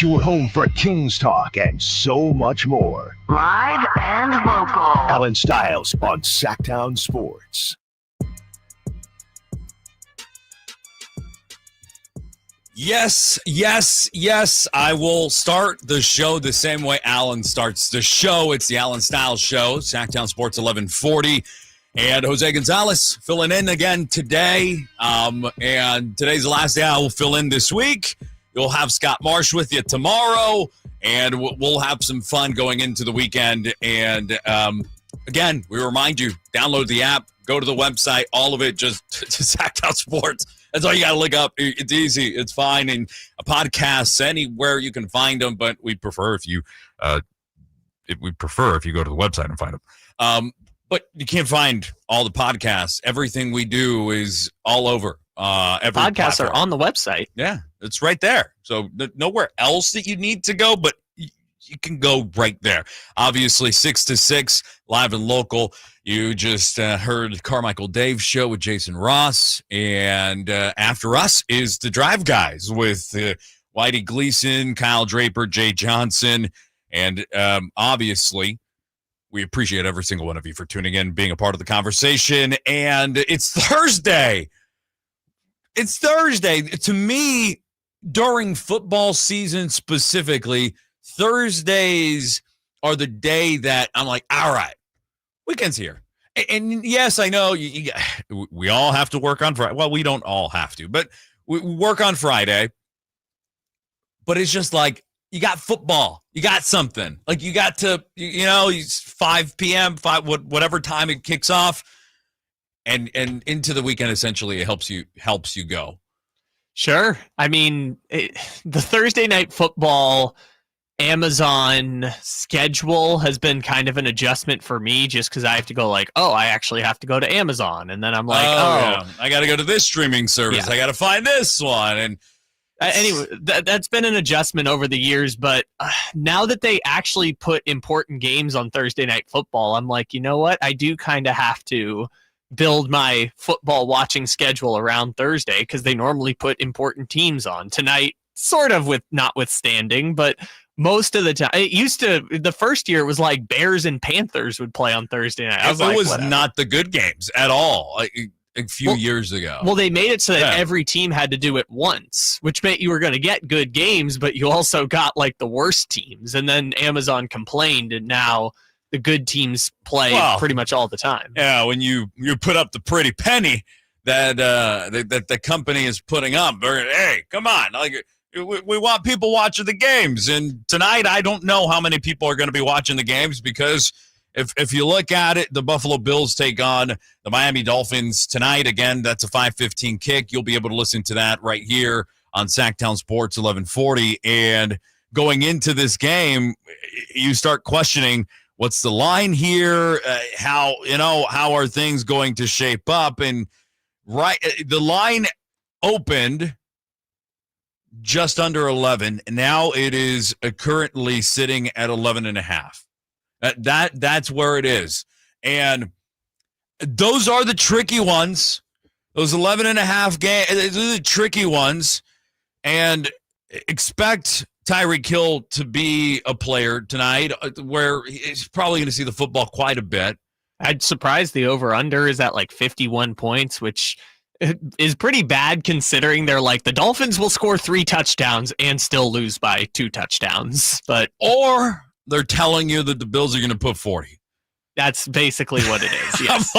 your home for Kings Talk and so much more. Live and local. Allen Stiles on Sacktown Sports. Yes. I will start the show the same way Allen starts the show. It's the Allen Stiles Show, Sacktown Sports 1140. And Jose Gonzalez filling in again today. And today's the last day I will fill in this week. You'll have Scott Marsh with you tomorrow. And we'll have some fun going into the weekend. And again, we remind you, download the app, go to the website, all of it, just to Sacktown Sports. That's all you got to look up. It's easy. It's fine. And podcasts anywhere you can find them, but we prefer if you go to the website and find them. But you can't find all the podcasts. Everything we do is all over. Every podcasts platform. are on the website. Yeah, it's right there. So nowhere else that you need to go, but you can go right there. Obviously, 6 to 6, live and local. You just heard Carmichael Dave's show with Jason Ross. And after us is the Drive Guys with Whitey Gleason, Kyle Draper, Jay Johnson. And obviously, we appreciate every single one of you for tuning in, being a part of the conversation. And it's Thursday. It's Thursday. To me, during football season specifically, Thursdays are the day that I'm like, all right, weekend's here. And yes, I know we all have to work on Friday. Well, we don't all have to, but we work on Friday. But it's just like, you got football. You got something. Like you got to, it's 5 p.m., whatever time it kicks off. And into the weekend, essentially, it helps you go. Sure. I mean, the Thursday night football Amazon schedule has been kind of an adjustment for me just because I have to go I actually have to go to Amazon. And then I'm like, yeah. I got to go to this streaming service. Yeah. I got to find this one. And anyway, that's been an adjustment over the years. But now that they actually put important games on Thursday night football, I'm like, you know what? I do kind of have to build my football watching schedule around Thursday because they normally put important teams on. Tonight, sort of with notwithstanding, but most of the time, it used to, the first year it was like Bears and Panthers would play on Thursday night. It was not the good games at all a few years ago. Well, they made it so that every team had to do it once, which meant you were going to get good games, but you also got the worst teams. And then Amazon complained, and now the good teams play pretty much all the time. Yeah, when you put up the pretty penny that the company is putting up, hey, come on, we want people watching the games. And tonight, I don't know how many people are going to be watching the games because if you look at it, the Buffalo Bills take on the Miami Dolphins tonight. Again, that's a 5:15 kick. You'll be able to listen to that right here on Sacktown Sports 1140. And going into this game, you start questioning, what's the line here? How are things going to shape up? And the line opened just under 11. Now it is currently sitting at 11.5. That's where it is. And those are the tricky ones. Those 11.5 games, those are the tricky ones. And expect Tyreek Hill to be a player tonight where he's probably going to see the football quite a bit. I'd surprised the over-under is at 51 points, which is pretty bad considering they're the Dolphins will score 3 touchdowns and still lose by 2 touchdowns. Or they're telling you that the Bills are going to put 40. That's basically what it is. Yes.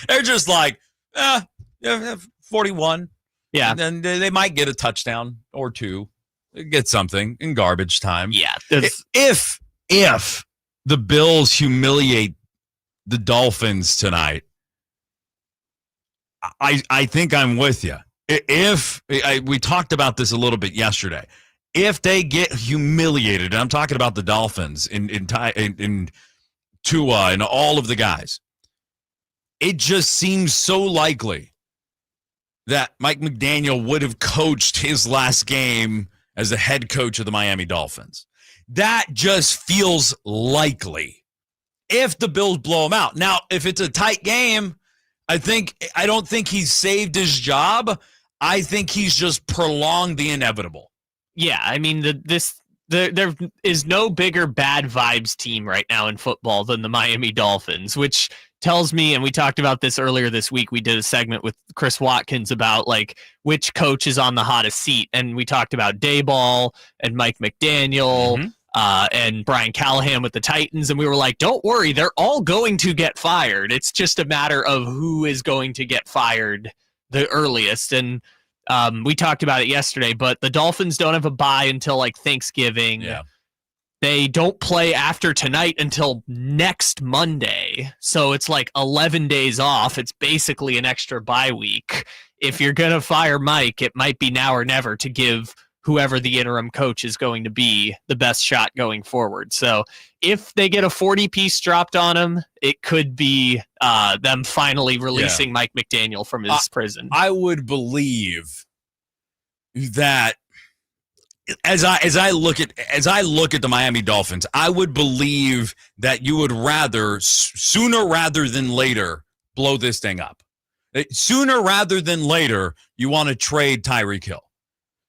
They're just 41. Yeah. And then they might get a touchdown or 2. Get something in garbage time. Yeah. If the Bills humiliate the Dolphins tonight, I think I'm with you. We talked about this a little bit yesterday. If they get humiliated, and I'm talking about the Dolphins in Tua and all of the guys, it just seems so likely that Mike McDaniel would have coached his last game as the head coach of the Miami Dolphins. That just feels likely if the Bills blow them out. Now, if it's a tight game, I don't think he's saved his job. I think he's just prolonged the inevitable. Yeah, I mean, this There is no bigger bad vibes team right now in football than the Miami Dolphins, which tells me, and we talked about this earlier this week, we did a segment with Chris Watkins about like which coach is on the hottest seat, and we talked about Dayball and Mike McDaniel and Brian Callahan with the Titans, and we were like, don't worry, they're all going to get fired. It's just a matter of who is going to get fired the earliest, and we talked about it yesterday, but the Dolphins don't have a bye until like Thanksgiving. Yeah. They don't play after tonight until next Monday. So it's like 11 days off. It's basically an extra bye week. If you're going to fire Mike, it might be now or never to give whoever the interim coach is going to be the best shot going forward. So if they get a 40-piece dropped on him, it could be them finally releasing Mike McDaniel from his prison. I would believe that as I look at the Miami Dolphins, I would believe that you would rather sooner rather than later blow this thing up. Sooner rather than later, you want to trade Tyreek Hill.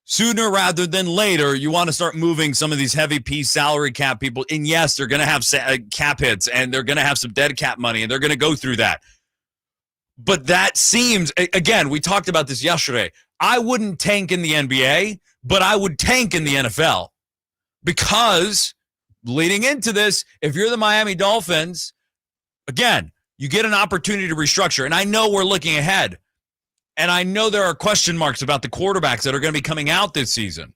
Sooner rather than later, you want to start moving some of these heavy piece salary cap people. And yes, they're going to have cap hits and they're going to have some dead cap money and they're going to go through that. But that seems, again, we talked about this yesterday. I wouldn't tank in the NBA, but I would tank in the NFL because leading into this, if you're the Miami Dolphins, again, you get an opportunity to restructure. And I know we're looking ahead. And I know there are question marks about the quarterbacks that are going to be coming out this season.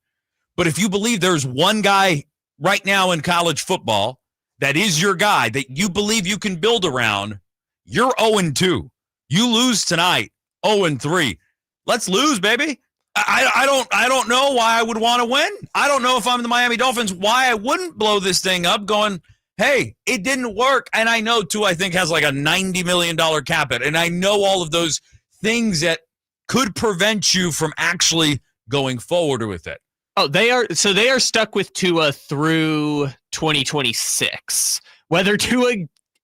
But if you believe there's one guy right now in college football that is your guy that you believe you can build around, you're 0-2. You lose tonight, 0-3. Let's lose, baby. I don't know why I would want to win. I don't know if I'm the Miami Dolphins, why I wouldn't blow this thing up going, hey, it didn't work. And I know, too, I think has like a $90 million cap hit. And I know all of those things that could prevent you from actually going forward with it. Oh, they are stuck with Tua through 2026. Whether Tua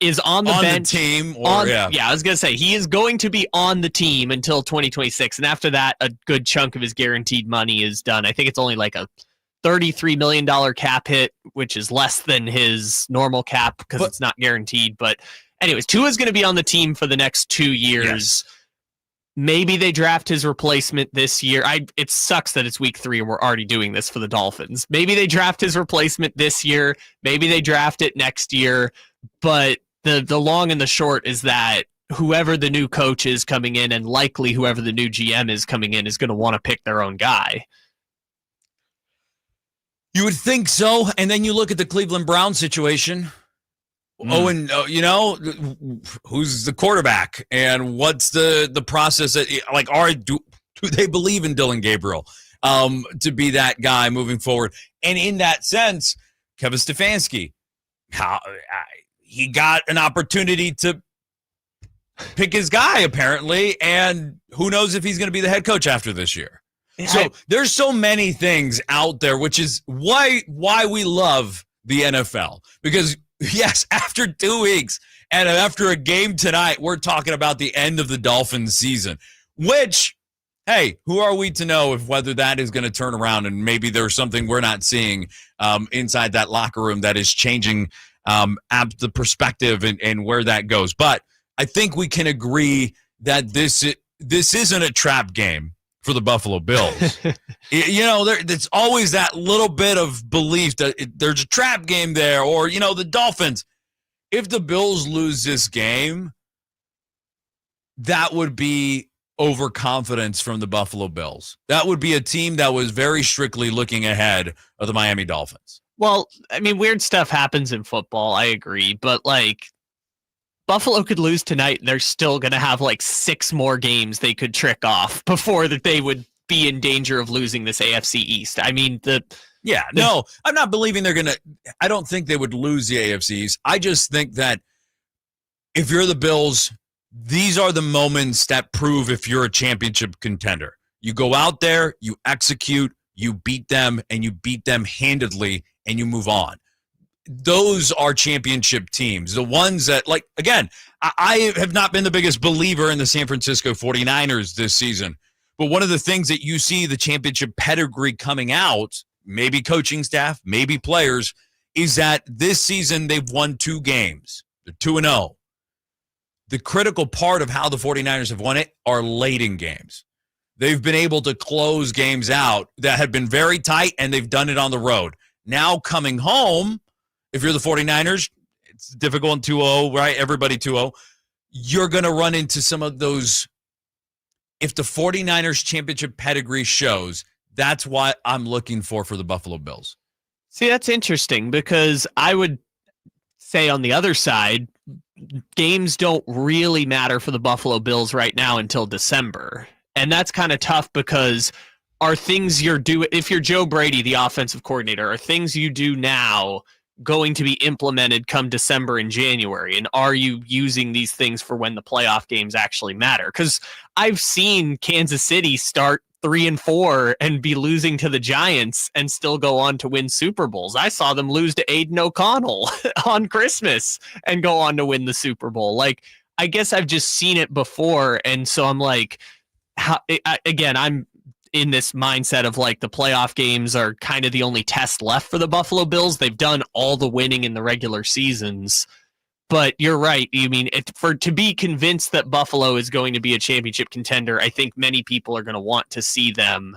is on the bench, the team, or I was gonna say he is going to be on the team until 2026, and after that, a good chunk of his guaranteed money is done. I think it's only like a $33 million cap hit, which is less than his normal cap because it's not guaranteed. But anyways, Tua's going to be on the team for the next 2 years. Yes. Maybe they draft his replacement this year. It sucks that it's week 3 and we're already doing this for the Dolphins. Maybe they draft his replacement this year. Maybe they draft it next year. But the long and the short is that whoever the new coach is coming in, and likely whoever the new GM is coming in, is going to want to pick their own guy. You would think so. And then you look at the Cleveland Browns situation. Oh, and who's the quarterback, and what's the process? That, like, do they believe in Dylan Gabriel to be that guy moving forward? And in that sense, Kevin Stefanski, he got an opportunity to pick his guy apparently, and who knows if he's going to be the head coach after this year. So there's so many things out there, which is why we love the NFL, because yes, after 2 weeks and after a game tonight, we're talking about the end of the Dolphins season, which, hey, who are we to know if whether that is going to turn around and maybe there's something we're not seeing inside that locker room that is changing the perspective and where that goes. But I think we can agree that this isn't a trap game for the Buffalo Bills. There's always that little bit of belief that there's a trap game there, or, the Dolphins. If the Bills lose this game, that would be overconfidence from the Buffalo Bills. That would be a team that was very strictly looking ahead of the Miami Dolphins. Well, I mean, weird stuff happens in football. I agree. But, Buffalo could lose tonight, and they're still going to have 6 more games they could trick off before that they would be in danger of losing this AFC East. I mean, no, I'm not believing they're going to – I don't think they would lose the AFC East. I just think that if you're the Bills, these are the moments that prove if you're a championship contender. You go out there, you execute, you beat them, and you beat them handedly, and you move on. Those are championship teams. The ones that, again, I have not been the biggest believer in the San Francisco 49ers this season. But one of the things that you see the championship pedigree coming out maybe coaching staff, maybe players, is that this season they've won 2 games. They're 2-0. The critical part of how the 49ers have won it are late in games. They've been able to close games out that had been very tight, and they've done it on the road. Now coming home, if you're the 49ers, it's difficult in 2-0, right? Everybody 2-0. You're going to run into some of those. If the 49ers championship pedigree shows, that's what I'm looking for the Buffalo Bills. See, that's interesting because I would say on the other side, games don't really matter for the Buffalo Bills right now until December. And that's kind of tough because are things you're doing, if you're Joe Brady, the offensive coordinator, are things you do now going to be implemented come December and January? And are you using these things for when the playoff games actually matter? Because I've seen Kansas City start 3-4 and be losing to the Giants and still go on to win Super Bowls. I saw them lose to Aiden O'Connell on Christmas and go on to win the Super Bowl. Like, I guess I've just seen it before. And so I'm like, I'm in this mindset of like the playoff games are kind of the only test left for the Buffalo Bills. They've done all the winning in the regular seasons. But you're right. I mean, to be convinced that Buffalo is going to be a championship contender, I think many people are going to want to see them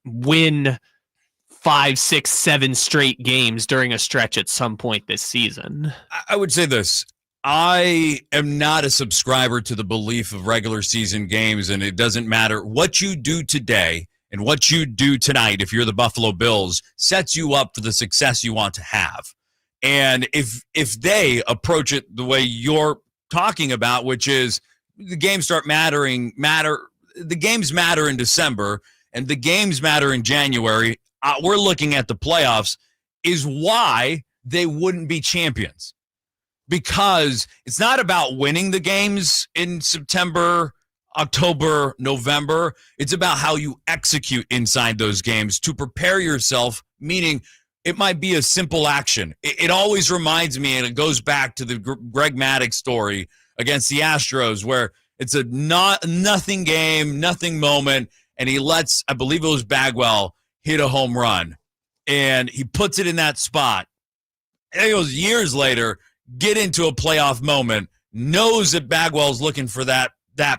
win 5, 6, 7 straight games during a stretch at some point this season. I would say this. I am not a subscriber to the belief of regular season games, and it doesn't matter what you do today and what you do tonight if you're the Buffalo Bills sets you up for the success you want to have. And if they approach it the way you're talking about, which is the games start the games matter in December and the games matter in January, we're looking at the playoffs, is why they wouldn't be champions. Because it's not about winning the games in September, October, November. It's about how you execute inside those games to prepare yourself, meaning it might be a simple action. It always reminds me, and it goes back to the Greg Maddux story against the Astros, where it's a nothing game, nothing moment, and he lets, I believe it was Bagwell, hit a home run. And he puts it in that spot. And it was years later, get into a playoff moment, knows that Bagwell's looking for that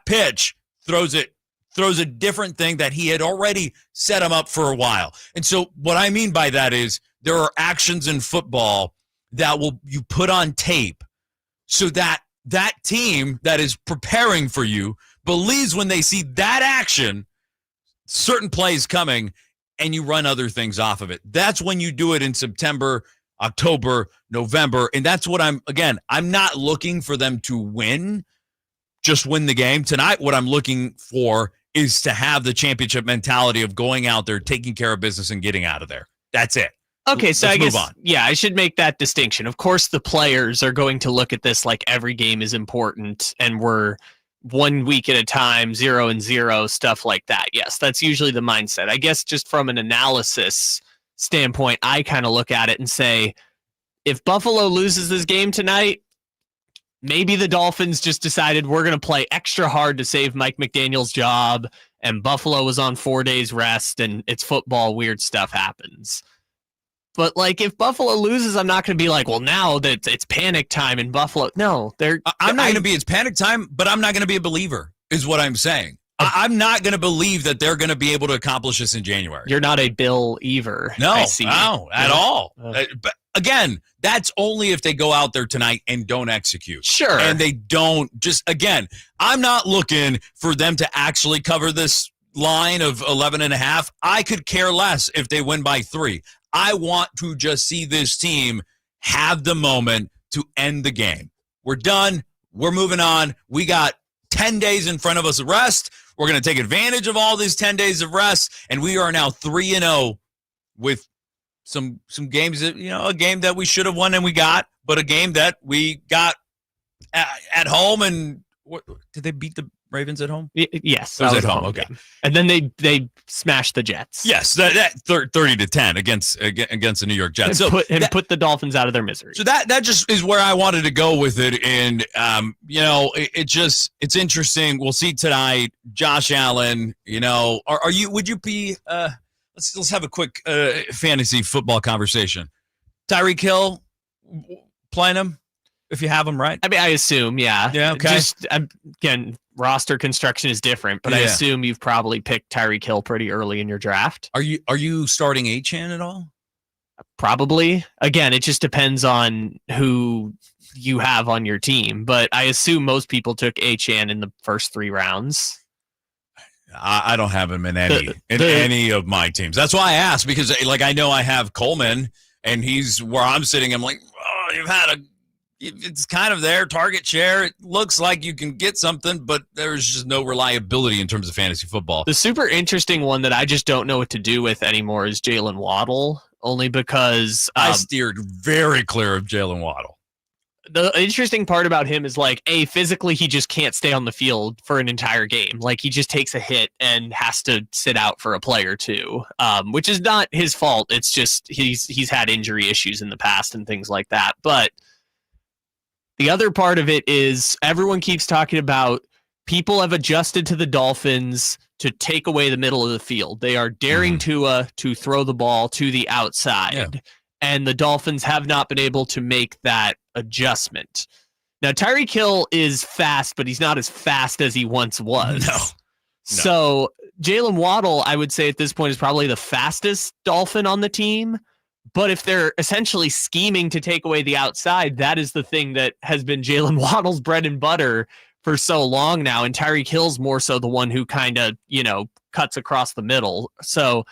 pitch, throws a different thing that he had already set him up for a while. And so what I mean by that is there are actions in football that you put on tape so that that team that is preparing for you believes when they see that action, certain plays coming, and you run other things off of it. That's when you do it in September, October, November. And that's what I'm not looking for them to just win the game. Tonight, what I'm looking for is to have the championship mentality of going out there, taking care of business, and getting out of there. That's it. Okay, so Let's I guess, move on. Yeah, I should make that distinction. Of course, the players are going to look at this like every game is important, and we're 1 week at a time, 0-0, stuff like that. Yes, that's usually the mindset. I guess just from an analysis standpoint, I kind of look at it and say, if Buffalo loses this game tonight, maybe the Dolphins just decided we're going to play extra hard to save Mike McDaniel's job, and Buffalo was on 4 days rest, and it's football, weird stuff happens. But like, if Buffalo loses, I'm not going to be like, well, now that it's panic time in Buffalo. No, I'm not going to be, it's panic time, but I'm not going to be a believer, is what I'm saying. I'm not going to believe that they're going to be able to accomplish this in January. You're not a believer. No, at all. But again, that's only if they go out there tonight and don't execute. Sure. And they don't I'm not looking for them to actually cover this line of 11.5. I could care less if they win by 3. I want to just see this team have the moment to end the game. We're done. We're moving on. We got 10 days in front of us of rest. We're going to take advantage of all these 10 days of rest, and we are now 3-0 with some games that, a game that we should have won and we got, but a game that we got at home. And did they beat the Ravens at home? Yes, that was at home. Okay, and then they smashed the Jets. Yes, that 30-10 against the New York Jets. And put the Dolphins out of their misery. So that just is where I wanted to go with it, and it's interesting. We'll see tonight. Josh Allen, would you be let's have a quick fantasy football conversation. Tyreek Hill, playing him if you have him, right? I mean, I assume, yeah. Yeah, okay. Just, again, roster construction is different, but I assume you've probably picked Tyreek Hill pretty early in your draft. Are you starting Achane at all? Probably. Again, it just depends on who you have on your team, but I assume most people took Achane in the first 3 rounds. I don't have him in any of my teams. That's why I asked, because I know I have Coleman, and he's where I'm sitting. I'm like, oh, it's kind of there, target share. It looks like you can get something, but there's just no reliability in terms of fantasy football. The super interesting one that I just don't know what to do with anymore is Jalen Waddle, only because I steered very clear of Jalen Waddle. The interesting part about him is physically he just can't stay on the field for an entire game. He just takes a hit and has to sit out for a play or two, which is not his fault. It's just he's had injury issues in the past and things like that. But the other part of it is everyone keeps talking about people have adjusted to the Dolphins to take away the middle of the field. They are daring Tua to throw the ball to the outside. Yeah. And the Dolphins have not been able to make that adjustment. Now, Tyreek Hill is fast, but he's not as fast as he once was. No. So Jalen Waddle, I would say at this point, is probably the fastest Dolphin on the team. But if they're essentially scheming to take away the outside, that is the thing that has been Jalen Waddle's bread and butter for so long now. And Tyreek Hill's more so the one who kind of, cuts across the middle. So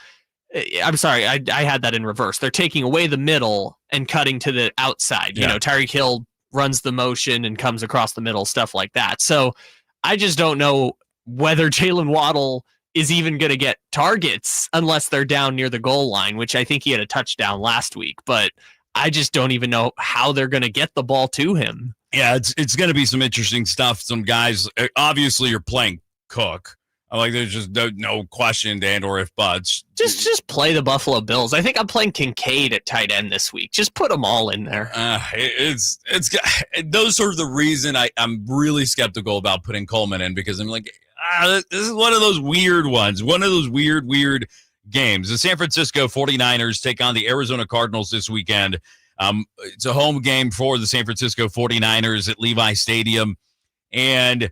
I'm sorry, I had that in reverse. They're taking away the middle and cutting to the outside. You know, Tyreek Hill runs the motion and comes across the middle, stuff like that. So I just don't know whether Jalen Waddle is even going to get targets unless they're down near the goal line, which I think he had a touchdown last week. But I just don't even know how they're going to get the ball to him. Yeah, it's going to be some interesting stuff. Some guys, obviously you're playing Cook. There's just no question, and or if buts. Just play the Buffalo Bills. I think I'm playing Kincaid at tight end this week. Just put them all in there. It's those are the reason I'm really skeptical about putting Coleman in, because I'm like, this is one of those weird ones, one of those weird games. The San Francisco 49ers take on the Arizona Cardinals this weekend. It's a home game for the San Francisco 49ers at Levi Stadium, and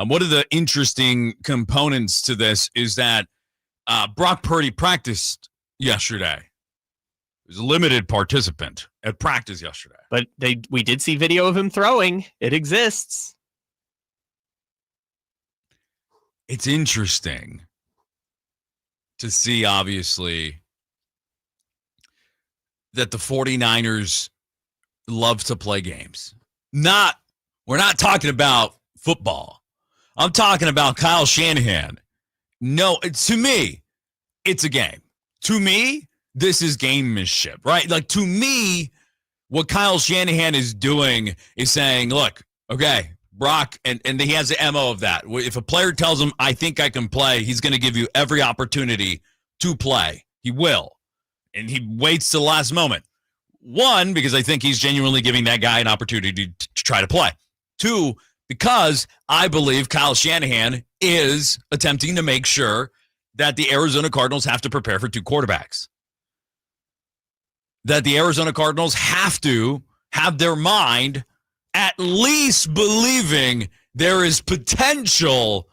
one of the interesting components to this is that Brock Purdy practiced yesterday. He was a limited participant at practice yesterday. But we did see video of him throwing. It exists. It's interesting to see, obviously, that the 49ers love to play games. We're not talking about football. I'm talking about Kyle Shanahan. No, to me, it's a game. To me, this is gamemanship, right? To me, what Kyle Shanahan is doing is saying, look, okay, Brock, and he has the MO of that. If a player tells him, I think I can play, he's going to give you every opportunity to play. He will. And he waits to the last moment. 1, because I think he's genuinely giving that guy an opportunity to try to play. 2, because I believe Kyle Shanahan is attempting to make sure that the Arizona Cardinals have to prepare for 2 quarterbacks. That the Arizona Cardinals have to have their mind at least believing there is potential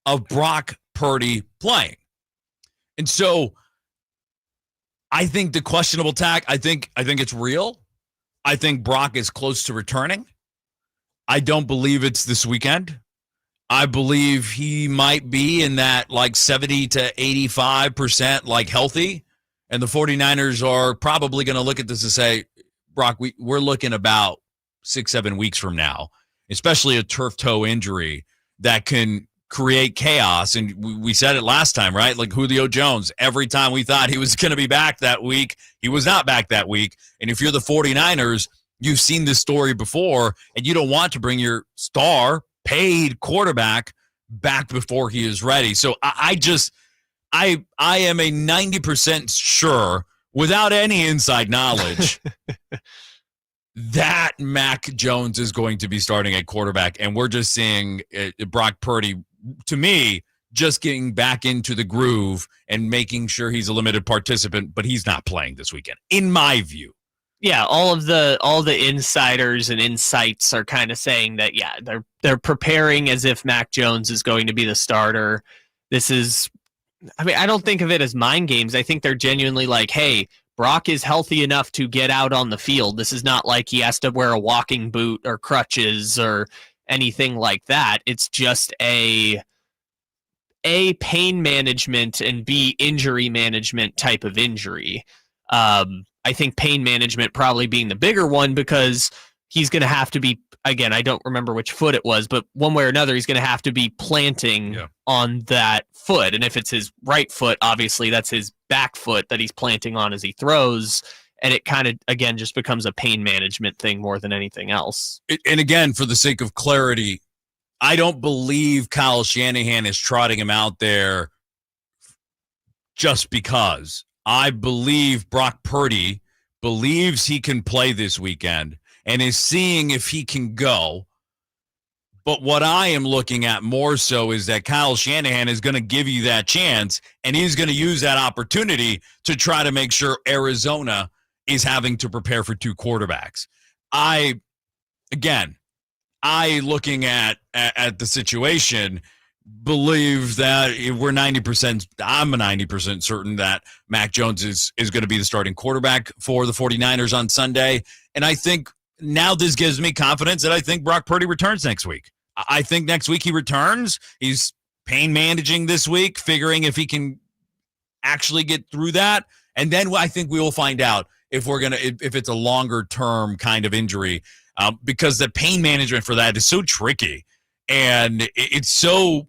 of Brock Purdy playing. And so I think the questionable tack, I think it's real. I think Brock is close to returning. I don't believe it's this weekend. I believe he might be in that 70 to 85% healthy. And the 49ers are probably going to look at this and say, Brock, we're looking about 6-7 weeks from now, especially a turf toe injury that can create chaos. And we said it last time, right? Julio Jones, every time we thought he was going to be back that week, he was not back that week. And if you're the 49ers, you've seen this story before, and you don't want to bring your star paid quarterback back before he is ready. So I am a 90% sure, without any inside knowledge, that Mac Jones is going to be starting at quarterback, and we're just seeing Brock Purdy, to me, just getting back into the groove and making sure he's a limited participant, but he's not playing this weekend, in my view. Yeah, all the insiders and insights are kind of saying that, yeah, they're preparing as if Mac Jones is going to be the starter. This is, I mean, I don't think of it as mind games. I think they're genuinely like, hey, Brock is healthy enough to get out on the field. This is not like he has to wear a walking boot or crutches or anything like that. It's just A, pain management, and B, injury management type of injury. I think pain management probably being the bigger one, because he's going to have to be, again, I don't remember which foot it was, but one way or another, he's going to have to be planting on that foot. And if it's his right foot, obviously that's his back foot that he's planting on as he throws. And it kind of, again, just becomes a pain management thing more than anything else. And again, for the sake of clarity, I don't believe Kyle Shanahan is trotting him out there just because. I believe Brock Purdy believes he can play this weekend and is seeing if he can go. But what I am looking at more so is that Kyle Shanahan is going to give you that chance, and he's going to use that opportunity to try to make sure Arizona is having to prepare for two quarterbacks. I looking at the situation, believe that we're 90%, I'm 90% certain that Mac Jones is going to be the starting quarterback for the 49ers on Sunday. And I think now this gives me confidence that I think Brock Purdy returns next week. I think next week he returns. He's pain managing this week, figuring if he can actually get through that. And then I think we will find out if it's a longer term kind of injury, because the pain management for that is so tricky. And it's so,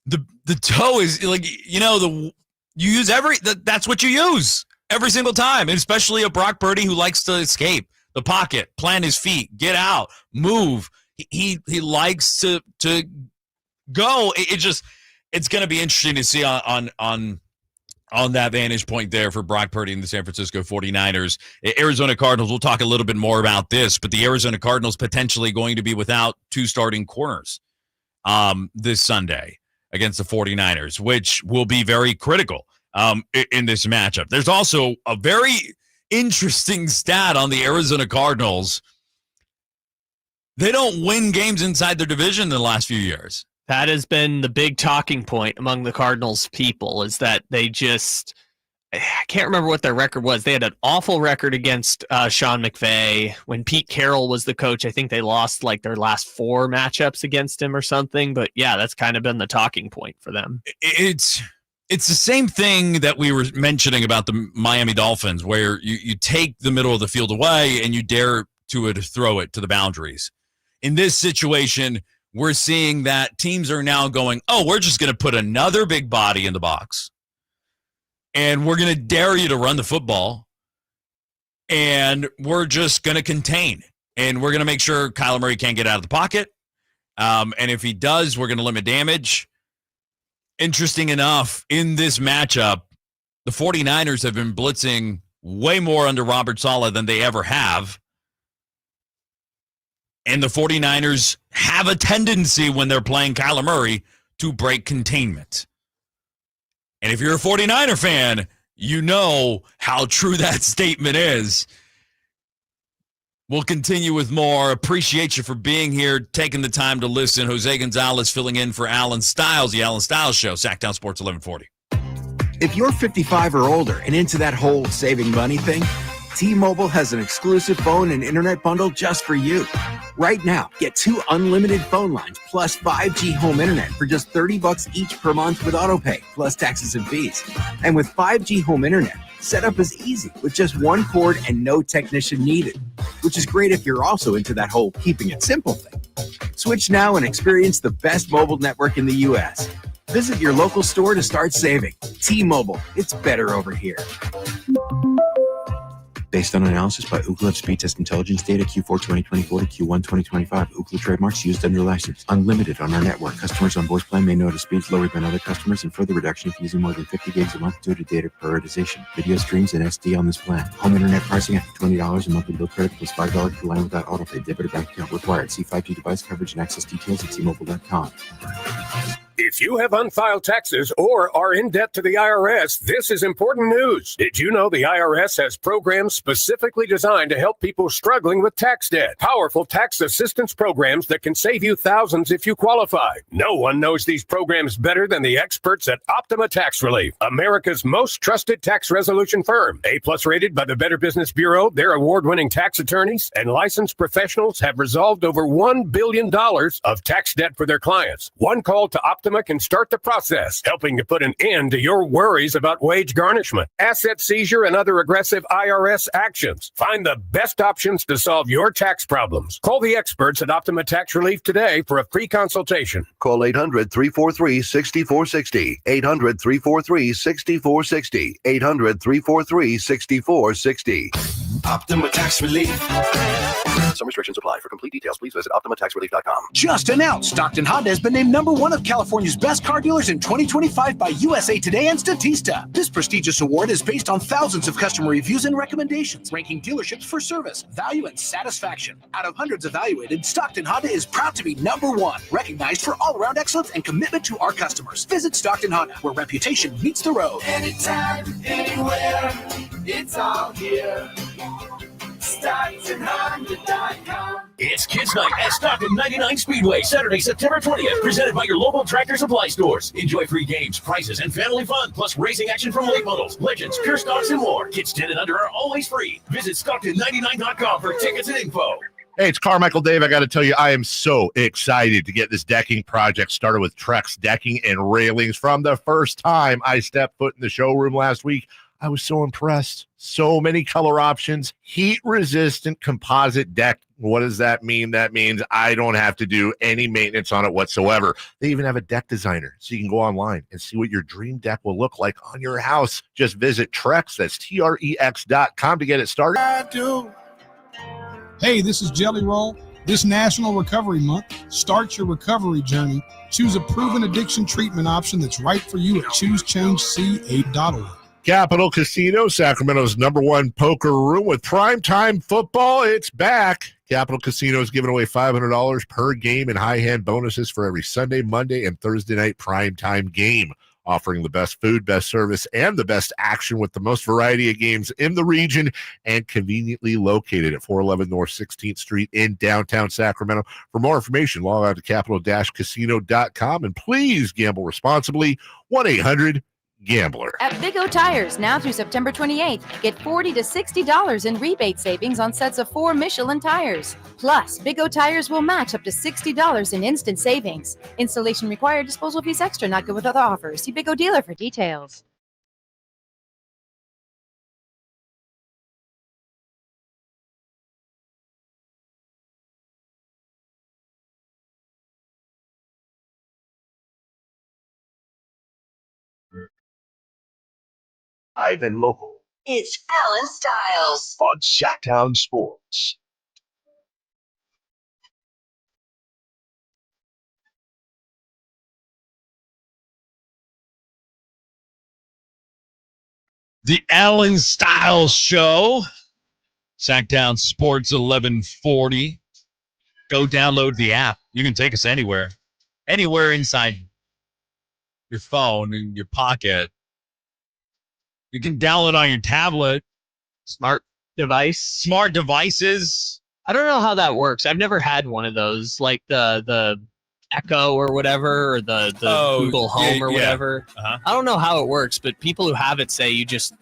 the toe is like, you use that's what you use every single time, and especially a Brock Purdy who likes to escape the pocket, plant his feet, get out, move. He likes to go. It's going to be interesting to see on that vantage point there for Brock Purdy and the San Francisco 49ers. Arizona Cardinals, we'll talk a little bit more about this, but the Arizona Cardinals potentially going to be without two starting corners this Sunday against the 49ers, which will be very critical in this matchup. There's also a very interesting stat on the Arizona Cardinals. They don't win games inside their division in the last few years. That has been the big talking point among the Cardinals people, is that they just, I can't remember what their record was. They had an awful record against Sean McVay. When Pete Carroll was the coach, I think they lost like their last 4 matchups against him or something. But yeah, that's kind of been the talking point for them. It's the same thing that we were mentioning about the Miami Dolphins, where you take the middle of the field away and you dare to throw it to the boundaries. In this situation, we're seeing that teams are now going, oh, we're just going to put another big body in the box, and we're going to dare you to run the football, and we're just going to contain, and we're going to make sure Kyler Murray can't get out of the pocket, and if he does, we're going to limit damage. Interesting enough, in this matchup, the 49ers have been blitzing way more under Robert Saleh than they ever have. And the 49ers have a tendency when they're playing Kyler Murray to break containment. And if you're a 49er fan, you know how true that statement is. We'll continue with more. Appreciate you for being here, taking the time to listen. Jose Gonzalez filling in for Allen Stiles, the Allen Stiles Show, Sacktown Sports 1140. If you're 55 or older and into that whole saving money thing, T-Mobile has an exclusive phone and internet bundle just for you. Right now, get 2 unlimited phone lines plus 5G home internet for just $30 each per month with autopay, plus taxes and fees. And with 5G home internet, setup is easy with just 1 cord and no technician needed, which is great if you're also into that whole keeping it simple thing. Switch now and experience the best mobile network in the U.S. Visit your local store to start saving. T-Mobile, it's better over here. Based on analysis by Ookla of Speed Test Intelligence data Q4 2024 to Q1 2025. Ookla trademarks used under license. Unlimited on our network. Customers on voice plan may notice speeds lower than other customers and further reduction if using more than 50 gigs a month due to data prioritization. Video streams and SD on this plan. Home internet pricing after $20 a monthly bill credit plus $5 per line without autopay. Debit or bank account required. See 5G device coverage and access details at T-Mobile.com. If you have unfiled taxes or are in debt to the IRS, this is important news. Did you know the IRS has programs specifically designed to help people struggling with tax debt? Powerful tax assistance programs that can save you thousands if you qualify. No one knows these programs better than the experts at Optima Tax Relief, America's most trusted tax resolution firm. A-plus rated by the Better Business Bureau, their award-winning tax attorneys and licensed professionals have resolved over $1 billion of tax debt for their clients. One call to Optima can start the process, helping to put an end to your worries about wage garnishment, asset seizure, and other aggressive IRS actions. Find the best options to solve your tax problems. Call the experts at Optima Tax Relief today for a free consultation. Call 800-343-6460. 800-343-6460. 800-343-6460. Optima Tax Relief. Some restrictions apply. For complete details, please visit OptimaTaxRelief.com. Just announced, Stockton Honda has been named #1 of California's best car dealers in 2025 by USA Today and Statista. This prestigious award is based on thousands of customer reviews and recommendations, ranking dealerships for service, value, and satisfaction. Out of hundreds evaluated, Stockton Honda is proud to be #1, recognized for all-around excellence and commitment to our customers. Visit Stockton Honda, where reputation meets the road. Anytime, anywhere, it's all here. StocktonHonda.com. It's Kids Night at Stockton 99 Speedway, Saturday, September 20th, presented by your local Tractor Supply stores. Enjoy free games, prizes, and family fun, plus racing action from late models, legends, pure stocks, and more. Kids 10 and under are always free. Visit Stockton99.com for tickets and info. Hey, it's Carmichael Dave. I got to tell you, I am so excited to get this decking project started with Trex Decking and Railings. From the first time I stepped foot in the showroom last week, I was so impressed. So many color options, heat-resistant composite deck. What does that mean? That means I don't have to do any maintenance on it whatsoever. They even have a deck designer, so you can go online and see what your dream deck will look like on your house. Just visit Trex, that's Trex.com to get it started. I do. Hey, this is Jelly Roll. This National Recovery Month, start your recovery journey. Choose a proven addiction treatment option that's right for you at ChooseChangeCA.org. Capital Casino, Sacramento's #1 poker room with primetime football. It's back. Capital Casino is giving away $500 per game and high hand bonuses for every Sunday, Monday, and Thursday night primetime game, offering the best food, best service, and the best action with the most variety of games in the region and conveniently located at 411 North 16th Street in downtown Sacramento. For more information, log on to capital-casino.com and please gamble responsibly. 1-800-GAMBLER. At Big O Tires, now through September 28th, get $40 to $60 in rebate savings on sets of 4 Michelin tires. Plus, Big O Tires will match up to $60 in instant savings. Installation required, disposal fees extra, not good with other offers. See Big O dealer for details. Live and local It's Allen Stiles. on Shacktown Sports. The Allen Stiles Show. Sacktown Sports 1140. Go download the app. You can take us anywhere. Anywhere inside your phone, in your pocket. You can download on your tablet. Smart device. Smart devices. I don't know how that works. I've never had one of those, like the Echo or whatever, or the Google Home or whatever. Uh-huh. I don't know how it works, but people who have it say you just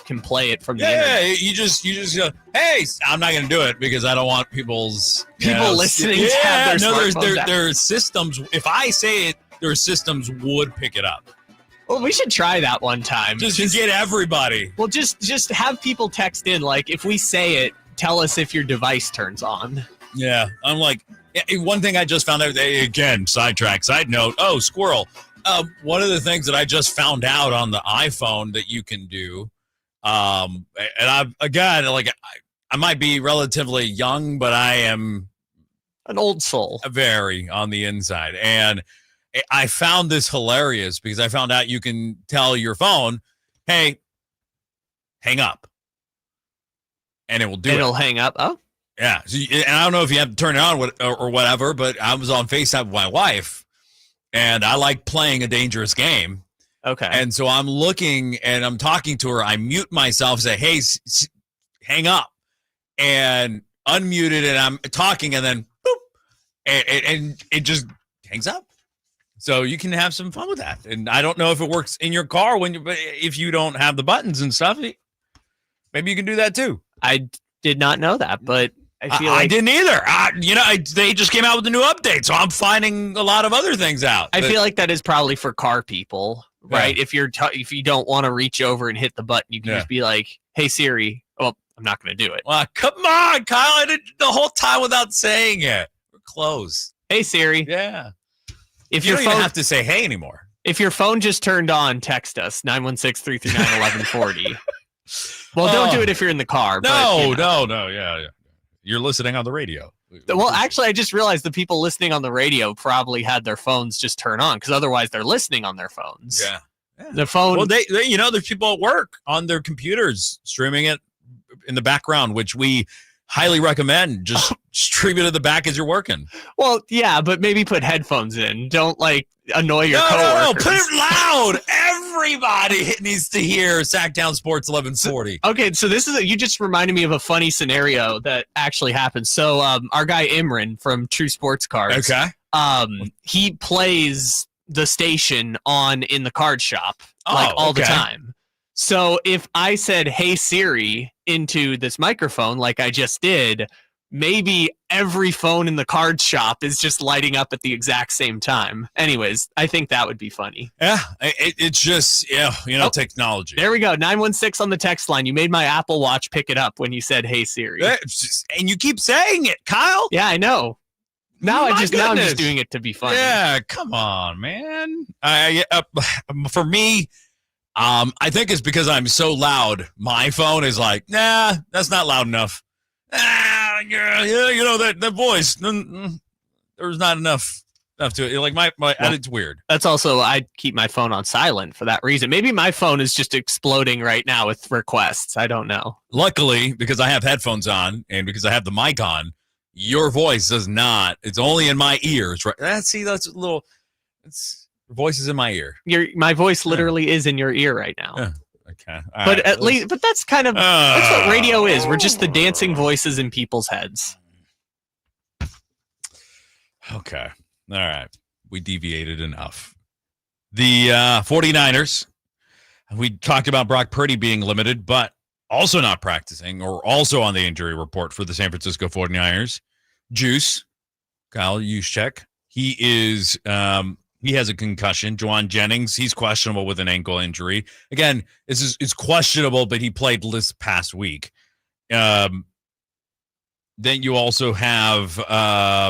can play it from the internet. Yeah, you just go, hey, I'm not going to do it because I don't want people listening to have their smartphones out. There are systems. If I say it, their systems would pick it up. Well, we should try that one time. Just to get everybody. Well, just have people text in, like, if we say it, tell us if your device turns on. Yeah, I'm like, one thing I just found out, again, sidetrack, side note, squirrel. One of the things that I just found out on the iPhone that you can do, and I might be relatively young, but I am an old soul. Very on the inside. And I found this hilarious because I found out you can tell your phone, hey, hang up. And it will do it. It'll hang up. Oh. Yeah. So, and I don't know if you have to turn it on or whatever, but I was on FaceTime with my wife, and I like playing a dangerous game. Okay. And so I'm looking and I'm talking to her. I mute myself, say, hey, hang up, and unmuted, and I'm talking, and then boop, and it just hangs up. So you can have some fun with that. And I don't know if it works in your car but if you don't have the buttons and stuff, maybe you can do that too. I did not know that, but I feel I didn't either. They just came out with a new update, so I'm finding a lot of other things out. I feel like that is probably for car people, right? Yeah. If you don't want to reach over and hit the button, you can just be like, "Hey Siri." Well, I'm not going to do it. Well, come on, Kyle. I did the whole time without saying it. We're close. Hey Siri. Yeah. If you your don't phone even have to say hey anymore. If your phone just turned on, text us 916-339-1140. Well, don't do it if you're in the car. No, yeah. You're listening on the radio. Well, actually, I just realized the people listening on the radio probably had their phones just turn on, because otherwise they're listening on their phones. Yeah. The phone. Well, they there's people at work on their computers streaming it in the background, which we highly recommend. Just stream it in the back as you're working. Well, yeah, but maybe put headphones in. Don't annoy your coworkers. No, put it loud. Everybody needs to hear Sacktown Sports 1140. Okay, so you just reminded me of a funny scenario that actually happened. So our guy Imran from True Sports Cards, he plays the station in the card shop all the time. So if I said, "Hey Siri," into this microphone like I just did, maybe every phone in the card shop is just lighting up at the exact same time. Anyways, I think that would be funny. Yeah, it's just, technology. There we go. 916 on the text line. You made my Apple Watch pick it up when you said, "Hey Siri." And you keep saying it, Kyle. Yeah, I know. Now I'm just doing it to be funny. Yeah, come on, man. For me, I think it's because I'm so loud. My phone is like, nah, that's not loud enough. That voice. There's not enough to it. Like my it's weird. That's also, I keep my phone on silent for that reason. Maybe my phone is just exploding right now with requests. I don't know. Luckily, because I have headphones on and because I have the mic on, your voice does not. It's only in my ears, right? That's a little. Your voice is in my ear. My voice literally is in your ear right now. Yeah. Okay. But at least, that's kind of that's what radio is. We're just the dancing voices in people's heads. Okay. All right. We deviated enough. The 49ers, we talked about Brock Purdy being limited, but also not practicing, or also on the injury report for the San Francisco 49ers. Juice, Kyle Juszczyk, he is he has a concussion. Juwan Jennings, he's questionable with an ankle injury. Again, it's questionable, but he played this past week. Then you also have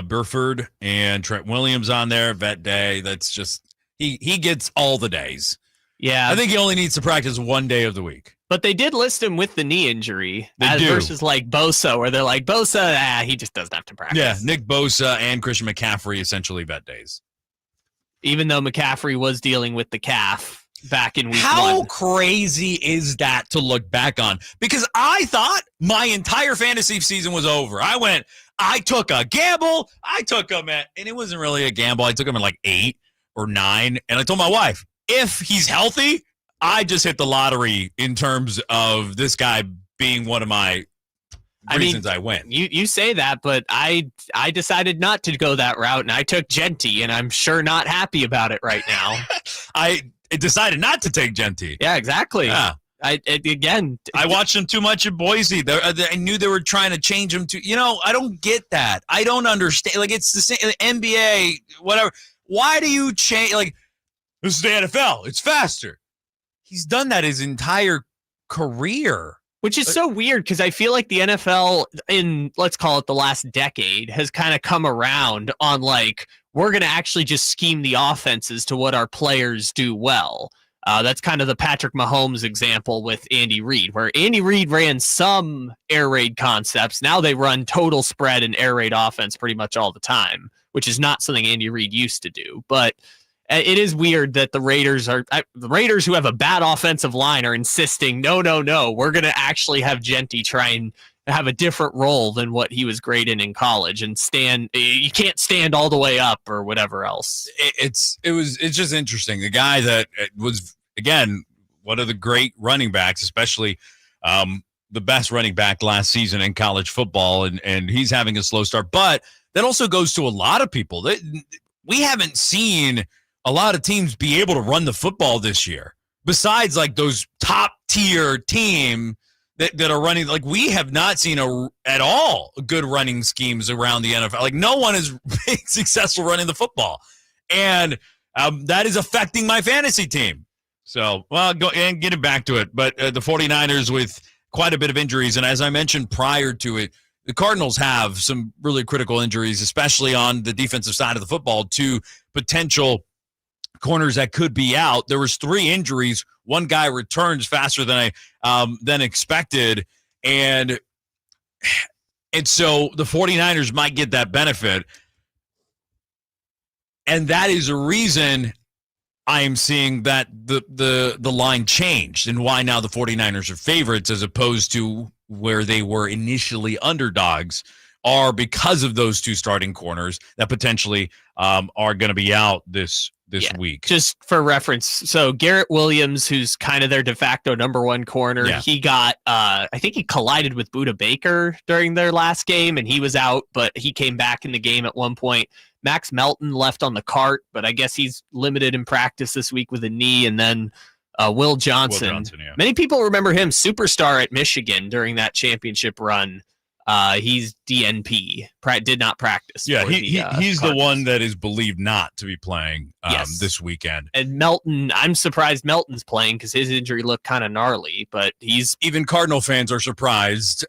Burford and Trent Williams on there. Vet day. That's just he gets all the days. Yeah, I think he only needs to practice one day of the week. But they did list him with the knee injury versus like Bosa, where they're like, Bosa, he just doesn't have to practice. Yeah, Nick Bosa and Christian McCaffrey essentially vet days. Even though McCaffrey was dealing with the calf back in week 1. How crazy is that to look back on? Because I thought my entire fantasy season was over. I took a gamble. I took him and it wasn't really a gamble. I took him at like 8 or 9. And I told my wife, if he's healthy, I just hit the lottery in terms of this guy being one of my reasons I win. You say that, but I decided not to go that route, and I took Genty, and I'm sure not happy about it right now. I decided not to take Genty. Yeah, exactly. Yeah. I watched him too much in Boise. I knew they were trying to change him to, I don't get that. I don't understand. Like, it's the same, NBA, whatever. Why do you change? Like, this is the NFL. It's faster. He's done that his entire career. Which is so weird, because I feel like the NFL in, let's call it the last decade, has kind of come around on like, we're going to actually just scheme the offenses to what our players do well. That's kind of the Patrick Mahomes example with Andy Reid, where Andy Reid ran some air raid concepts. Now they run total spread and air raid offense pretty much all the time, which is not something Andy Reid used to do. But it is weird that the Raiders who have a bad offensive line are insisting, no, we're going to actually have Genty try and have a different role than what he was great in college and you can't stand all the way up or whatever else. It's just interesting. The guy that was, again, one of the great running backs, especially the best running back last season in college football, and he's having a slow start. But that also goes to a lot of people. We haven't seen a lot of teams be able to run the football this year, besides like those top tier team that are running. Like, we have not seen at all good running schemes around the NFL. Like, no one is being successful running the football, and that is affecting my fantasy team. So, well, go and get it back to it. But the 49ers with quite a bit of injuries, and as I mentioned prior to it, the Cardinals have some really critical injuries, especially on the defensive side of the football, to potential corners that could be out. There was 3 injuries. One guy returns faster than than expected, and so the 49ers might get that benefit, and that is a reason I am seeing that the line changed and why now the 49ers are favorites as opposed to where they were initially underdogs, are because of those 2 starting corners that potentially are going to be out this week. Just for reference, so Garrett Williams, who's kind of their de facto number 1 corner, he got I think he collided with Budda Baker during their last game, and he was out, but he came back in the game at one point. Max Melton left on the cart, but I guess he's limited in practice this week with a knee. And then Will Johnson. Many people remember him, superstar at Michigan during that championship run. He's DNP, did not practice. Yeah, he's the one that is believed not to be playing this weekend. And Melton, I'm surprised Melton's playing because his injury looked kind of gnarly, but even Cardinal fans are surprised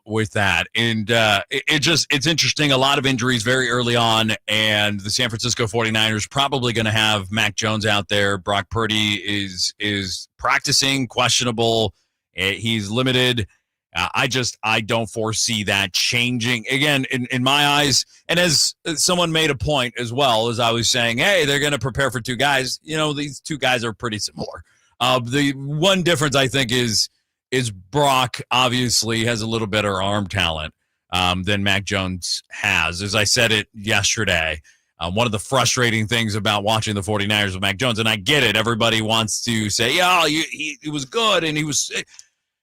with that. And it's interesting. A lot of injuries very early on, and the San Francisco 49ers probably going to have Mac Jones out there. Brock Purdy is practicing, questionable. He's limited. I don't foresee that changing again in my eyes. And as someone made a point as well, as I was saying, hey, they're going to prepare for 2 guys. These 2 guys are pretty similar. The one difference I think is Brock obviously has a little better arm talent than Mac Jones has. As I said it yesterday, one of the frustrating things about watching the 49ers with Mac Jones, and I get it, everybody wants to say, yeah, he was good and he was.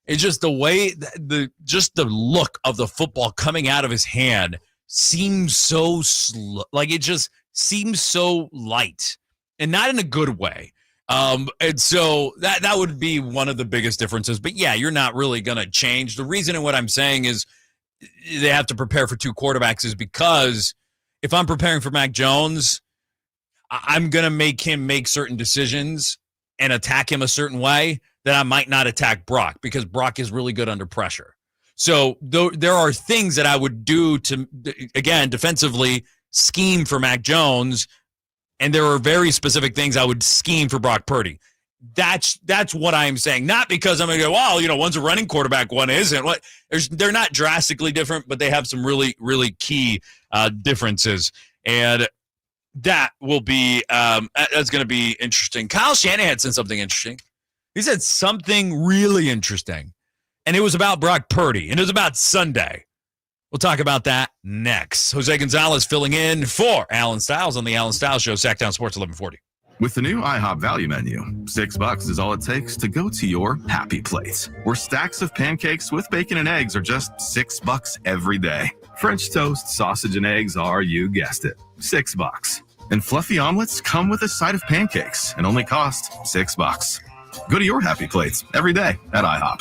It's just the way, the look of the football coming out of his hand seems so slow. Like, it just seems so light and not in a good way. And so that would be one of the biggest differences. But yeah, you're not really going to change. The reason in what I'm saying is they have to prepare for 2 quarterbacks is because if I'm preparing for Mac Jones, I'm going to make him make certain decisions and attack him a certain way that I might not attack Brock, because Brock is really good under pressure. So there are things that I would do to, again, defensively scheme for Mac Jones, and there are very specific things I would scheme for Brock Purdy. That's what I'm saying. Not because I'm going to go, well, one's a running quarterback, one isn't. They're not drastically different, but they have some really, really key differences. And that will be that's going to be interesting. Kyle Shanahan said something interesting. He said something really interesting, and it was about Brock Purdy, and it was about Sunday. We'll talk about that next. Jose Gonzalez filling in for Allen Stiles on the Allen Stiles Show, Sacktown Sports 1140. With the new IHOP value menu, $6 is all it takes to go to your happy place, where stacks of pancakes with bacon and eggs are just $6 every day. French toast, sausage, and eggs are, you guessed it, $6. And fluffy omelets come with a side of pancakes and only cost $6. Go to your happy place every day at IHOP.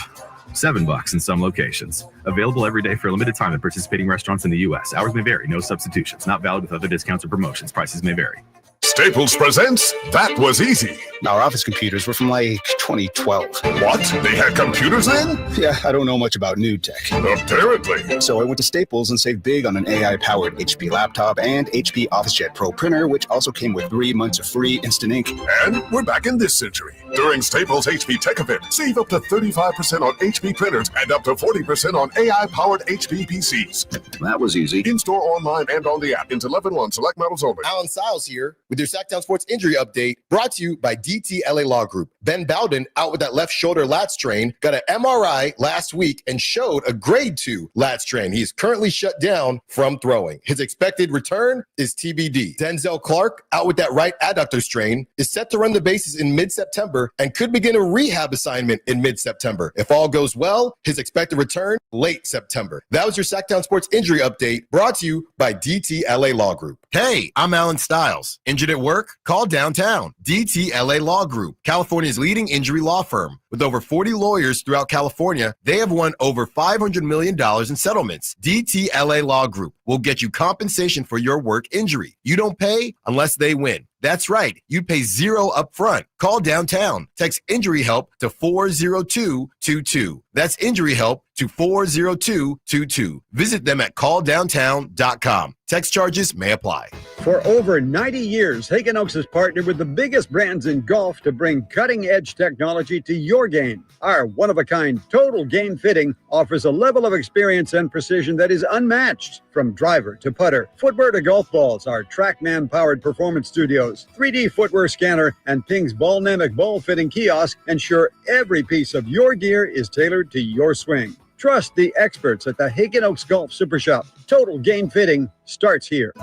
$7 in some locations. Available every day for a limited time at participating restaurants in the U.S. Hours may vary. No substitutions. Not valid with other discounts or promotions. Prices may vary. Staples presents That Was Easy. Our office computers were from like 2012. What? They had computers then? Yeah, I don't know much about new tech. Apparently. So I went to Staples and saved big on an AI-powered HP laptop and HP OfficeJet Pro printer, which also came with 3 months of free instant ink. And we're back in this century. During Staples HP Tech Event, save up to 35% on HP printers and up to 40% on AI-powered HP PCs. That was easy. In-store, online, and on the app. Until 11/1, select models only. Allen Stiles here with your Sacktown Sports Injury Update, brought to you by DTLA Law Group. Ben Bowden, out with that left shoulder lat strain, got an MRI last week and showed a grade 2 lat strain. He is currently shut down from throwing. His expected return is TBD. Denzel Clark, out with that right adductor strain, is set to run the bases in mid-September and could begin a rehab assignment in mid-September. If all goes well, his expected return late September. That was your Sacktown Sports Injury Update, brought to you by DTLA Law Group. Hey, I'm Allen Stiles. Injured at work? Call downtown. DTLA Law Group, California's leading injury law firm. With over 40 lawyers throughout California, they have won over $500 million in settlements. DTLA Law Group will get you compensation for your work injury. You don't pay unless they win. That's right. You pay $0 up front. Call downtown. Text injury help to 40222. That's injury help to 40222. Visit them at calldowntown.com. Text charges may apply. For over 90 years, Hagen Oaks has partnered with the biggest brands in golf to bring cutting-edge technology to your game. Our one-of-a-kind total game fitting offers a level of experience and precision that is unmatched. From driver to putter, footwear to golf balls, our TrackMan-powered performance studios, 3D footwear scanner, and Ping's Ballnamic ball fitting kiosk ensure every piece of your gear is tailored to your swing. Trust the experts at the Hagen Oaks Golf Super Shop. Total game fitting starts here.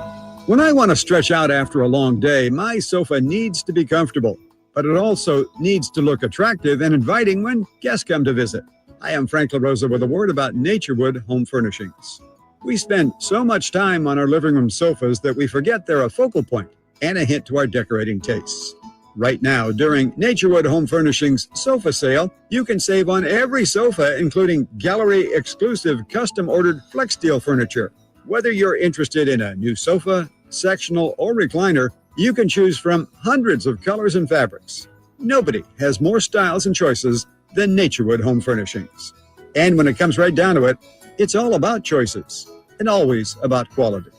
When I want to stretch out after a long day, my sofa needs to be comfortable, but it also needs to look attractive and inviting when guests come to visit. I am Frank LaRosa with a word about Naturewood Home Furnishings. We spend so much time on our living room sofas that we forget they're a focal point and a hint to our decorating tastes. Right now, during Naturewood Home Furnishings sofa sale, you can save on every sofa, including gallery-exclusive custom-ordered flex steel furniture. Whether you're interested in a new sofa, sectional, or recliner, you can choose from hundreds of colors and fabrics. Nobody has more styles and choices than Naturewood Home Furnishings. And when it comes right down to it, it's all about choices and always about quality.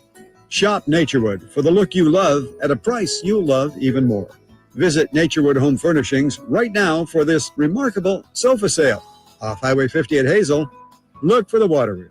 Shop Naturewood for the look you love at a price you'll love even more. Visit Naturewood Home Furnishings right now for this remarkable sofa sale. Off Highway 50 at Hazel, look for the water wheel.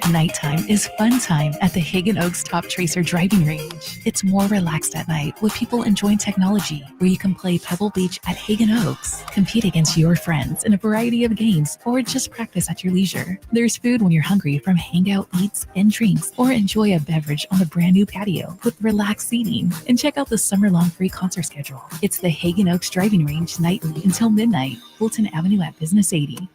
Nighttime is fun time at the Hagen Oaks Top Tracer driving range. It's more relaxed at night with people enjoying technology, where you can play Pebble Beach at Hagen Oaks, compete against your friends in a variety of games, or just practice at your leisure. There's food when you're hungry from hangout eats and drinks, or enjoy a beverage on the brand new patio with relaxed seating. And check out the summer-long free concert schedule. It's the Hagen Oaks driving range nightly until midnight, Fulton Avenue at Business 80.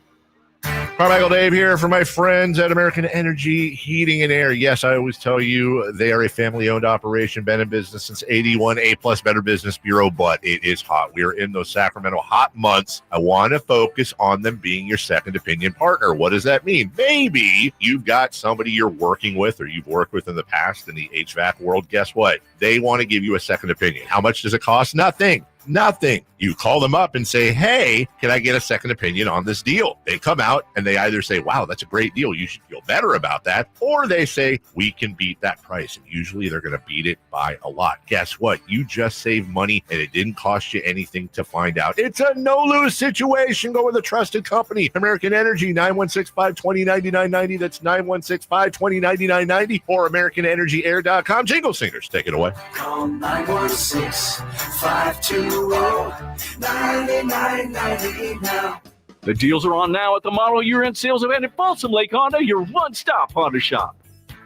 Carmichael Dave here for my friends at American Energy Heating and Air. Yes, I always tell you they are a family-owned operation, been in business since 81, A-plus Better Business Bureau, but it is hot. We are in those Sacramento hot months. I want to focus on them being your second opinion partner. What does that mean? Maybe you've got somebody you're working with or you've worked with in the past in the HVAC world. Guess what? They want to give you a second opinion. How much does it cost? Nothing. You call them up and say, hey, can I get a second opinion on this deal? They come out and they either say, wow, that's a great deal, you should feel better about that. Or they say, we can beat that price. And usually they're going to beat it by a lot. Guess what? You just saved money and it didn't cost you anything to find out. It's a no-lose situation. Go with a trusted company. American Energy, 916-520-9990. That's 916-520-9990 or AmericanEnergyAir.com. Jingle Singers, take it away. Call 916-520-9990 now. The deals are on now at the model year-end sales event at Folsom Lake Honda, your one-stop Honda shop.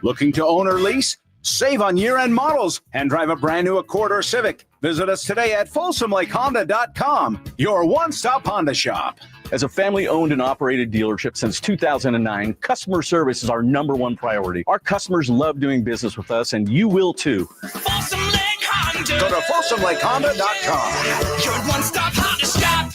Looking to own or lease? Save on year-end models and drive a brand new Accord or Civic. Visit us today at FolsomLakeHonda.com, your one-stop Honda shop. As a family-owned and operated dealership since 2009, customer service is our number one priority. Our customers love doing business with us, and you will too. Folsom Lake Honda. Go to FolsomLakeHonda.com. Your one-stop Honda shop.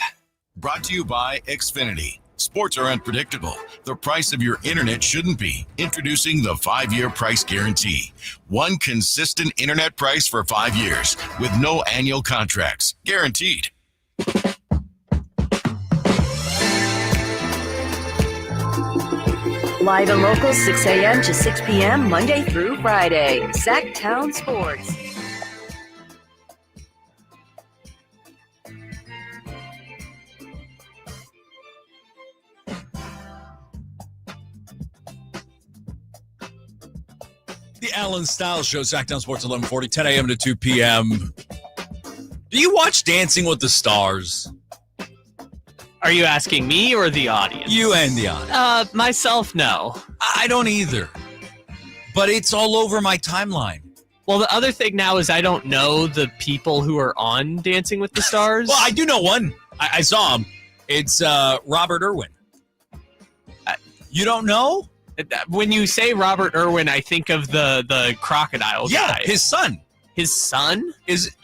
Brought to you by Xfinity. Sports are unpredictable. The price of your internet shouldn't be. Introducing the 5-year price guarantee. One consistent internet price for 5 years with no annual contracts. Guaranteed. Live and local, 6 a.m. to 6 p.m., Monday through Friday. Sacktown Sports. The Allen Stiles Show, Sacramento Sports 1140, 10 a.m. to 2 p.m. Do you watch Dancing with the Stars? Are you asking me or the audience? You and the audience. Myself, no. I don't either. But it's all over my timeline. Well, the other thing now is I don't know the people who are on Dancing with the Stars. Well, I do know one. I saw him. It's Robert Irwin. You don't know? When you say Robert Irwin, I think of the crocodile guy. His son. His son? Is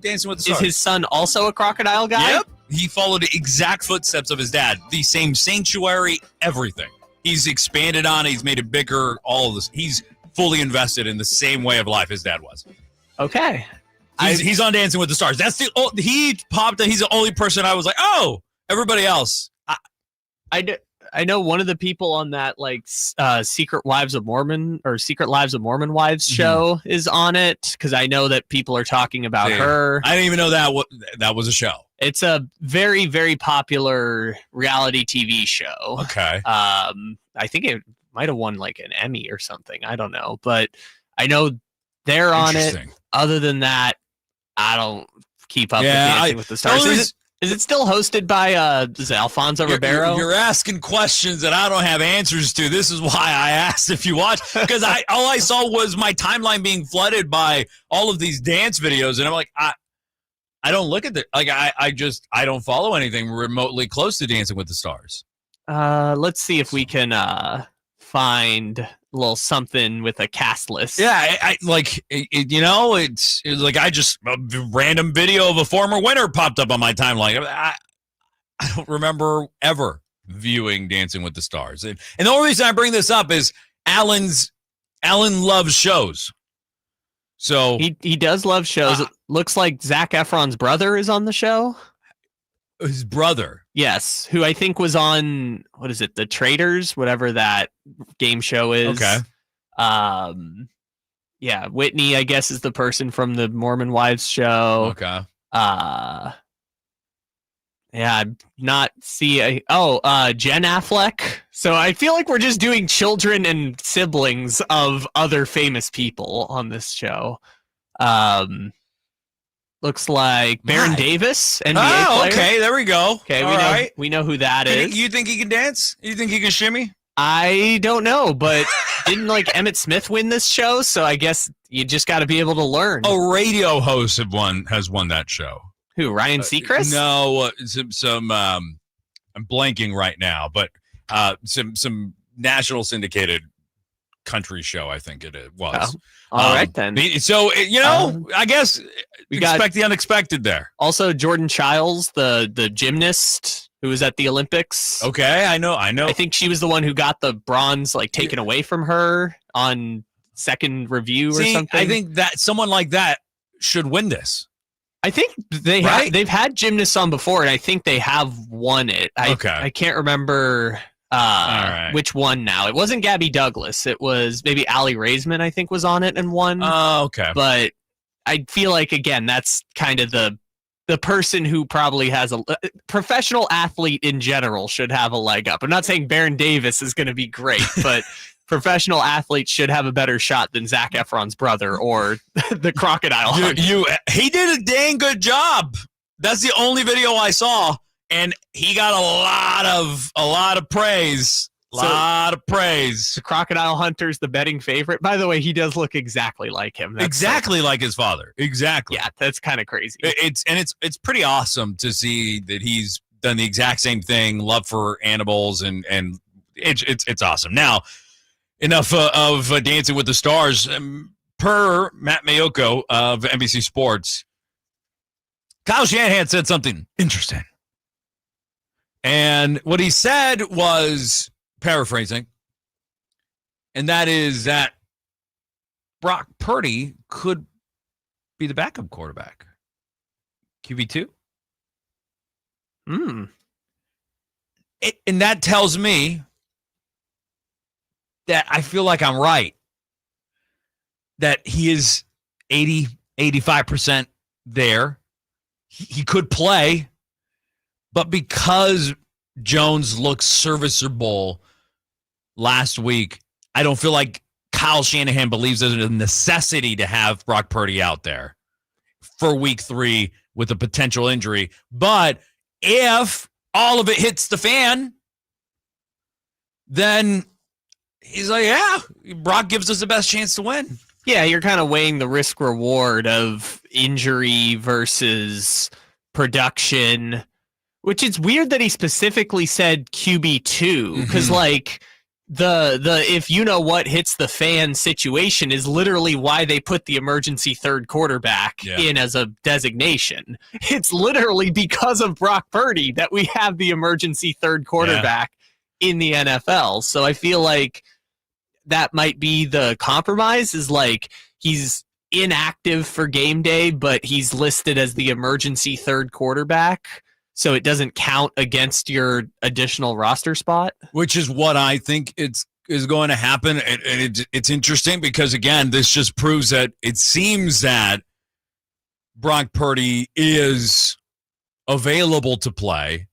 Dancing with the Stars. Is his son also a crocodile guy? Yep. He followed the exact footsteps of his dad. The same sanctuary, everything. He's expanded on it. He's made it bigger, all of this. He's fully invested in the same way of life his dad was. Okay. He's on Dancing with the Stars. He popped. He's the only person I was like, oh, everybody else. I know one of the people on that Secret Lives of Mormon Wives show is on it because I know that people are talking about her. I didn't even know that was a show. It's a very, very popular reality TV show. Okay. I think it might have won like an Emmy or something. I don't know, but I know they're on it. Other than that, I don't keep up with Dancing with the Stars. Is it still hosted by Alfonso Ribeiro? You're asking questions that I don't have answers to. This is why I asked if you watch, because all I saw was my timeline being flooded by all of these dance videos, and I'm like, I don't look at the I don't follow anything remotely close to Dancing with the Stars. Let's see if we can find a little something with a cast list. Yeah, it's like a random video of a former winner popped up on my timeline. I don't remember ever viewing Dancing with the Stars. And the only reason I bring this up is Allen loves shows. So he does love shows. It looks like Zac Efron's brother is on the show. His brother? Yes, who I think was on, what is it, The Traitors, whatever that game show is. Okay. Yeah, Whitney, I guess, is the person from the Mormon Wives show. Okay. Yeah, I'm not Jen Affleck. So I feel like we're just doing children and siblings of other famous people on this show. Looks like Baron Davis, NBA player. Okay, there we go. Okay, we know who that is. You think he can dance? You think he can shimmy? I don't know, but didn't Emmett Smith win this show? So I guess you just got to be able to learn. A radio host has won that show. Who, Ryan Seacrest? No, some I'm blanking right now, but some national syndicated country show, I think it was. All right, then. So, I guess we expect the unexpected there. Also, Jordan Childs, the gymnast who was at the Olympics. Okay, I know. I think she was the one who got the bronze taken away from her on second review or something. I think that someone like that should win this. I think they've had gymnasts on before, and I think they have won it. I can't remember which one now. It wasn't Gabby Douglas. It was maybe Allie Raisman, I think, was on it and won. Oh, okay. But I feel like, again, that's kind of the person who probably has a professional athlete in general should have a leg up. I'm not saying Baron Davis is going to be great, but professional athletes should have a better shot than Zac Efron's brother or the crocodile. He did a dang good job. That's the only video I saw, and he got a lot of praise. The Crocodile Hunter's the betting favorite. By the way, he does look exactly like him. That's exactly like his father. Exactly. Yeah, that's kind of crazy. It's pretty awesome to see that he's done the exact same thing. Love for animals, and it's awesome. Now, enough of Dancing with the Stars. Per Matt Mayoko of NBC Sports, Kyle Shanahan said something interesting. And what he said was, paraphrasing, and that is that Brock Purdy could be the backup quarterback. QB2? And that tells me that I feel like I'm right. That he is 80, 85% there. He could play, but because Jones looked serviceable last week, I don't feel like Kyle Shanahan believes there's a necessity to have Brock Purdy out there. for week 3 with a potential injury. But if all of it hits the fan, then he's like, yeah, Brock gives us the best chance to win. Yeah, you're kind of weighing the risk reward of injury versus production, which is weird that he specifically said QB2 because like the if you know what hits the fan situation is literally why they put the emergency third quarterback in as a designation. It's literally because of Brock Purdy that we have the emergency third quarterback in the NFL. So I feel like that might be the compromise, is like he's inactive for game day, but he's listed as the emergency third quarterback, so it doesn't count against your additional roster spot. Which is what I think is going to happen. And it's interesting because, again, this just proves that it seems that Brock Purdy is available to play.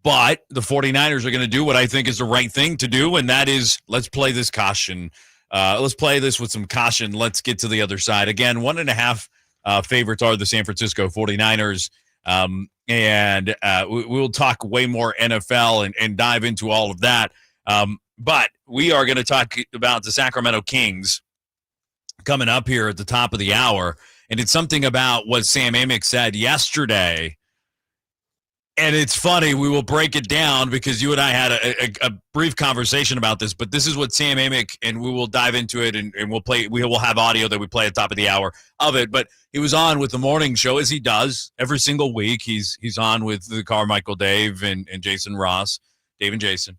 But the 49ers are going to do what I think is the right thing to do, and that is let's play this caution. Let's play this with some caution. Let's get to the other side. Again, 1.5 favorites are the San Francisco 49ers, and we'll talk way more NFL and dive into all of that. But we are going to talk about the Sacramento Kings coming up here at the top of the hour, and it's something about what Sam Amick said yesterday. And it's funny, we will break it down because you and I had a brief conversation about this, but this is what Sam Amick, and we will dive into it, and we will have audio that we play at the top of the hour of it. But he was on with the morning show, as he does every single week. He's on with the Carmichael Dave and Jason Ross, Dave and Jason.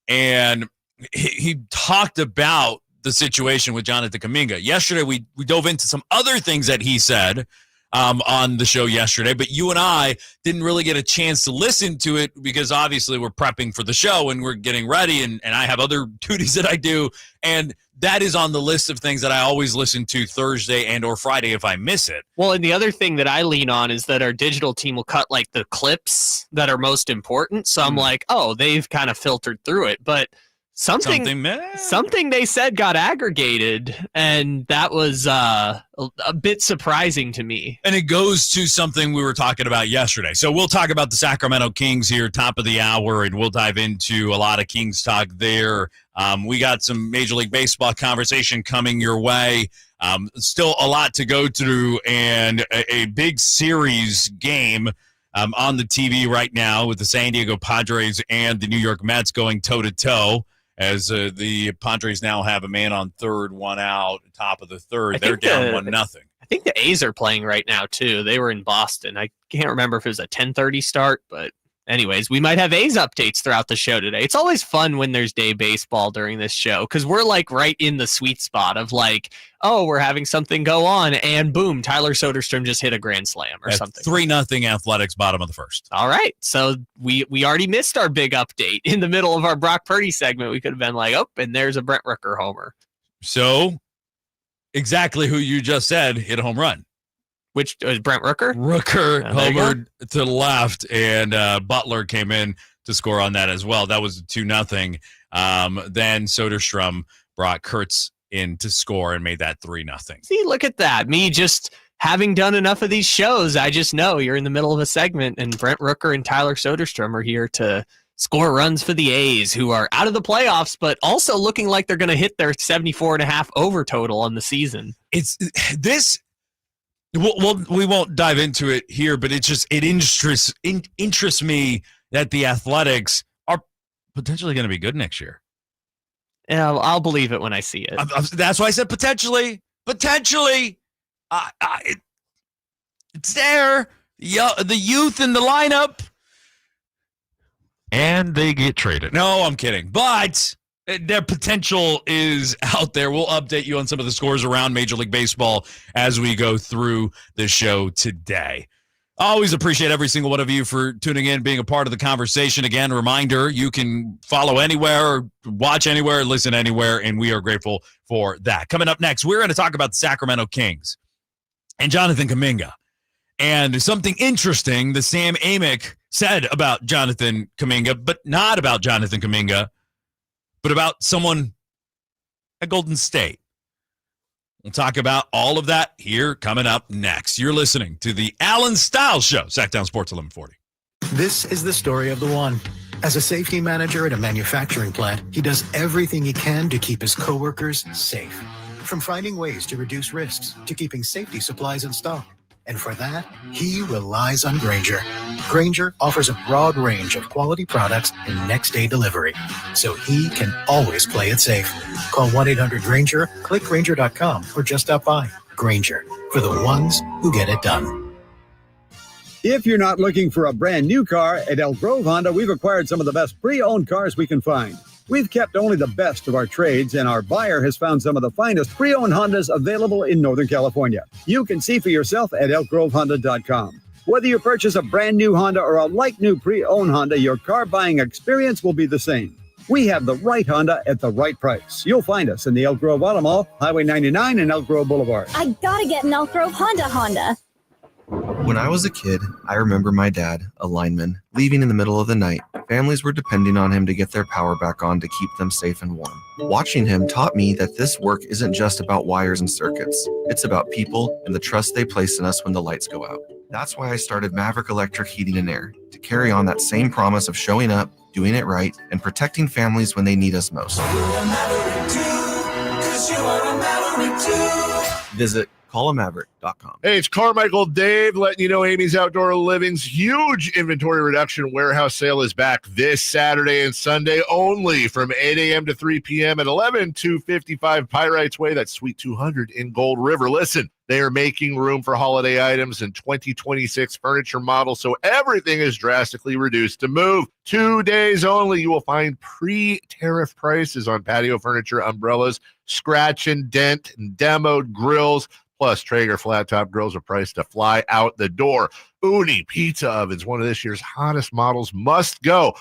And he talked about the situation with Jonathan Kaminga. Yesterday, we dove into some other things that he said on the show yesterday, but you and I didn't really get a chance to listen to it because obviously we're prepping for the show and we're getting ready, and I have other duties that I do, and that is on the list of things that I always listen to Thursday and or Friday if I miss it. Well, and the other thing that I lean on is that our digital team will cut like the clips that are most important, so I'm like, oh, they've kind of filtered through it, but Something they said got aggregated, and that was a bit surprising to me. And it goes to something we were talking about yesterday. So we'll talk about the Sacramento Kings here, top of the hour, and we'll dive into a lot of Kings talk there. We got some Major League Baseball conversation coming your way. Still a lot to go through, and a big series game on the TV right now with the San Diego Padres and the New York Mets going toe-to-toe. As the Padres now have a man on third, one out, top of the third. They're down 1-0. I think the A's are playing right now, too. They were in Boston. I can't remember if it was a 10:30 start, but anyways, we might have A's updates throughout the show today. It's always fun when there's day baseball during this show because we're like right in the sweet spot of like, oh, we're having something go on, and boom, Tyler Soderstrom just hit a grand slam or something. 3-0 Athletics, bottom of the first. All right, so we already missed our big update in the middle of our Brock Purdy segment. We could have been like, oh, and there's a Brent Rooker homer. So exactly who you just said hit a home run. Which was Brent Rooker? Rooker homered to the left, and Butler came in to score on that as well. That was 2-0. Then Soderstrom brought Kurtz in to score and made that 3-0. See, look at that. Me just having done enough of these shows, I just know you're in the middle of a segment, and Brent Rooker and Tyler Soderstrom are here to score runs for the A's, who are out of the playoffs, but also looking like they're going to hit their 74.5 over total on the season. It's this. We won't dive into it here, but it interests me that the Athletics are potentially going to be good next year. Yeah, I'll believe it when I see it. That's why I said potentially. Potentially, it's there. The youth in the lineup, and they get traded. No, I'm kidding, but their potential is out there. We'll update you on some of the scores around Major League Baseball as we go through the show today. I always appreciate every single one of you for tuning in, being a part of the conversation. Again, reminder, you can follow anywhere, watch anywhere, listen anywhere, and we are grateful for that. Coming up next, we're going to talk about the Sacramento Kings and Jonathan Kaminga. And something interesting that Sam Amick said about Jonathan Kaminga, but not about Jonathan Kaminga, but about someone at Golden State. We'll talk about all of that here coming up next. You're listening to the Allen Stiles Show, Sacktown Sports 1140. This is the story of the one. As a safety manager at a manufacturing plant, he does everything he can to keep his coworkers safe. From finding ways to reduce risks to keeping safety supplies in stock. And for that, he relies on Grainger. Grainger offers a broad range of quality products and next-day delivery, so he can always play it safe. Call 1-800-GRAINGER, click Grainger.com, or just stop by. Grainger, for the ones who get it done. If you're not looking for a brand new car, at Elk Grove Honda, we've acquired some of the best pre-owned cars we can find. We've kept only the best of our trades, and our buyer has found some of the finest pre-owned Hondas available in Northern California. You can see for yourself at elkgrovehonda.com. Whether you purchase a brand new Honda or a like-new pre-owned Honda, your car buying experience will be the same. We have the right Honda at the right price. You'll find us in the Elk Grove Auto Mall, Highway 99 and Elk Grove Boulevard. I gotta get an Elk Grove Honda. When I was a kid, I remember my dad, a lineman, leaving in the middle of the night. Families were depending on him to get their power back on to keep them safe and warm. Watching him taught me that this work isn't just about wires and circuits. It's about people and the trust they place in us when the lights go out. That's why I started Maverick Electric Heating and Air, to carry on that same promise of showing up, doing it right, and protecting families when they need us most. Visit callamaverick.com. Hey, it's Carmichael Dave letting you know Amy's Outdoor Living's huge inventory reduction warehouse sale is back this Saturday and Sunday only from 8 a.m. to 3 p.m. at 11255 Pyrites Way. That's Suite 200 in Gold River. Listen, they are making room for holiday items and 2026 furniture models, so everything is drastically reduced to move. 2 days only. You will find pre-tariff prices on patio furniture, umbrellas, scratch and dent, and demoed grills, plus Traeger flat top grills are priced to fly out the door. Uni pizza ovens, one of this year's hottest models, must go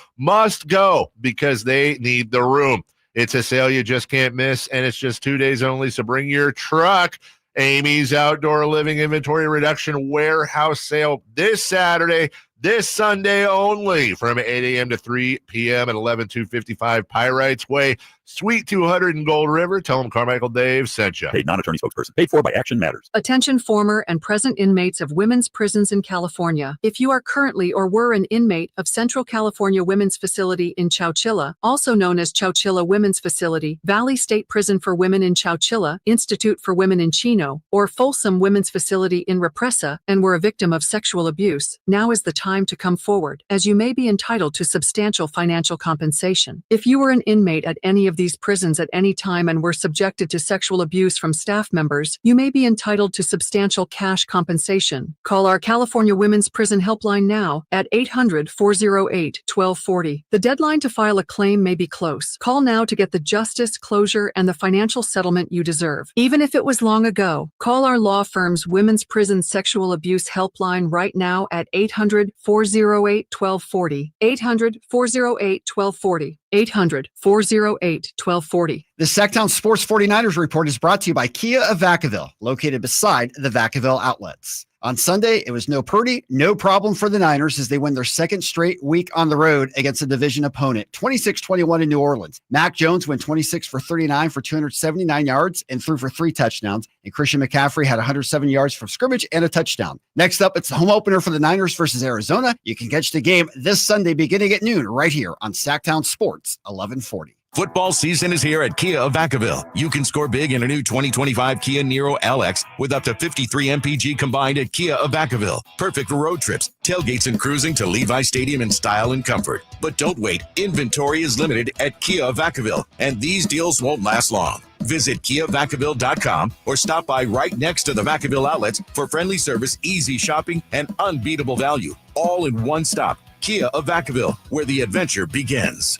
because they need the room. It's a sale you just can't miss, and it's just 2 days only, so bring your truck. Amy's Outdoor Living Inventory Reduction Warehouse Sale this Saturday, this Sunday only from 8 a.m. to 3 p.m. at 11255 Pyrites Way, Suite 200 in Gold River. Tell them Carmichael Dave sent you. Paid non-attorney spokesperson. Paid for by Action Matters. Attention former and present inmates of women's prisons in California. If you are currently or were an inmate of Central California Women's Facility in Chowchilla, also known as Chowchilla Women's Facility, Valley State Prison for Women in Chowchilla, Institute for Women in Chino, or Folsom Women's Facility in Represa, and were a victim of sexual abuse, now is the time to come forward, as you may be entitled to substantial financial compensation. If you were an inmate at any of these prisons at any time and were subjected to sexual abuse from staff members, you may be entitled to substantial cash compensation. Call our California Women's Prison Helpline now at 800-408-1240. The deadline to file a claim may be close. Call now to get the justice, closure, and the financial settlement you deserve. Even if it was long ago, call our law firm's Women's Prison Sexual Abuse Helpline right now at 800-408-1240. 800-408-1240. 800-408-1240. The Sacktown Sports 49ers Report is brought to you by Kia of Vacaville, located beside the Vacaville outlets. On Sunday, it was no Purdy, no problem for the Niners as they win their second straight week on the road against a division opponent, 26-21 in New Orleans. Mac Jones went 26 for 39 for 279 yards and threw for 3 touchdowns, and Christian McCaffrey had 107 yards from scrimmage and a touchdown. Next up, it's the home opener for the Niners versus Arizona. You can catch the game this Sunday beginning at noon right here on Sacktown Sports 1140. Football season is here at Kia of Vacaville. You can score big in a new 2025 Kia Niro LX with up to 53 MPG combined at Kia of Vacaville. Perfect for road trips, tailgates, and cruising to Levi Stadium in style and comfort. But don't wait. Inventory is limited at Kia of Vacaville, and these deals won't last long. Visit KiaVacaville.com or stop by right next to the Vacaville outlets for friendly service, easy shopping, and unbeatable value. All in one stop. Kia of Vacaville, where the adventure begins.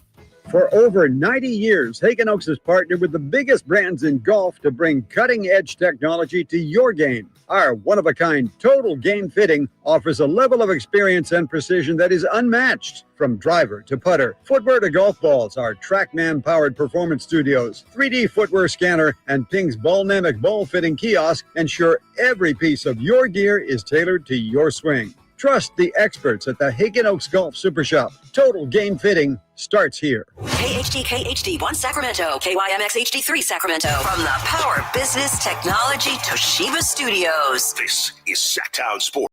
For over 90 years, Hagen Oaks has partnered with the biggest brands in golf to bring cutting-edge technology to your game. Our one-of-a-kind total game fitting offers a level of experience and precision that is unmatched. From driver to putter, footwear to golf balls, our TrackMan-powered performance studios, 3D footwear scanner, and Ping's Ballnamic ball fitting kiosk ensure every piece of your gear is tailored to your swing. Trust the experts at the Hagen Oaks Golf Super Shop. Total game fitting starts here. KHD1 Sacramento, KYMX HD3 Sacramento. From the Power Business Technology Toshiba Studios. This is Sacktown Sports.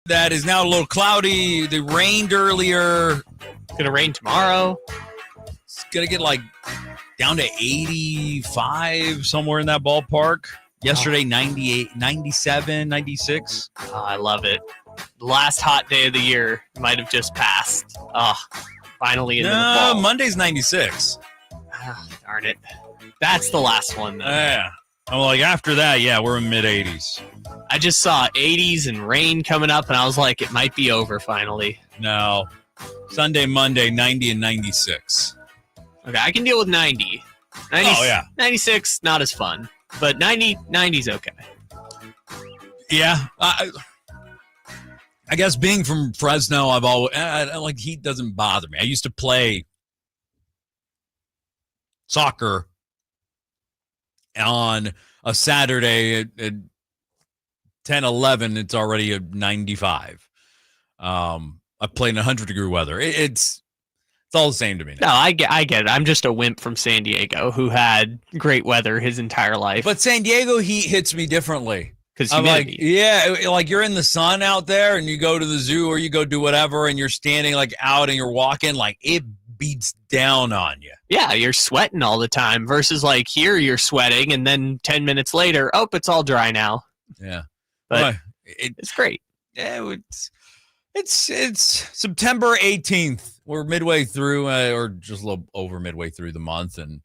That is now a little cloudy. It rained earlier. It's going to rain tomorrow. It's going to get like down to 85, somewhere in that ballpark. Yesterday, 98, 97, 96. Oh, I love it. The last hot day of the year might have just passed. Oh, finally into the fall. Monday's 96. Oh, darn it. That's the last one, though. Yeah. I'm like, after that, yeah, we're in mid-80s. I just saw 80s and rain coming up, and I was like, it might be over finally. No. Sunday, Monday, 90 and 96. Okay, I can deal with 90. 90 oh, yeah. 96, not as fun. But 90's okay. Yeah. I guess being from Fresno, I've always, like, heat doesn't bother me. I used to play soccer on a Saturday at 10, 11, it's already a 95. I play in 100-degree weather. It's all the same to me now. No, I get it. I'm just a wimp from San Diego who had great weather his entire life. But San Diego heat hits me differently. Because I'm like, yeah, like you're in the sun out there and you go to the zoo or you go do whatever and you're standing like out and you're walking, like it beats down on you. Yeah, you're sweating all the time versus like here you're sweating and then 10 minutes later, oh, it's all dry now. Yeah. But it's great. Yeah, it's September 18th. We're midway through or just a little over midway through the month. And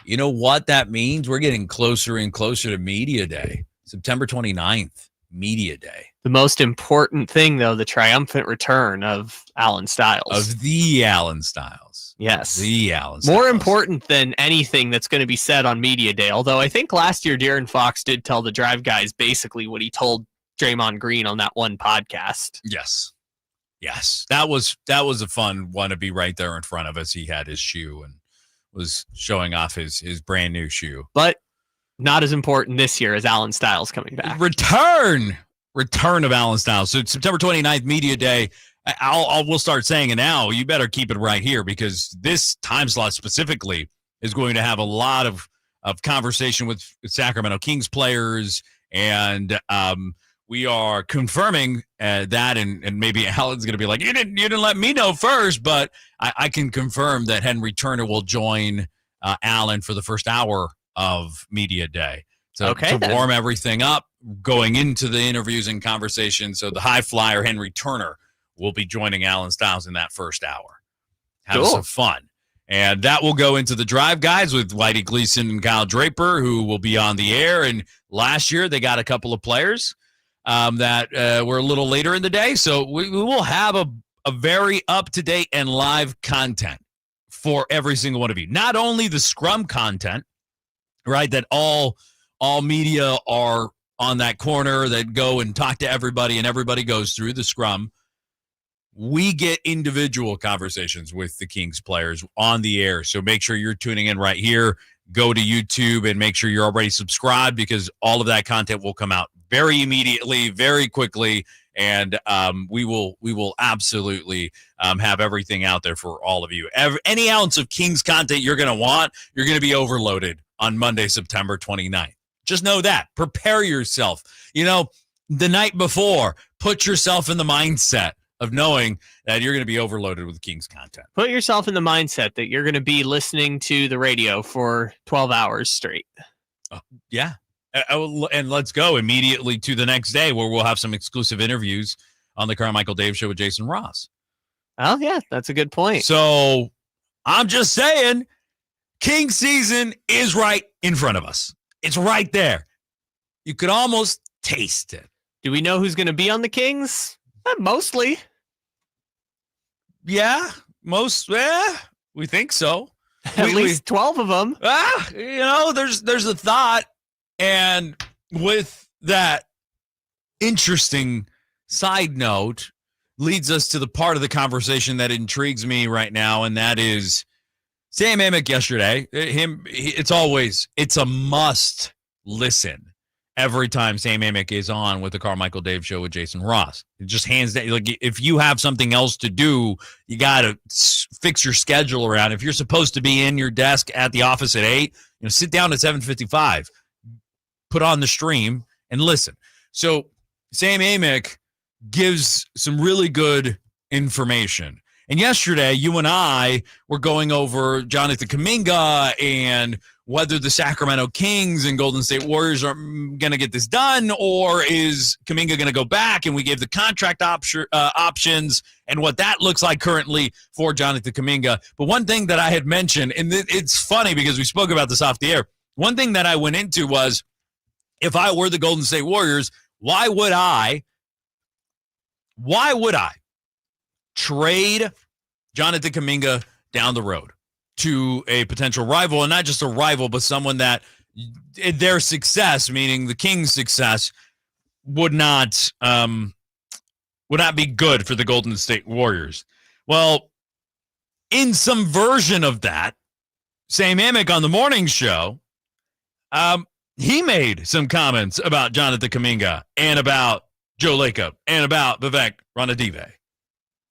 you know what that means? We're getting closer and closer to Media Day. September 29th, Media Day. The most important thing, though, the triumphant return of Allen Stiles. Of the Allen Stiles. Yes. The Allen Stiles. More important than anything that's going to be said on Media Day. Although I think last year Darren Fox did tell the Drive guys basically what he told Draymond Green on that one podcast. Yes. Yes. That was a fun one to be right there in front of us. He had his shoe and was showing off his brand new shoe. But not as important this year as Allen Stiles coming back. Return of Allen Stiles. So September 29th, Media Day. We'll start saying it now. You better keep it right here because this time slot specifically is going to have a lot of conversation with Sacramento Kings players. And we are confirming that. And maybe Allen's going to be like, you didn't let me know first. But I can confirm that Henry Turner will join Allen for the first hour of Media Day to warm everything up going into the interviews and conversations. So the high flyer Henry Turner will be joining Allen Stiles in that first hour. Have some fun. And that will go into the Drive guys with Whitey Gleason and Kyle Draper, who will be on the air. And last year they got a couple of players that were a little later in the day. So we will have a very up-to-date and live content for every single one of you. Not only the Scrum content, right, that all media are on that corner that go and talk to everybody and everybody goes through the Scrum. We get individual conversations with the Kings players on the air. So make sure you're tuning in right here. Go to YouTube and make sure you're already subscribed because all of that content will come out very immediately, very quickly. And we will absolutely have everything out there for all of you. Any ounce of Kings content you're going to want, you're going to be overloaded on Monday, September 29th. Just know that. Prepare yourself. The night before, put yourself in the mindset of knowing that you're going to be overloaded with Kings content. Put yourself in the mindset that you're going to be listening to the radio for 12 hours straight. Yeah. And let's go immediately to the next day where we'll have some exclusive interviews on the Carmichael Dave Show with Jason Ross. Oh, yeah, that's a good point. So I'm just saying, King season is right in front of us. It's right there. You could almost taste it. Do we know who's going to be on the Kings? Mostly. Yeah, we think so. At least 12 of them. There's a thought. And with that interesting side note leads us to the part of the conversation that intrigues me right now, and that is Sam Amick yesterday. It's a must listen every time Sam Amick is on with the Carmichael Dave Show with Jason Ross. It just hands down, like, if you have something else to do, you got to fix your schedule around. If you're supposed to be in your desk at the office at 8, sit down at 7:55, put on the stream and listen. So Sam Amick gives some really good information. And yesterday, you and I were going over Jonathan Kaminga and whether the Sacramento Kings and Golden State Warriors are going to get this done, or is Kaminga going to go back? And we gave the contract options and what that looks like currently for Jonathan Kaminga. But one thing that I had mentioned, and it's funny because we spoke about this off the air, one thing that I went into was, if I were the Golden State Warriors, why would I trade Jonathan Kaminga down the road to a potential rival, and not just a rival, but someone that their success, meaning the Kings' success, would not be good for the Golden State Warriors? Well, in some version of that, Sam Amick on the morning show, he made some comments about Jonathan Kaminga and about Joe Lacob and about Vivek Ranadive.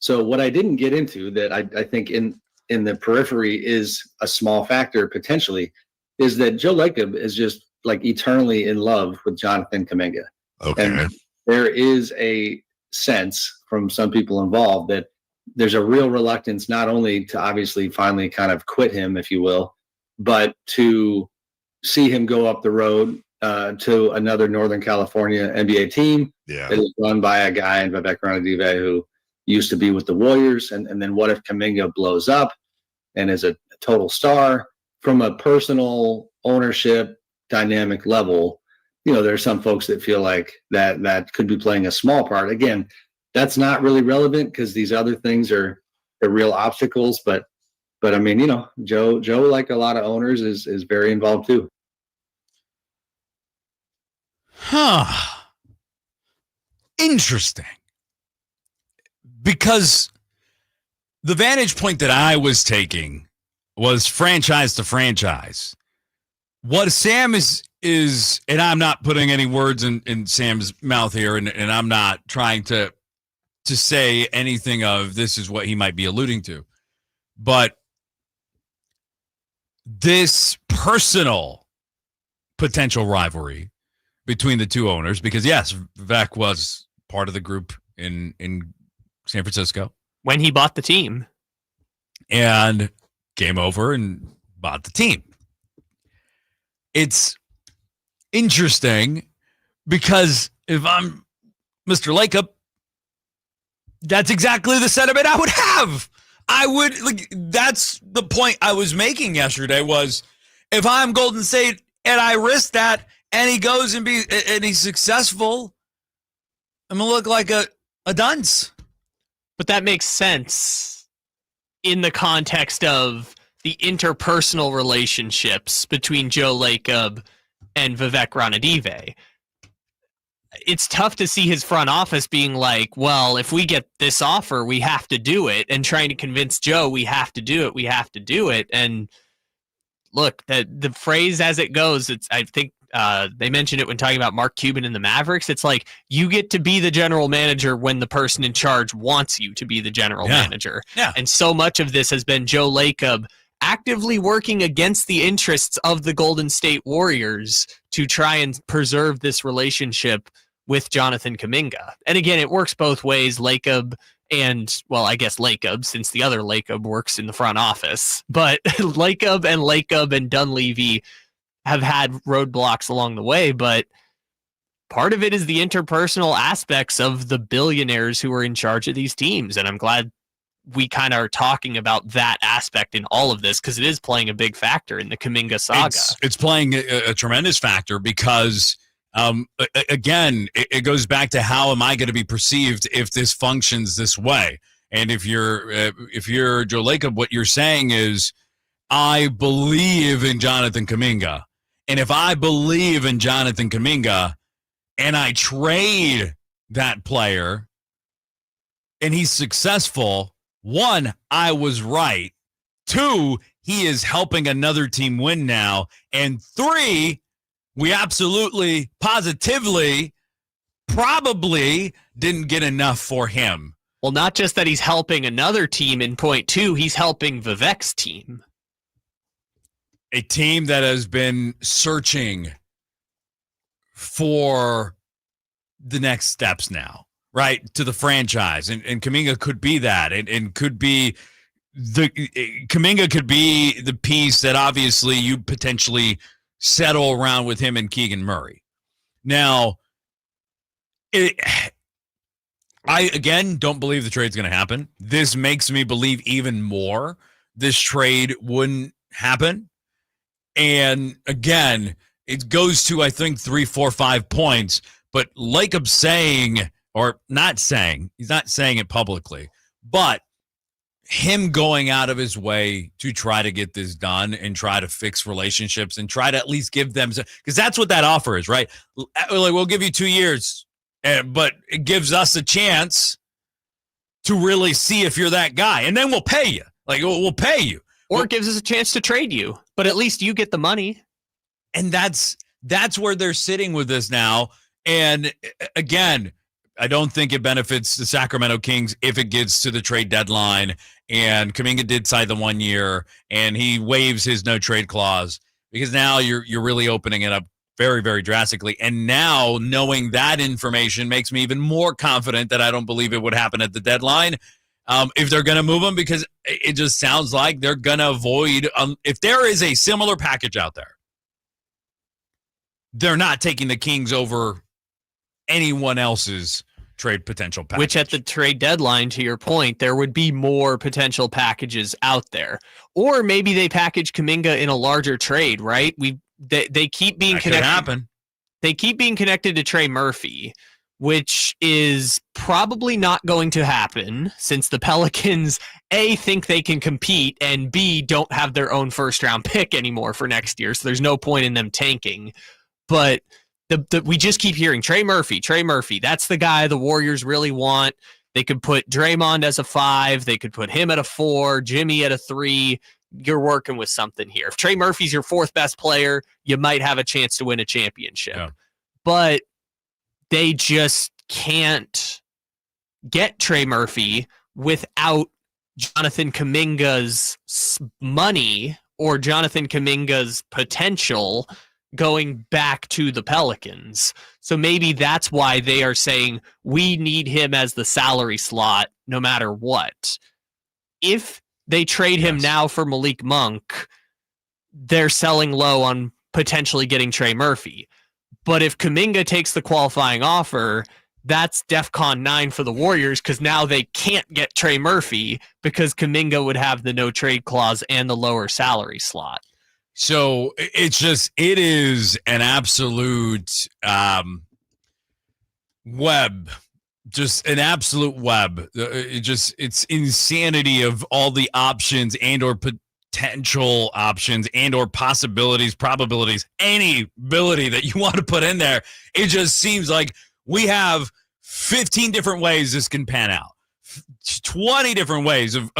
So what I didn't get into that I think in the periphery is a small factor potentially is that Joe Lacob is just like eternally in love with Jonathan Kaminga. Okay. And there is a sense from some people involved that there's a real reluctance not only to obviously finally kind of quit him, if you will, but to see him go up the road to another Northern California NBA team that is run by a guy in Vivek Ranadive who used to be with the Warriors. And then what if Kaminga blows up and is a total star? From a personal ownership dynamic level, there's some folks that feel like that could be playing a small part. Again, that's not really relevant because these other things are real obstacles. But I mean, Joe, like a lot of owners, is very involved too. Interesting. Because the vantage point that I was taking was franchise to franchise. What Sam is, and I'm not putting any words in Sam's mouth here, and I'm not trying to say anything of this is what he might be alluding to. But this personal potential rivalry between the two owners, because yes, Vivek was part of the group in San Francisco when he bought the team and came over and bought the team. It's interesting because if I'm Mr. Lacob, that's exactly the sentiment I would have. That's the point I was making yesterday was, if I'm Golden State and I risk that and he goes and he's successful, I'm going to look like a dunce. But that makes sense in the context of the interpersonal relationships between Joe Lacob and Vivek Ranadive. It's tough to see his front office being like, well, if we get this offer, we have to do it, and trying to convince Joe we have to do it. And look, the phrase as it goes, I think they mentioned it when talking about Mark Cuban and the Mavericks. It's like, you get to be the general manager when the person in charge wants you to be the general manager. Yeah. And so much of this has been Joe Lacob actively working against the interests of the Golden State Warriors to try and preserve this relationship with Jonathan Kaminga. And again, it works both ways. Lacob and, well, I guess Lacob, since the other Lacob works in the front office, but Lacob and Dunleavy have had roadblocks along the way, but part of it is the interpersonal aspects of the billionaires who are in charge of these teams. And I'm glad we kind of are talking about that aspect in all of this, because it is playing a big factor in the Kuminga saga. It's playing a tremendous factor because, again, it goes back to how am I going to be perceived if this functions this way? And if you're Joe Lacob, what you're saying is, I believe in Jonathan Kaminga. And if I believe in Jonathan Kaminga and I trade that player and he's successful, one, I was right. Two, he is helping another team win now. And three, we absolutely, positively, probably didn't get enough for him. Well, not just that he's helping another team in point two, he's helping Vivek's team. A team that has been searching for the next steps now, right, to the franchise. And Kaminga could be that. And could be Kaminga could be the piece that obviously you potentially settle around with him and Keegan Murray. Now, I, again, don't believe the trade's going to happen. This makes me believe even more this trade wouldn't happen. And again, it goes to, I think, 3, 4, 5 points. But Lacob saying, or not saying, he's not saying it publicly, but him going out of his way to try to get this done and try to fix relationships and try to at least give them, because that's what that offer is, right? Like, we'll give you 2 years, but it gives us a chance to really see if you're that guy. And then we'll pay you. Like, we'll pay you. Or it gives us a chance to trade you, but at least you get the money. And that's where they're sitting with this now. And again, I don't think it benefits the Sacramento Kings if it gets to the trade deadline. And Kuminga did sign the 1 year, and he waives his no trade clause, because now you're really opening it up very, very drastically. And now knowing that information makes me even more confident that I don't believe it would happen at the deadline. If they're going to move him, because it just sounds like they're going to avoid, if there is a similar package out there, they're not taking the Kings over anyone else's trade potential package. Which at the trade deadline, to your point, there would be more potential packages out there. Or maybe they package Kuminga in a larger trade, right? They keep being connected. Could happen. They keep being connected to Trey Murphy, which is probably not going to happen since the Pelicans, A, think they can compete, and B, don't have their own first-round pick anymore for next year, so there's no point in them tanking. But we just keep hearing Trey Murphy. That's the guy the Warriors really want. They could put Draymond as a 5. They could put him at a 4, Jimmy at a 3. You're working with something here. If Trey Murphy's your 4th best player, you might have a chance to win a championship. Yeah. But they just can't get Trey Murphy without Jonathan Kuminga's money or Jonathan Kuminga's potential going back to the Pelicans. So maybe that's why they are saying we need him as the salary slot no matter what. If they trade him now for Malik Monk, they're selling low on potentially getting Trey Murphy. But if Kuminga takes the qualifying offer, that's DEFCON 9 for the Warriors, because now they can't get Trey Murphy because Kuminga would have the no trade clause and the lower salary slot. So it is an absolute web, just an absolute web. It's insanity of all the options and or potential options and or possibilities, probabilities, any ability that you want to put in there. It just seems like we have 15 different ways this can pan out, 20 different ways of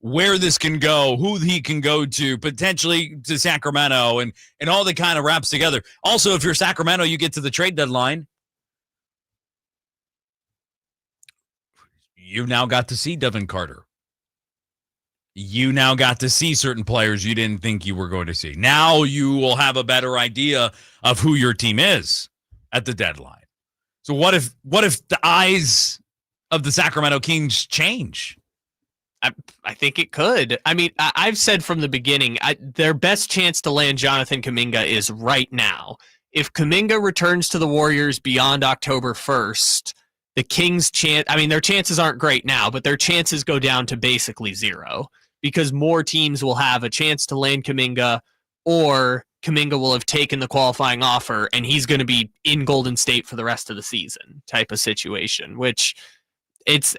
where this can go, who he can go to, potentially to Sacramento, and all that kind of wraps together. Also, if you're Sacramento, you get to the trade deadline, you've now got to see Devin Carter. You now got to see certain players you didn't think you were going to see. Now you will have a better idea of who your team is at the deadline. So what if the eyes of the Sacramento Kings change? I think it could. I mean, I've said from the beginning, their best chance to land Jonathan Kuminga is right now. If Kuminga returns to the Warriors beyond October 1st, the Kings' their chances aren't great now, but their chances go down to basically zero because more teams will have a chance to land Kuminga, or Kaminga will have taken the qualifying offer and he's going to be in Golden State for the rest of the season type of situation, which it's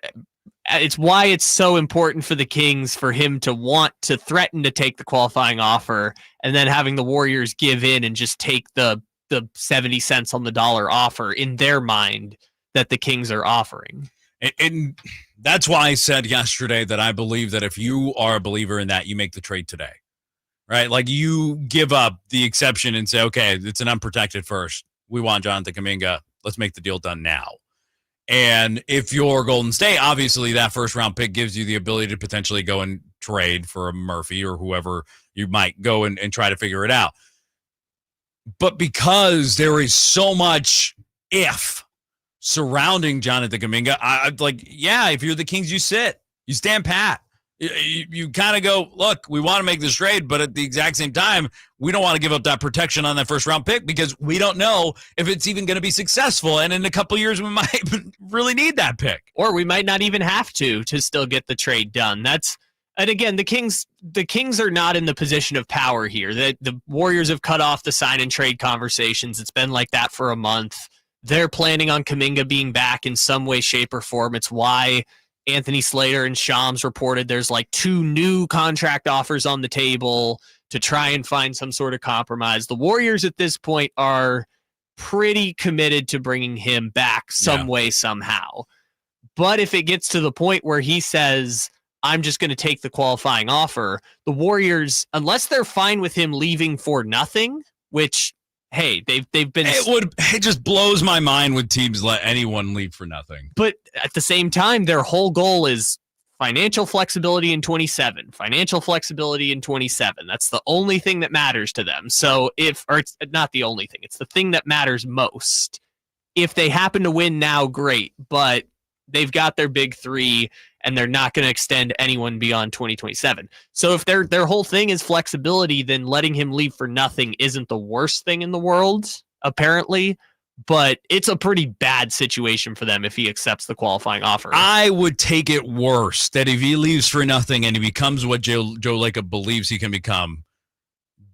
why it's so important for the Kings for him to want to threaten to take the qualifying offer and then having the Warriors give in and just take the 70 cents on the dollar offer in their mind that the Kings are offering. And that's why I said yesterday that I believe that if you are a believer in that, you make the trade today, right? Like you give up the exception and say, okay, it's an unprotected first. We want Jonathan Kaminga. Let's make the deal done now. And if you're Golden State, obviously that first round pick gives you the ability to potentially go and trade for a Murphy or whoever you might go and try to figure it out. But because there is so much if surrounding Jonathan Kaminga, if you're the Kings, you stand pat. You kind of go, look, we want to make this trade, but at the exact same time, we don't want to give up that protection on that first round pick because we don't know if it's even going to be successful. And in a couple of years, we might really need that pick. Or we might not even have to still get the trade done. And again, the Kings are not in the position of power here. The Warriors have cut off the sign and trade conversations. It's been like that for a month. They're planning on Kuminga being back in some way, shape, or form. It's why Anthony Slater and Shams reported there's like 2 new contract offers on the table to try and find some sort of compromise. The Warriors at this point are pretty committed to bringing him back some way, somehow. But if it gets to the point where he says, I'm just going to take the qualifying offer, the Warriors, unless they're fine with him leaving for nothing, which, hey, they've been. It just blows my mind when teams let anyone leave for nothing. But at the same time, their whole goal is financial flexibility in 27. Financial flexibility in 27. That's the only thing that matters to them. So it's not the only thing. It's the thing that matters most. If they happen to win now, great. But they've got their big 3, and they're not going to extend anyone beyond 2027. So if their whole thing is flexibility, then letting him leave for nothing isn't the worst thing in the world, apparently. But it's a pretty bad situation for them if he accepts the qualifying offer. I would take it worse, that if he leaves for nothing and he becomes what Joe Lacob believes he can become,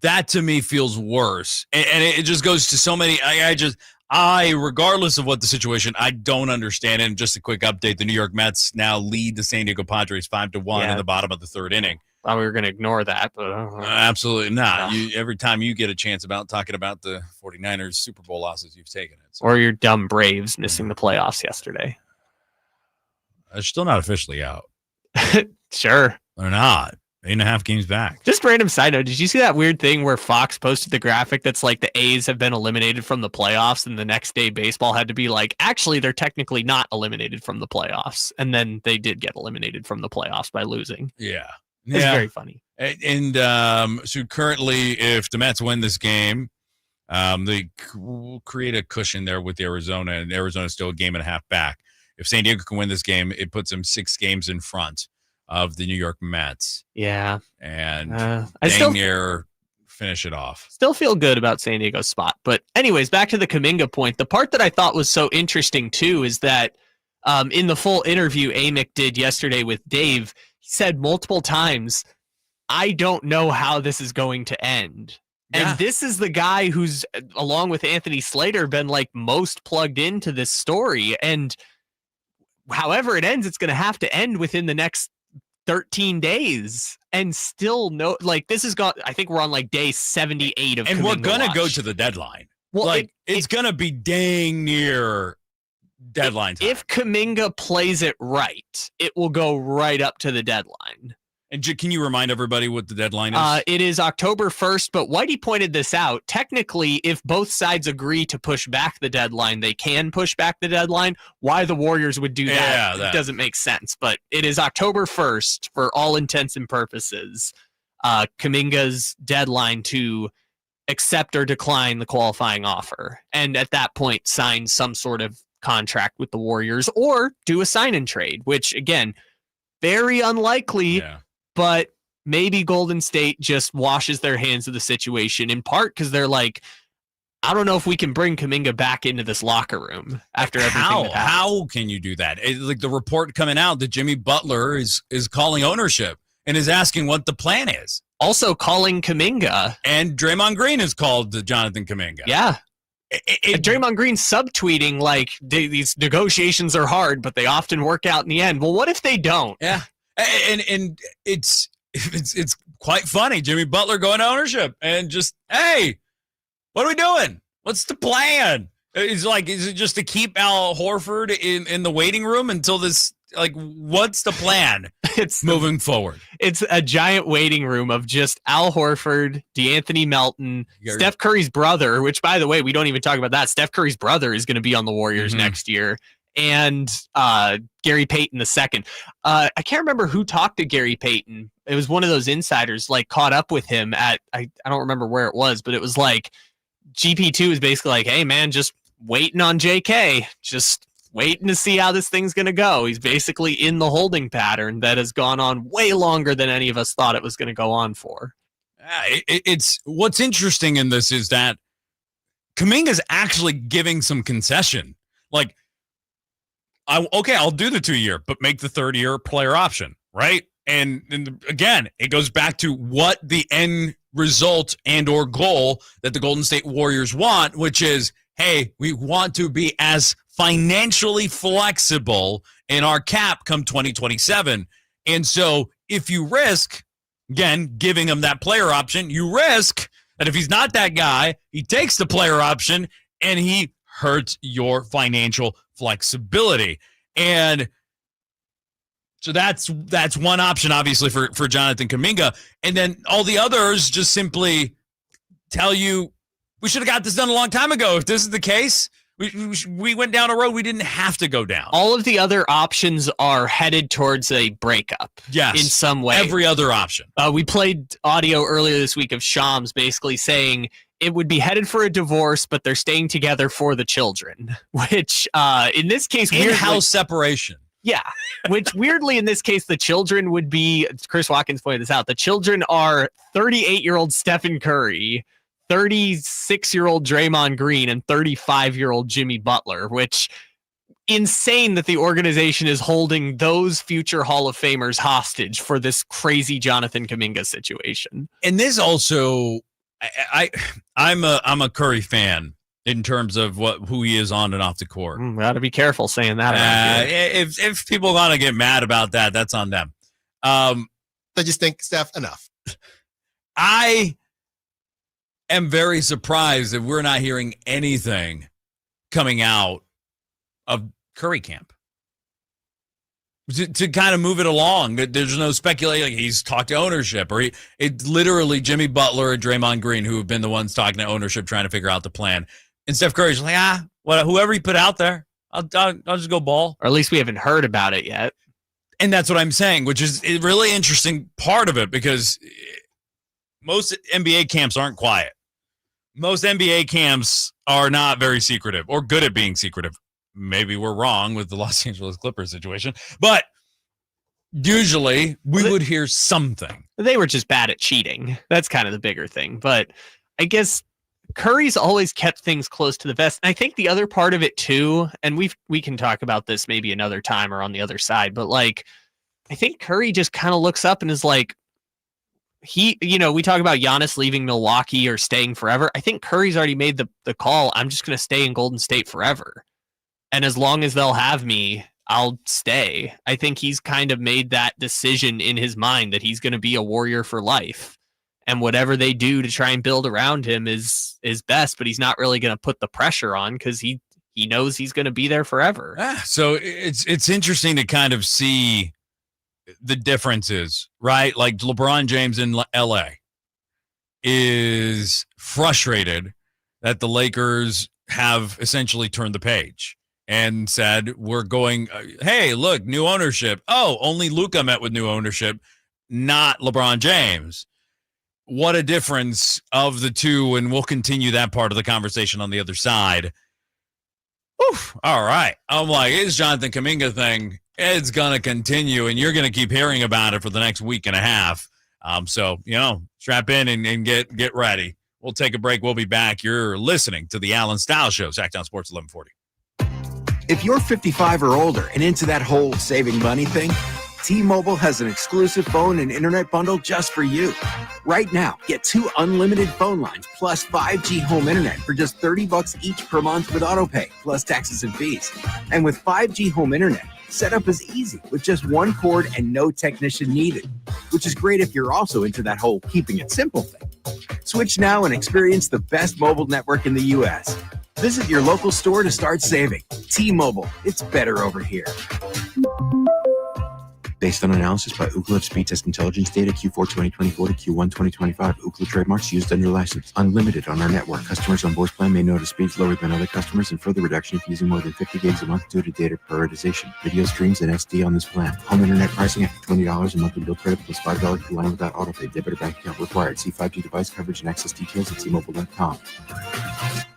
that to me feels worse. And it just goes to so many. Regardless of what the situation, I don't understand. And just a quick update: the New York Mets now lead the San Diego Padres 5-1 in the bottom of the 3rd inning. Thought we were going to ignore that, but absolutely not. Every time you get a chance about talking about the 49ers Super Bowl losses, you've taken it. So. Or your dumb Braves missing the playoffs yesterday. They're still not officially out. Sure. They're not. 8.5 games back. Just random side note. Did you see that weird thing where Fox posted the graphic that's like the A's have been eliminated from the playoffs, and the next day baseball had to be like, actually, they're technically not eliminated from the playoffs. And then they did get eliminated from the playoffs by losing. Yeah. It's very funny. And so currently, if the Mets win this game, they create a cushion there with Arizona, and Arizona's still a game and a half back. If San Diego can win this game, it puts them 6 games in front of the New York Mets. Yeah. And near finish it off. Still feel good about San Diego's spot. But anyways, back to the Kaminga point. The part that I thought was so interesting, too, is that in the full interview Amick did yesterday with Dave, he said multiple times, I don't know how this is going to end. Yeah. And this is the guy who's, along with Anthony Slater, been like most plugged into this story. And however it ends, it's going to have to end within the next 13 days. And still this is gone. I think we're on like day 78 of and Kuminga we're going to watch. go to the deadline. Well, it's going to be dang near deadline time. If Kuminga plays it right, it will go right up to the deadline. And can you remind everybody what the deadline is? It is October 1st, but Whitey pointed this out. Technically, if both sides agree to push back the deadline, they can push back the deadline. Why the Warriors would do that, it doesn't make sense. But it is October 1st for all intents and purposes. Kuminga's deadline to accept or decline the qualifying offer. And at that point, sign some sort of contract with the Warriors or do a sign and trade, which, again, very unlikely. Yeah. But maybe Golden State just washes their hands of the situation, in part because they're like, I don't know if we can bring Kuminga back into this locker room after everything that happened. How can you do that? Like the report coming out that Jimmy Butler is calling ownership and is asking what the plan is. Also calling Kaminga. And Draymond Green is called Jonathan Kaminga. Yeah. And Draymond Green subtweeting like these negotiations are hard, but they often work out in the end. Well, what if they don't? Yeah. And it's quite funny. Jimmy Butler going to ownership and just, hey, what are we doing? What's the plan? Is it just to keep Al Horford in the waiting room until this? Like, what's the plan? It's moving forward. It's a giant waiting room of just Al Horford, DeAnthony Melton, Steph Curry's brother, which, by the way, we don't even talk about that. Steph Curry's brother is going to be on the Warriors next year, and Gary Payton II. I can't remember who talked to Gary Payton. It was one of those insiders, like, caught up with him at, I don't remember where it was, but it was like GP2 is basically like, hey, man, just waiting on JK. Just waiting to see how this thing's going to go. He's basically in the holding pattern that has gone on way longer than any of us thought it was going to go on for. It's what's interesting in this is that Kuminga's actually giving some concession. Like, I'll do the 2-year, but make the 3rd-year player option, right? And again, it goes back to what the end result and or goal that the Golden State Warriors want, which is, hey, we want to be as financially flexible in our cap come 2027. And so if you risk, again, giving him that player option, you risk that if he's not that guy, he takes the player option and he hurts your financial flexibility. And so that's one option, obviously, for Jonathan Kuminga. And then all the others just simply tell you, we should have got this done a long time ago. If this is the case, we went down a road we didn't have to go down. All of the other options are headed towards a breakup. Yes. In some way. Every other option. We played audio earlier this week of Shams basically saying it would be headed for a divorce, but they're staying together for the children, which in this case, in-house separation. Yeah, which weirdly in this case, the children would be, Chris Watkins pointed this out, the children are 38-year-old Stephen Curry, 36-year-old Draymond Green, and 35-year-old Jimmy Butler, which insane that the organization is holding those future Hall of Famers hostage for this crazy Jonathan Kuminga situation. And this also, I'm a Curry fan in terms of who he is on and off the court. Got to be careful saying that. If people want to get mad about that, that's on them. I just think, Steph, enough. I am very surprised that we're not hearing anything coming out of Curry camp to kind of move it along. There's no speculation. Like he's talked to ownership, or it's literally Jimmy Butler and Draymond Green who have been the ones talking to ownership, trying to figure out the plan. And Steph Curry's like, whoever you put out there, I'll just go ball. Or at least we haven't heard about it yet. And that's what I'm saying, which is a really interesting part of it, because most NBA camps aren't quiet. Most NBA camps are not very secretive or good at being secretive. Maybe we're wrong with the Los Angeles Clippers situation, but usually we would hear something. They were just bad at cheating. That's kind of the bigger thing. But I guess Curry's always kept things close to the vest. And I think the other part of it too, and we can talk about this maybe another time or on the other side, but like, I think Curry just kind of looks up and is like, we talk about Giannis leaving Milwaukee or staying forever. I think Curry's already made the call. I'm just going to stay in Golden State forever. And as long as they'll have me, I'll stay. I think he's kind of made that decision in his mind that he's going to be a Warrior for life. And whatever they do to try and build around him is best, but he's not really going to put the pressure on because he knows he's going to be there forever. So it's interesting to kind of see the differences, right? Like LeBron James in LA is frustrated that the Lakers have essentially turned the page and said, we're going, hey, look, new ownership. Oh, only Luka met with new ownership, not LeBron James. What a difference of the two, and we'll continue that part of the conversation on the other side. Oof, all right. I'm like, it's Jonathan Kaminga thing. It's going to continue, and you're going to keep hearing about it for the next week and a half. So, strap in and get ready. We'll take a break. We'll be back. You're listening to the Allen Stiles Show, Sacktown Sports 1140. If you're 55 or older and into that whole saving money thing, T-Mobile has an exclusive phone and internet bundle just for you. Right now, get 2 unlimited phone lines plus 5G home internet for just $30 each per month with autopay, plus taxes and fees. And with 5G home internet, setup is easy with just one cord and no technician needed, which is great if you're also into that whole keeping it simple thing. Switch now and experience the best mobile network in the U.S. Visit your local store to start saving. T-Mobile, it's better over here. Based on analysis by Ookla Speed Test Intelligence data Q4 2024 to Q1 2025. Ookla trademarks used under license. Unlimited on our network. Customers on Voice plan may notice speeds lower than other customers and further reduction if using more than 50 gigs a month due to data prioritization. Video streams and SD on this plan. Home internet pricing after $20 a monthly bill credit plus $5 per line without autopay. Debit or bank account required. See 5G device coverage and access details at T-Mobile.com.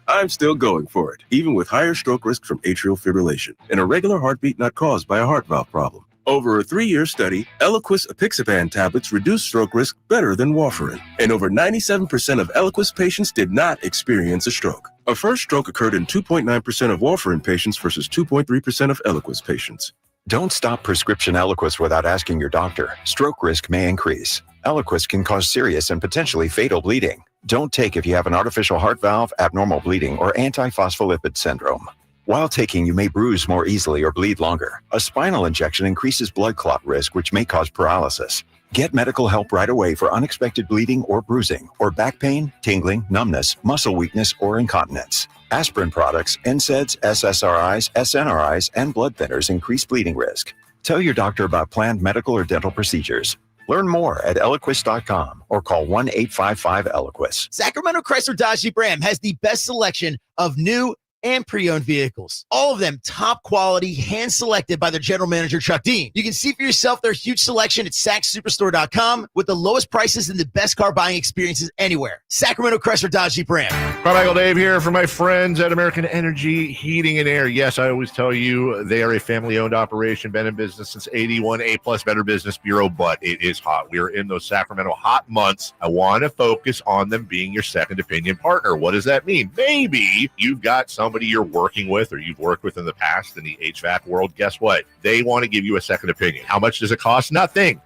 I'm still going for it, even with higher stroke risk from atrial fibrillation, an irregular heartbeat not caused by a heart valve problem. Over a 3-year study, Eliquis apixaban tablets reduced stroke risk better than warfarin, and over 97% of Eliquis patients did not experience a stroke. A first stroke occurred in 2.9% of warfarin patients versus 2.3% of Eliquis patients. Don't stop prescription Eliquis without asking your doctor. Stroke risk may increase. Eliquis can cause serious and potentially fatal bleeding. Don't take if you have an artificial heart valve, abnormal bleeding, or antiphospholipid syndrome. While taking, you may bruise more easily or bleed longer. A spinal injection increases blood clot risk, which may cause paralysis. Get medical help right away for unexpected bleeding or bruising, or back pain, tingling, numbness, muscle weakness, or incontinence. Aspirin products, NSAIDs, SSRIs, SNRIs, and blood thinners increase bleeding risk. Tell your doctor about planned medical or dental procedures. Learn more at Eliquis.com or call 1-855-ELIQUIS. Sacramento Chrysler Dodge Jeep Ram has the best selection of new and pre-owned vehicles. All of them top quality, hand-selected by their general manager, Chuck Dean. You can see for yourself their huge selection at SacSuperstore.com with the lowest prices and the best car buying experiences anywhere. Sacramento Chrysler Dodge Jeep Ram. Michael Dave here for my friends at American Energy Heating and Air. Yes, I always tell you they are a family-owned operation, been in business since 81, A+ Better Business Bureau, but it is hot. We are in those Sacramento hot months. I want to focus on them being your second opinion partner. What does that mean? Maybe you've got somebody you're working with or you've worked with in the past in the HVAC world. Guess what? They want to give you a second opinion. How much does it cost? Nothing.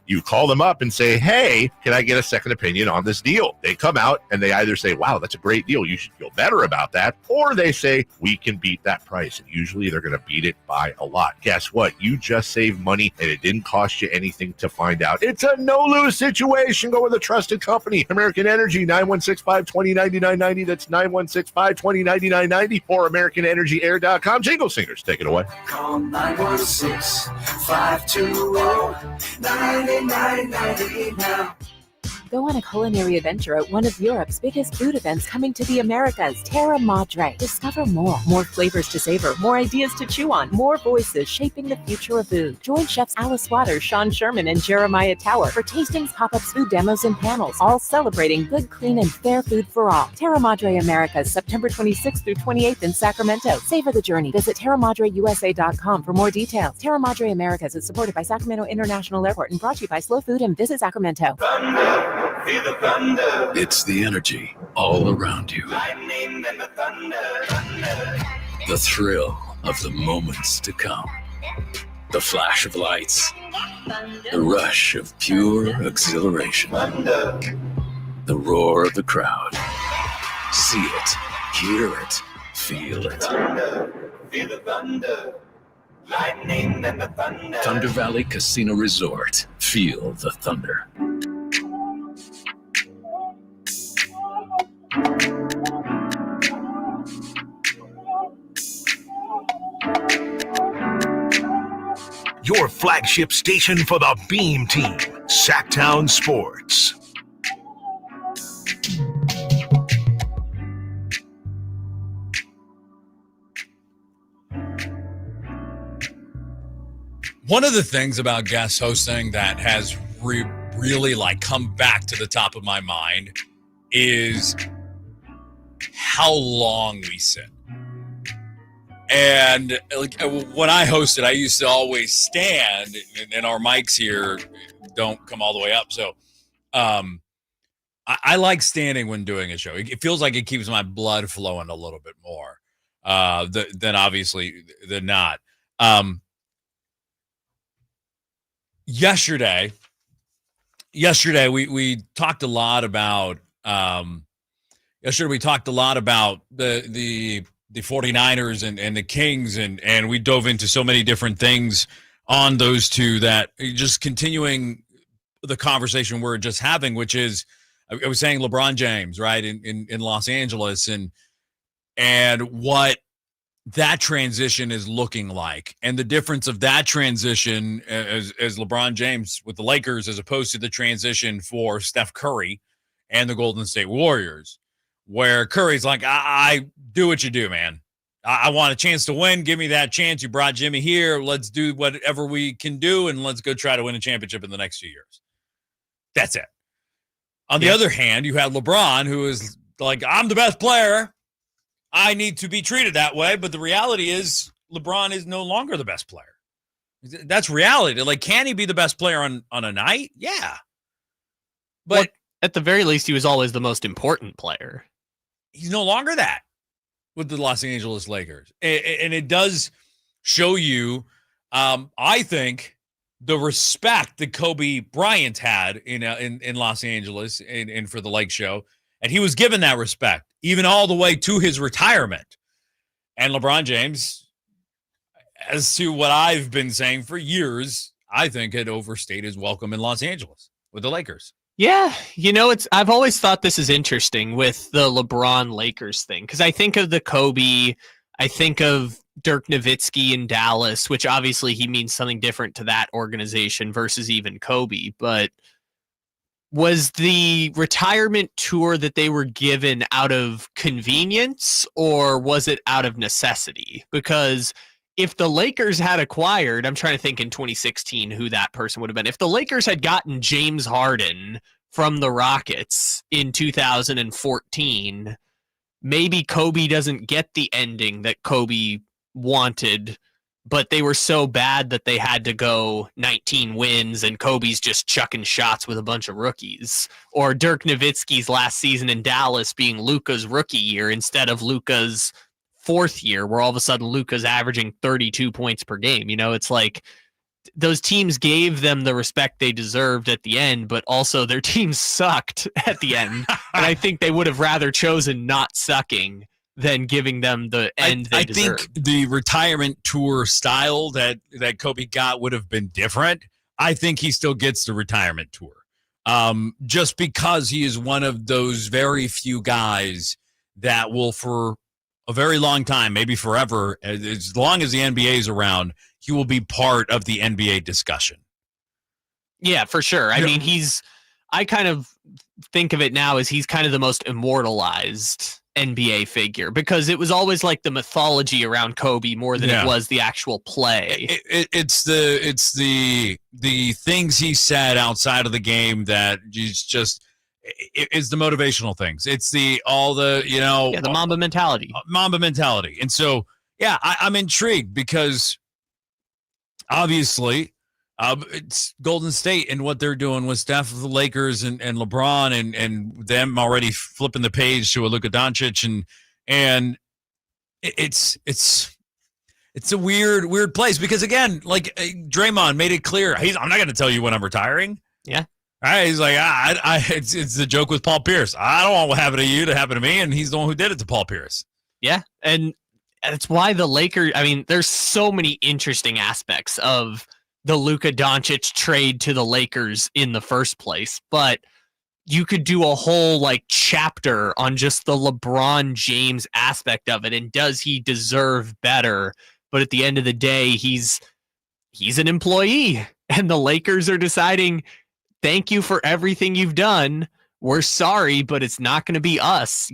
You call them up and say, hey, can I get a second opinion on this deal? They come out and they either say, wow, that's a great deal, you should feel better about that, or they say, we can beat that price. And usually they're going to beat it by a lot. Guess what? You just saved money and it didn't cost you anything to find out. It's a no-lose situation. Go with a trusted company. American Energy, 916-520-9990. That's 916-520-9990 or AmericanEnergyAir.com. Jingle Singers, take it away. Call 916-520-9990 now. Go on a culinary adventure at one of Europe's biggest food events coming to the Americas, Terra Madre. Discover more flavors to savor, more ideas to chew on, more voices shaping the future of food. Join chefs Alice Waters, Sean Sherman, and Jeremiah Tower for tastings, pop-ups, food demos, and panels, all celebrating good, clean, and fair food for all. Terra Madre Americas, September 26th through 28th in Sacramento. Savor the journey. Visit TerraMadreUSA.com for more details. Terra Madre Americas is supported by Sacramento International Airport and brought to you by Slow Food and Visit Sacramento. Feel the thunder. It's the energy all around you. Lightning and the thunder. The thrill of the moments to come. The flash of lights. The rush of pure exhilaration. The roar of the crowd. See it, hear it, feel it. Feel the thunder. Lightning and the thunder. Thunder Valley Casino Resort. Feel the thunder. Your flagship station for the Beam Team, Sacktown Sports. One of the things about guest hosting that has really come back to the top of my mind is how long we sit. And when I hosted, I used to always stand, and our mics here don't come all the way up. So I I like standing when doing a show. It feels like it keeps my blood flowing a little bit more than obviously than not. Yesterday we talked a lot about the 49ers and the Kings and we dove into so many different things on those two that just continuing the conversation we're just having, which is I was saying LeBron James, right, in Los Angeles and what that transition is looking like and the difference of that transition as LeBron James with the Lakers as opposed to the transition for Steph Curry and the Golden State Warriors, where Curry's like, I do what you do, man. I want a chance to win. Give me that chance. You brought Jimmy here. Let's do whatever we can do, and let's go try to win a championship in the next few years. That's it. On the other hand, you have LeBron, who is like, I'm the best player. I need to be treated that way. But the reality is LeBron is no longer the best player. That's reality. Like, can he be the best player on a night? Yeah. But at the very least, he was always the most important player. He's no longer that with the Los Angeles Lakers. And it does show you, I think, the respect that Kobe Bryant had in Los Angeles and for the Lake Show. And he was given that respect, even all the way to his retirement. And LeBron James, as to what I've been saying for years, I think had overstayed his welcome in Los Angeles with the Lakers. Yeah, I've always thought this is interesting with the LeBron Lakers thing, because I think of the Kobe, I think of Dirk Nowitzki in Dallas, which obviously he means something different to that organization versus even Kobe. But was the retirement tour that they were given out of convenience or was it out of necessity? Because if the Lakers had acquired, I'm trying to think in 2016 who that person would have been. If the Lakers had gotten James Harden from the Rockets in 2014, maybe Kobe doesn't get the ending that Kobe wanted, but they were so bad that they had to go 19 wins and Kobe's just chucking shots with a bunch of rookies. Or Dirk Nowitzki's last season in Dallas being Luka's rookie year instead of Luka's fourth year, where all of a sudden Luka's averaging 32 points per game. It's like those teams gave them the respect they deserved at the end, but also their teams sucked at the end. And I think they would have rather chosen not sucking than giving them the end they deserved. I think the retirement tour style that Kobe got would have been different. I think he still gets the retirement tour. Just because he is one of those very few guys that will, for a very long time, maybe forever, as long as the NBA is around, he will be part of the NBA discussion. Yeah, for sure. I mean, I kind of think of it now as he's kind of the most immortalized NBA figure, because it was always like the mythology around Kobe more than it was the actual play. It's the things he said outside of the game that just it's the motivational things. It's the Mamba mentality. And so, yeah, I'm intrigued because obviously it's Golden State and what they're doing with Steph, the Lakers and LeBron and them already flipping the page to a Luka Doncic and it's a weird place because again, like Draymond made it clear, I'm not going to tell you when I'm retiring. Yeah. All right, he's like, it's the joke with Paul Pierce. I don't want what happened to you to happen to me, and he's the one who did it to Paul Pierce. Yeah, and that's why the Lakers. I mean, there's so many interesting aspects of the Luka Doncic trade to the Lakers in the first place, but you could do a whole chapter on just the LeBron James aspect of it, and does he deserve better? But at the end of the day, he's an employee, and the Lakers are deciding, thank you for everything you've done. We're sorry, but it's not going to be us.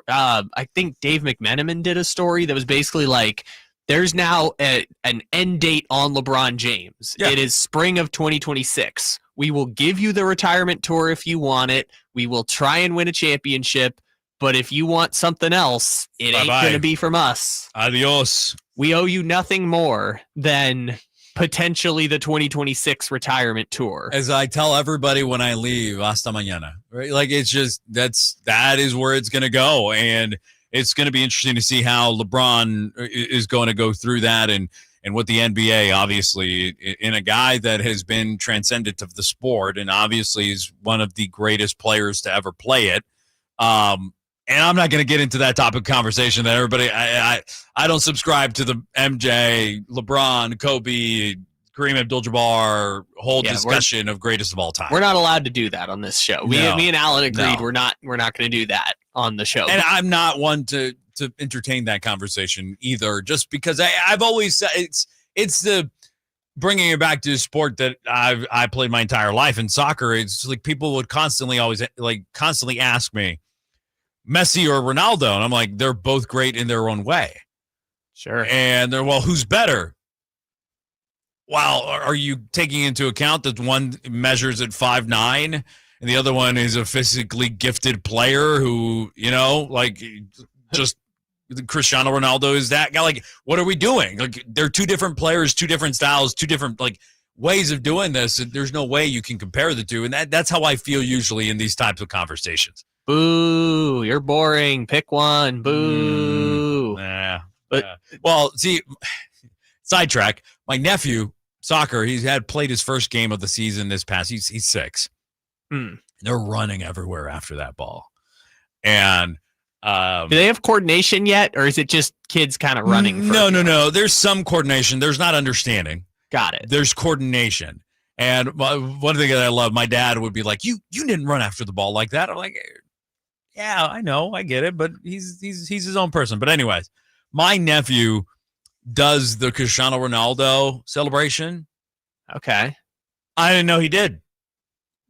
I think Dave McMenamin did a story that was basically like, there's now an end date on LeBron James. Yeah. It is spring of 2026. We will give you the retirement tour if you want it. We will try and win a championship. But if you want something else, it ain't going to be from us. Adios. We owe you nothing more than potentially the 2026 retirement tour. As I tell everybody when I leave, hasta mañana, right? Like, it's just, that is where it's going to go. And it's going to be interesting to see how LeBron is going to go through that and what the NBA, obviously, in a guy that has been transcendent of the sport and obviously is one of the greatest players to ever play it. And I'm not going to get into that topic of conversation that everybody, I don't subscribe to the MJ, LeBron, Kobe, Kareem Abdul-Jabbar whole discussion of greatest of all time. We're not allowed to do that on this show. Me and Alan agreed we're not going to do that on the show. And I'm not one to entertain that conversation either, just because I've always said it's the bringing it back to a sport that I played my entire life in soccer. It's like people would constantly ask me, Messi or Ronaldo, and I'm like, they're both great in their own way. Sure. And they're, well, who's better? Well, are you taking into account that one measures at 5'9" and the other one is a physically gifted player who, like, just Cristiano Ronaldo is that guy? Like, what are we doing? Like, they're two different players, two different styles, two different, like, ways of doing this. And there's no way you can compare the two. And that's how I feel usually in these types of conversations. Boo, you're boring. Pick one. Boo. Well, see, sidetrack. My nephew, soccer, he's played his first game of the season this past. He's 6. They're running everywhere after that ball. And do they have coordination yet, or is it just kids kind of running? No. There's some coordination. There's not understanding. Got it. There's coordination. And one thing that I love, my dad would be like, "You didn't run after the ball like that." I'm like, "Yeah, I know, I get it, but he's his own person." But anyways, my nephew does the Cristiano Ronaldo celebration. Okay, I didn't know he did,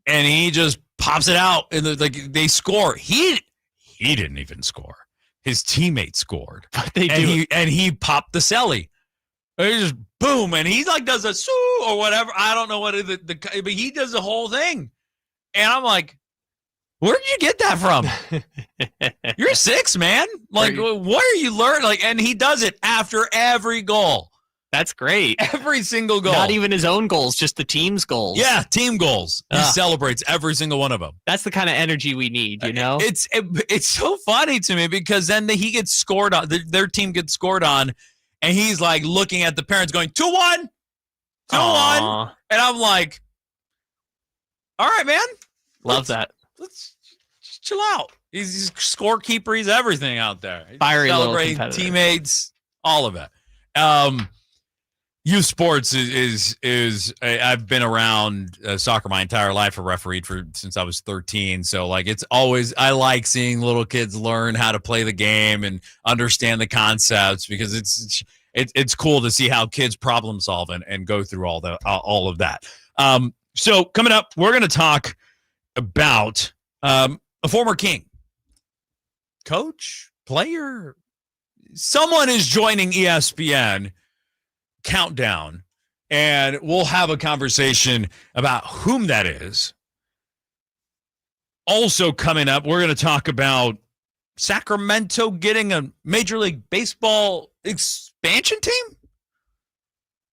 and he just pops it out, and they score. He didn't even score. His teammate scored, but he popped the celly. He just boom, and he like does a soo or whatever. I don't know what but he does the whole thing, and I'm like, where did you get that from? You're 6, man. Like, what are you learning? Like, and he does it after every goal. That's great. Every single goal. Not even his own goals, just the team's goals. Yeah, team goals. He celebrates every single one of them. That's the kind of energy we need, you know? It's so funny to me because then he gets scored on. Their team gets scored on, and he's like looking at the parents going, 2-1, 2-1. And I'm like, all right, man. Love that. Let's just chill out. He's scorekeeper. He's everything out there. Fiery celebrating teammates, all of it. Youth sports is I've been around soccer my entire life. I refereed since I was 13. So like it's always, I like seeing little kids learn how to play the game and understand the concepts because it's cool to see how kids problem solve and go through all of that. So coming up, we're going to talk about a former King, coach, player. Someone is joining ESPN Countdown, and we'll have a conversation about whom that is. Also coming up, we're going to talk about Sacramento getting a Major League Baseball expansion team.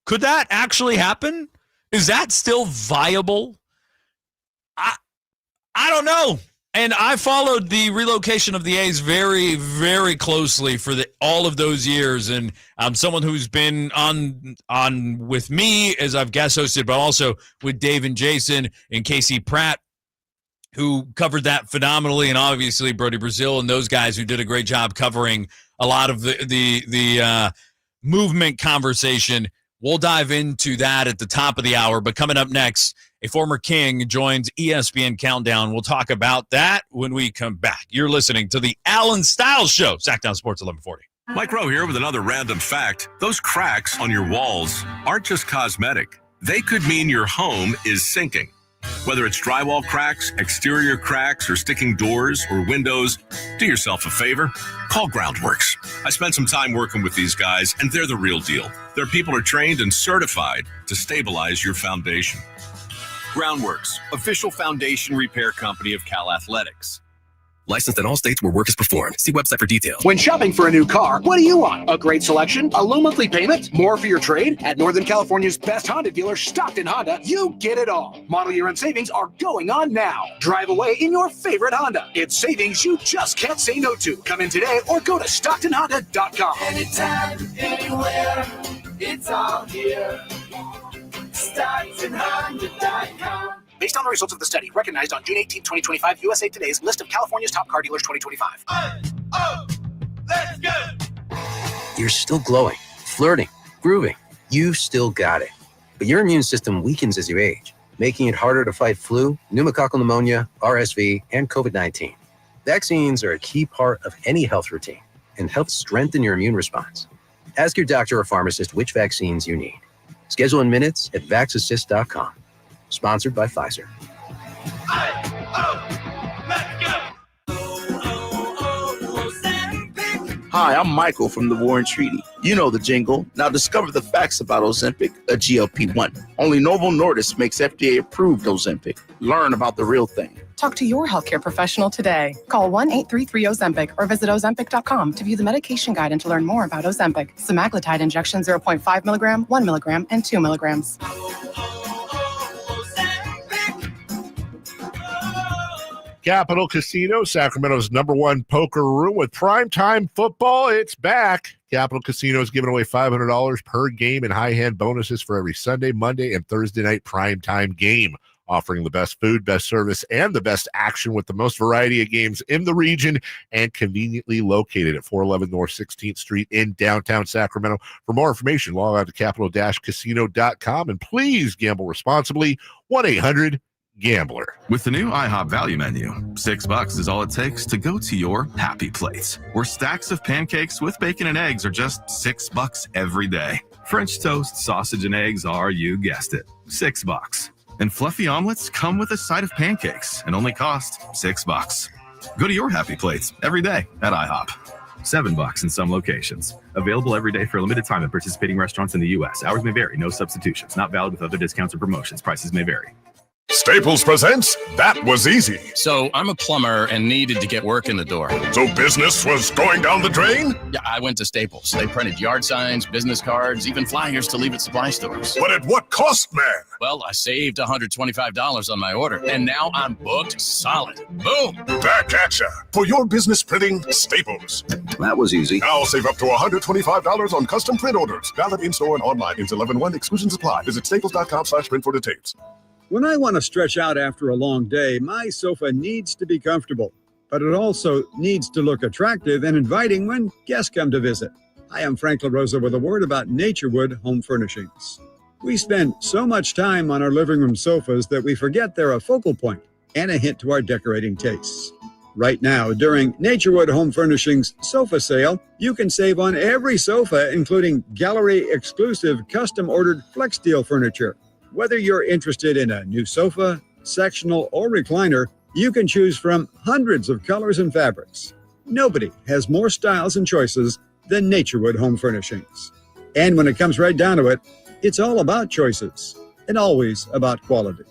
Could that actually happen? Is that still viable? I don't know. And I followed the relocation of the A's very, very closely for all of those years. And I'm someone who's been on with me as I've guest hosted, but also with Dave and Jason and Casey Pratt, who covered that phenomenally, and obviously Brody Brazil and those guys who did a great job covering a lot of the movement conversation. We'll dive into that at the top of the hour. But coming up next, a former King joins ESPN Countdown. We'll talk about that when we come back. You're listening to the Allen Stiles Show, Sacktown Sports 1140. Mike Rowe here with another random fact. Those cracks on your walls aren't just cosmetic. They could mean your home is sinking. Whether it's drywall cracks, exterior cracks, or sticking doors or windows, do yourself a favor. Call Groundworks. I spent some time working with these guys, and they're the real deal. Their people are trained and certified to stabilize your foundation. Groundworks, official foundation repair company of Cal Athletics. Licensed in all states where work is performed. See website for details. When shopping for a new car, what do you want? A great selection? A low monthly payment? More for your trade? At Northern California's best Honda dealer, Stockton Honda, you get it all. Model year end savings are going on now. Drive away in your favorite Honda. It's savings you just can't say no to. Come in today or go to StocktonHonda.com. Anytime, anywhere, it's all here. StocktonHonda.com. Based on the results of the study, recognized on June 18, 2025, USA Today's list of California's top car dealers 2025. Let's go! You're still glowing, flirting, grooving. You still got it. But your immune system weakens as you age, making it harder to fight flu, pneumococcal pneumonia, RSV, and COVID-19. Vaccines are a key part of any health routine and help strengthen your immune response. Ask your doctor or pharmacist which vaccines you need. Schedule in minutes at vaxassist.com. Sponsored by Pfizer. Hi, I'm Michael from the Warren Treaty. You know the jingle. Now discover the facts about Ozempic, a GLP-1. Only Novo Nordisk makes FDA-approved Ozempic. Learn about the real thing. Talk to your healthcare professional today. Call 1-833-OZEMPIC or visit Ozempic.com to view the medication guide and to learn more about Ozempic. Semaglutide injection 0.5 milligram, 1 milligram, and 2 milligrams. Capital Casino, Sacramento's #1 poker room with primetime football. It's back. Capital Casino is giving away $500 per game in high hand bonuses for every Sunday, Monday, and Thursday night primetime game, offering the best food, best service, and the best action with the most variety of games in the region and conveniently located at 411 North 16th Street in downtown Sacramento. For more information, log on to capital-casino.com and please gamble responsibly. 1-800-GAMBLER. With the new IHOP value menu, $6 is all it takes to go to your happy place, where stacks of pancakes with bacon and eggs are just $6 every day. French toast, sausage, and eggs are, you guessed it, $6. And fluffy omelets come with a side of pancakes and only cost $6. Go to your happy place every day at IHOP. $7 in some locations. Available every day for a limited time at participating restaurants in the U.S. Hours may vary. No substitutions. Not valid with other discounts or promotions. Prices may vary. Staples presents That Was Easy. So I'm a plumber and needed to get work in the door. So business was going down the drain? Yeah, I went to Staples. They printed yard signs, business cards, even flyers to leave at supply stores. But at what cost, man? Well, I saved $125 on my order, and now I'm booked solid. Boom! Back at ya. For your business printing, Staples. That was easy. Now save up to $125 on custom print orders. Valid in-store and online. Ends 11/1. Exclusions apply. Visit staples.com/print for details. When I want to stretch out after a long day, my sofa needs to be comfortable, but it also needs to look attractive and inviting when guests come to visit. Hi, I'm Frank LaRosa with a word about Naturewood Home Furnishings. We spend so much time on our living room sofas that we forget they're a focal point and a hint to our decorating tastes. Right now, during Naturewood Home Furnishings sofa sale, you can save on every sofa, including gallery-exclusive custom-ordered flex steel furniture. Whether you're interested in a new sofa, sectional, or recliner, you can choose from hundreds of colors and fabrics. Nobody has more styles and choices than Naturewood Home Furnishings. And when it comes right down to it, it's all about choices and always about quality.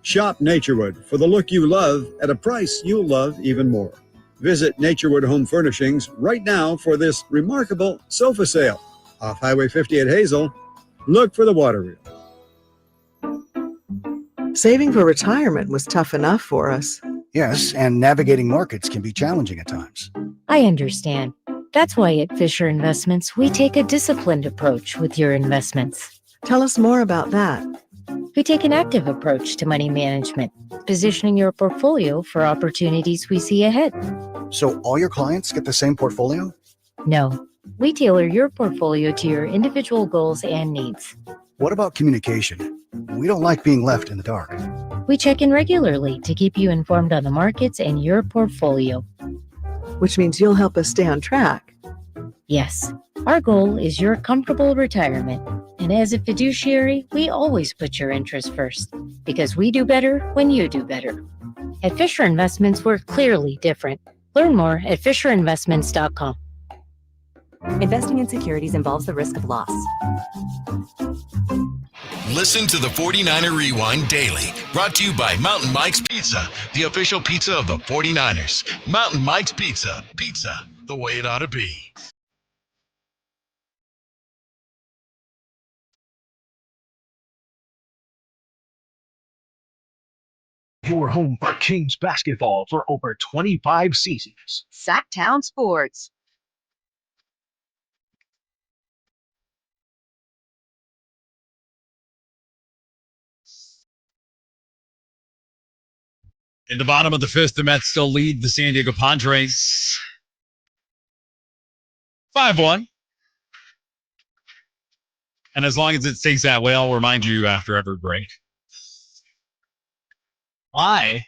Shop Naturewood for the look you love at a price you'll love even more. Visit Naturewood Home Furnishings right now for this remarkable sofa sale. Off Highway 50 at Hazel, look for the water wheel. Saving for retirement was tough enough for us. Yes, and navigating markets can be challenging at times. I understand. That's why at Fisher Investments, we take a disciplined approach with your investments. Tell us more about that. We take an active approach to money management, positioning your portfolio for opportunities we see ahead. So all your clients get the same portfolio? No, we tailor your portfolio to your individual goals and needs. What about communication? We don't like being left in the dark. We check in regularly to keep you informed on the markets and your portfolio. Which means you'll help us stay on track. Yes, our goal is your comfortable retirement. And as a fiduciary, we always put your interests first, because we do better when you do better. At Fisher Investments, we're clearly different. Learn more at FisherInvestments.com. Investing in securities involves the risk of loss. Listen to the 49er Rewind daily. Brought to you by Mountain Mike's Pizza, the official pizza of the 49ers. Mountain Mike's Pizza. Pizza, the way it ought to be. Your home for Kings basketball for over 25 seasons. Sacktown Sports. In the bottom of the fifth, the Mets still lead the San Diego Padres 5-1. And as long as it stays that way, I'll remind you after every break. Why?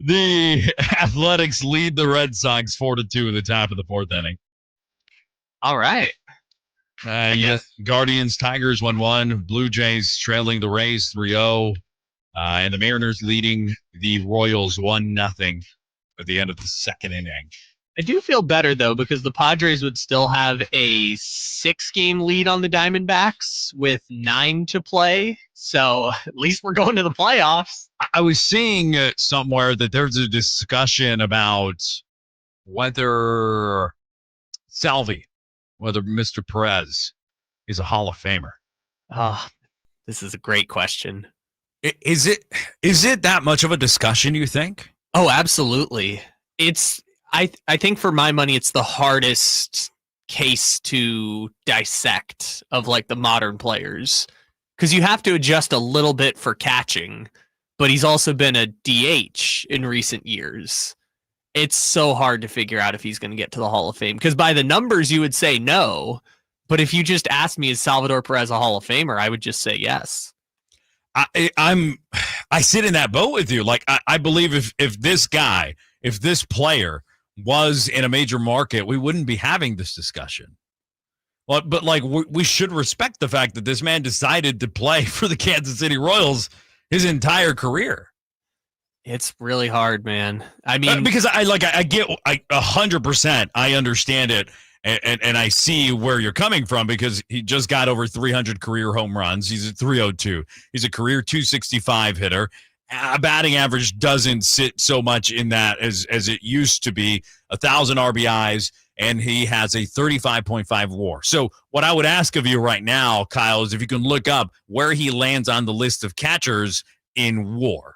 The Athletics lead the Red Sox 4-2 in the top of the fourth inning. All right. Yes. Guardians, Tigers 1-1. Blue Jays trailing the Rays 3-0. And the Mariners leading the Royals 1-0 at the end of the second inning. I do feel better, though, because the Padres would still have a 6-game lead on the Diamondbacks with 9 to play. So at least we're going to the playoffs. I was seeing somewhere that there's a discussion about whether Mr. Perez is a Hall of Famer. Oh, this is a great question. Is it that much of a discussion, you think? Oh, absolutely. I think for my money, it's the hardest case to dissect of like the modern players, because you have to adjust a little bit for catching, but he's also been a DH in recent years. It's so hard to figure out if he's going to get to the Hall of Fame, because by the numbers you would say no, but if you just asked me, is Salvador Perez a Hall of Famer, I would just say yes. I sit in that boat with you. Like I believe if this player was in a major market, we wouldn't be having this discussion. But like we should respect the fact that this man decided to play for the Kansas City Royals his entire career. It's really hard, man. I mean, because I get 100%. I understand it. And I see where you're coming from, because he just got over 300 career home runs. He's at 302. He's a career 265 hitter. Batting average doesn't sit so much in that as it used to be. 1,000 RBIs, and he has a 35.5 WAR. So what I would ask of you right now, Kyle, is if you can look up where he lands on the list of catchers in WAR.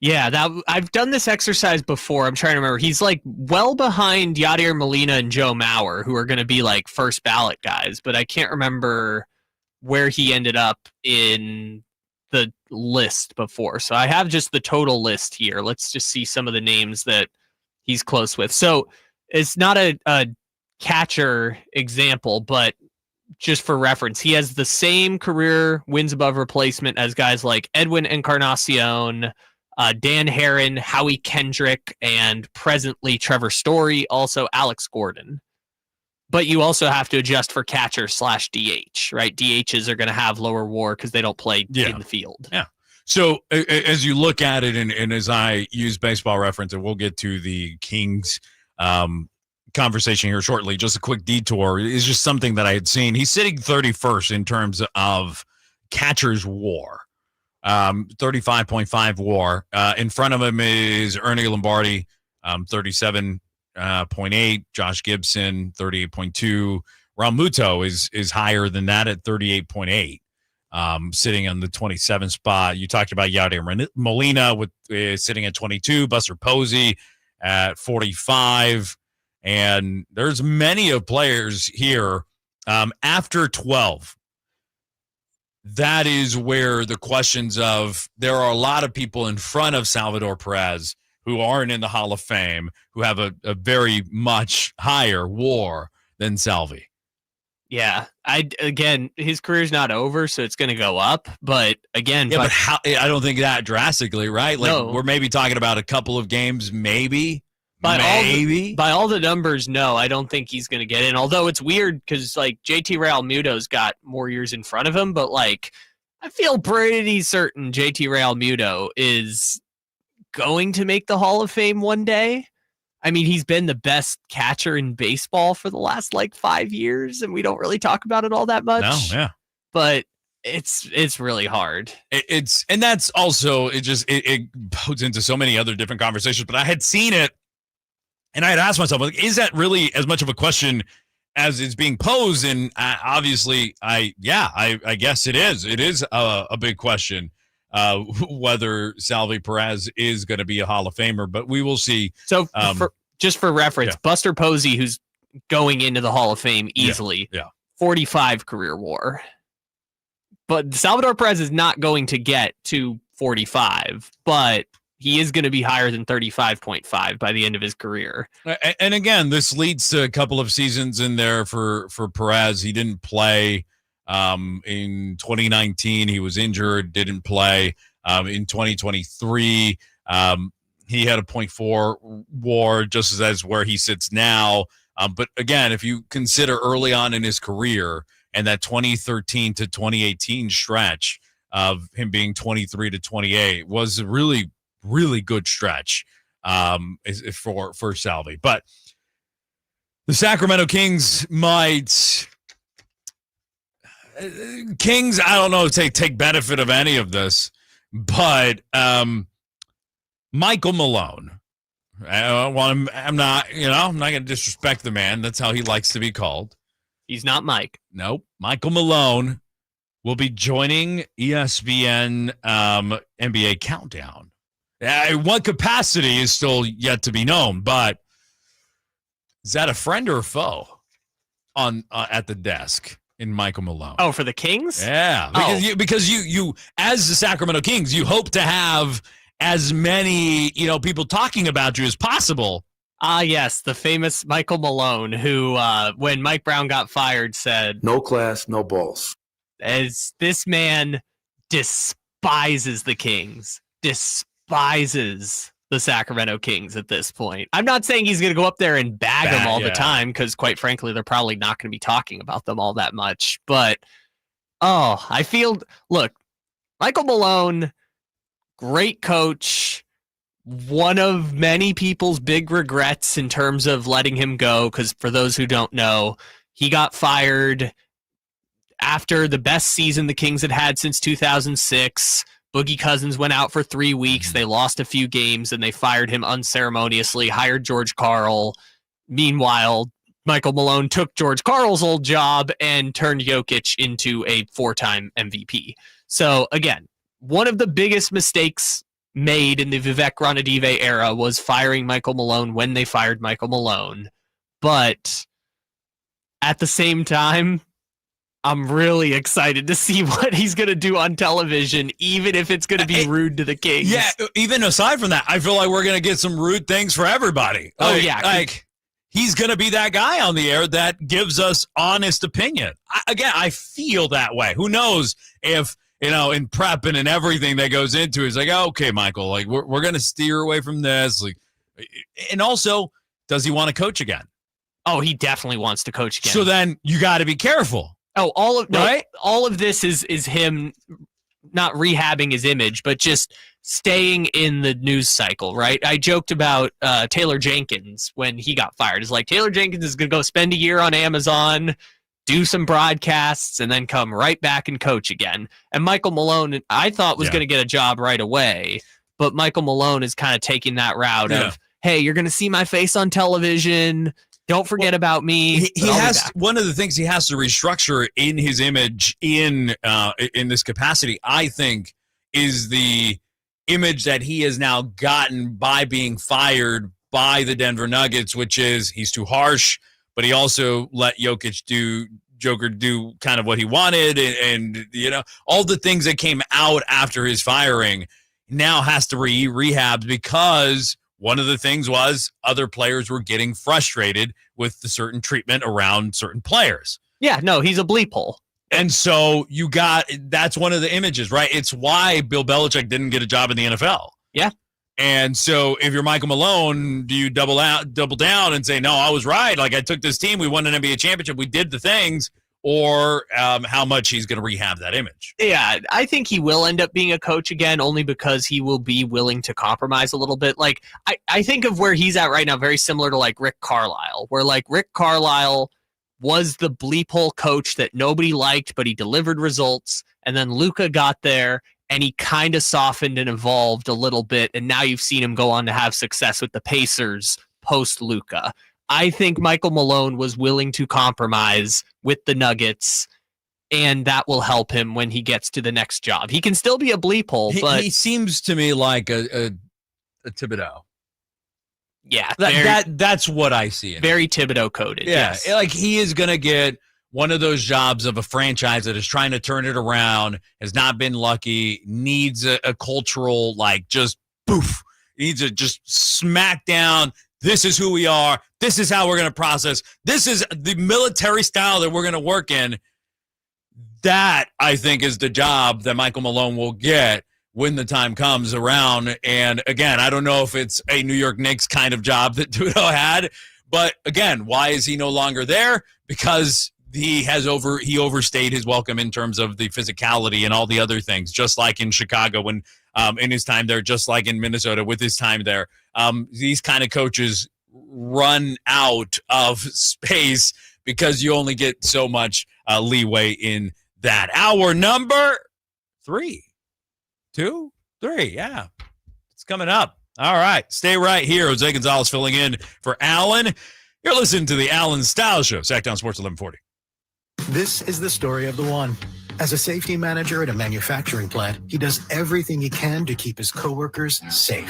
Yeah, I've done this exercise before. I'm trying to remember. He's like well behind Yadier Molina and Joe Mauer, who are going to be like first ballot guys, but I can't remember where he ended up in the list before. So I have just the total list here. Let's just see some of the names that he's close with. So it's not a catcher example, but just for reference, he has the same career wins above replacement as guys like Edwin Encarnacion, Dan Herron, Howie Kendrick, and presently Trevor Story, also Alex Gordon. But you also have to adjust for catcher / DH, right? DHs are going to have lower WAR because they don't play in the field. Yeah. So as you look at it, and as I use Baseball Reference, and we'll get to the Kings conversation here shortly, just a quick detour, is just something that I had seen. He's sitting 31st in terms of catcher's WAR. 35.5 WAR. In front of him is Ernie Lombardi, 37.8. Josh Gibson, 38.2. Raul Muto is higher than that at 38.8, sitting on the 27th spot. You talked about Yadier Molina sitting at 22. Buster Posey at 45. And there's many of players here after 12. That is where the questions of there are a lot of people in front of Salvador Perez who aren't in the Hall of Fame, who have a very much higher WAR than Salvi. Yeah, again, his career's not over, so it's going to go up. But again, but how, I don't think that drastically, right? Like we're maybe talking about a couple of games, maybe. By all the numbers, no, I don't think he's going to get in. Although it's weird because like JT Realmuto's got more years in front of him, but like I feel pretty certain JT Realmuto is going to make the Hall of Fame one day. I mean, he's been the best catcher in baseball for the last 5 years, and we don't really talk about it all that much. No, yeah. But it's really hard. And that's also, it puts into so many other different conversations, but I had seen it and I had asked myself, is that really as much of a question as it's being posed? And obviously I guess it is. It is a big question whether Salvi Perez is going to be a Hall of Famer, but we will see. So just for reference, Buster Posey, who's going into the Hall of Fame easily, 45 career WAR. But Salvador Perez is not going to get to 45, but he is going to be higher than 35.5 by the end of his career. And again, this leads to a couple of seasons in there for Perez. He didn't play in 2019. He was injured, didn't play. In 2023, he had a 0.4 WAR, just as where he sits now. But again, if you consider early on in his career, and that 2013 to 2018 stretch of him being 23 to 28 was a really, really good stretch for Salvi. But the Sacramento Kings might I don't know, take benefit of any of this, but Michael Malone. I'm not going to disrespect the man. That's how he likes to be called. He's not Mike. Nope. Michael Malone will be joining ESPN NBA Countdown. What capacity is still yet to be known, but is that a friend or a foe on at the desk in Michael Malone? Oh, for the Kings? Yeah, because you as the Sacramento Kings, you hope to have as many people talking about you as possible. Yes, the famous Michael Malone, who, when Mike Brown got fired, said, "No class, no balls." As this man despises the Kings, despises the Sacramento Kings at this point. I'm not saying he's going to go up there and bag them all the time, because quite frankly, they're probably not going to be talking about them all that much. But, look, Michael Malone, great coach, one of many people's big regrets in terms of letting him go, because for those who don't know, he got fired after the best season the Kings had since 2006. Boogie Cousins went out for 3 weeks. They lost a few games, and they fired him unceremoniously, hired George Karl. Meanwhile, Michael Malone took George Karl's old job and turned Jokic into a 4-time MVP. So, again, one of the biggest mistakes made in the Vivek Ranadive era was firing Michael Malone when they fired Michael Malone. But at the same time, I'm really excited to see what he's going to do on television, even if it's going to be rude to the Kings. Yeah, even aside from that, I feel like we're going to get some rude things for everybody. He's going to be that guy on the air that gives us honest opinion. I feel that way. Who knows if in prepping and everything that goes into it, it's like, okay, Michael, we're going to steer away from this. And also, does he want to coach again? Oh, he definitely wants to coach again. So then you got to be careful. Oh, all of this is him not rehabbing his image, but just staying in the news cycle, right? I joked about Taylor Jenkins when he got fired. It's like Taylor Jenkins is going to go spend a year on Amazon, do some broadcasts, and then come right back and coach again. And Michael Malone, I thought was going to get a job right away, but Michael Malone is kind of taking that route of, hey, you're going to see my face on television. Don't forget about me. He has one of the things he has to restructure in his image in this capacity, I think, is the image that he has now gotten by being fired by the Denver Nuggets, which is he's too harsh, but he also let Joker do kind of what he wanted, and all the things that came out after his firing now has to rehab, because one of the things was other players were getting frustrated with the certain treatment around certain players. Yeah, no, he's a bleep hole. And so that's one of the images, right? It's why Bill Belichick didn't get a job in the NFL. Yeah. And so if you're Michael Malone, do you double down and say, no, I was right. I took this team. We won an NBA championship. We did the things. or how much he's going to rehab that image. Yeah, I think he will end up being a coach again, only because he will be willing to compromise a little bit. Like, I think of where he's at right now, very similar to like Rick Carlisle, where like Rick Carlisle was the bleep hole coach that nobody liked, but he delivered results. And then Luka got there and he kind of softened and evolved a little bit. And now you've seen him go on to have success with the Pacers post Luka. I think Michael Malone was willing to compromise with the Nuggets, and that will help him when he gets to the next job. He can still be a bleep hole, but he seems to me like a Thibodeau. Yeah, that's what I see. Very Thibodeau coded. Yeah, yes. Like he is going to get one of those jobs of a franchise that is trying to turn it around, has not been lucky, needs a cultural, like, just poof, needs to just smack down. This is who we are. This is how we're going to process. This is the military style that we're going to work in. That, I think, is the job that Michael Malone will get when the time comes around. And, again, I don't know if it's a New York Knicks kind of job that Thibodeau had. But, again, why is he no longer there? Because he overstayed his welcome in terms of the physicality and all the other things, just like in Chicago when in his time there, just like in Minnesota with his time there. These kind of coaches run out of space because you only get so much leeway in that. Hour number 3. 2, 3. Yeah, it's coming up. All right. Stay right here. Jose Gonzalez filling in for Allen. You're listening to the Allen Stiles Show, Sacktown Sports 1140. This is the story of the one. As a safety manager at a manufacturing plant, he does everything he can to keep his coworkers safe.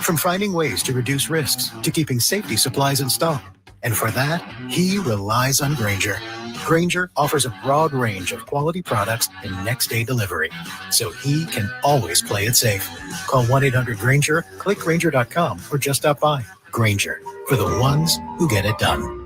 From finding ways to reduce risks to keeping safety supplies in stock. And for that, he relies on Grainger. Grainger offers a broad range of quality products and next-day delivery, so he can always play it safe. Call 1-800-GRAINGER, click Grainger.com, or just stop by. Grainger, for the ones who get it done.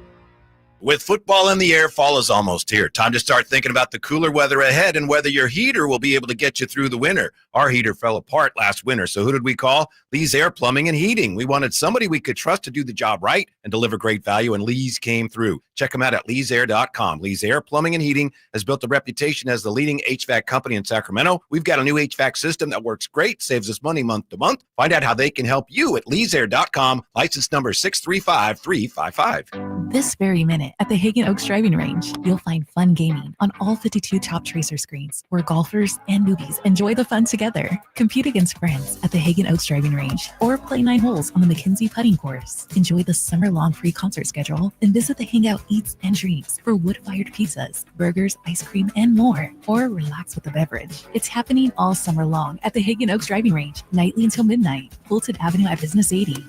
With football in the air, fall is almost here. Time to start thinking about the cooler weather ahead and whether your heater will be able to get you through the winter. Our heater fell apart last winter, so who did we call? Lee's Air Plumbing and Heating. We wanted somebody we could trust to do the job right and deliver great value, and Lee's came through. Check them out at leesair.com. Lee's Air Plumbing and Heating has built a reputation as the leading HVAC company in Sacramento. We've got a new HVAC system that works great, saves us money month to month. Find out how they can help you at leesair.com. License number 635355. This very minute at the Hagen Oaks driving range, you'll find fun gaming on all 52 top tracer screens where golfers and newbies enjoy the fun together. Compete against friends at the Hagen Oaks driving range or play 9 holes on the McKenzie putting course. Enjoy the summer-long free concert schedule and visit the Hangout Eats and Dreams for wood-fired pizzas, burgers, ice cream, and more. Or relax with a beverage. It's happening all summer long at the Hagen Oaks driving range, nightly until midnight. Fulton Avenue at Business 80.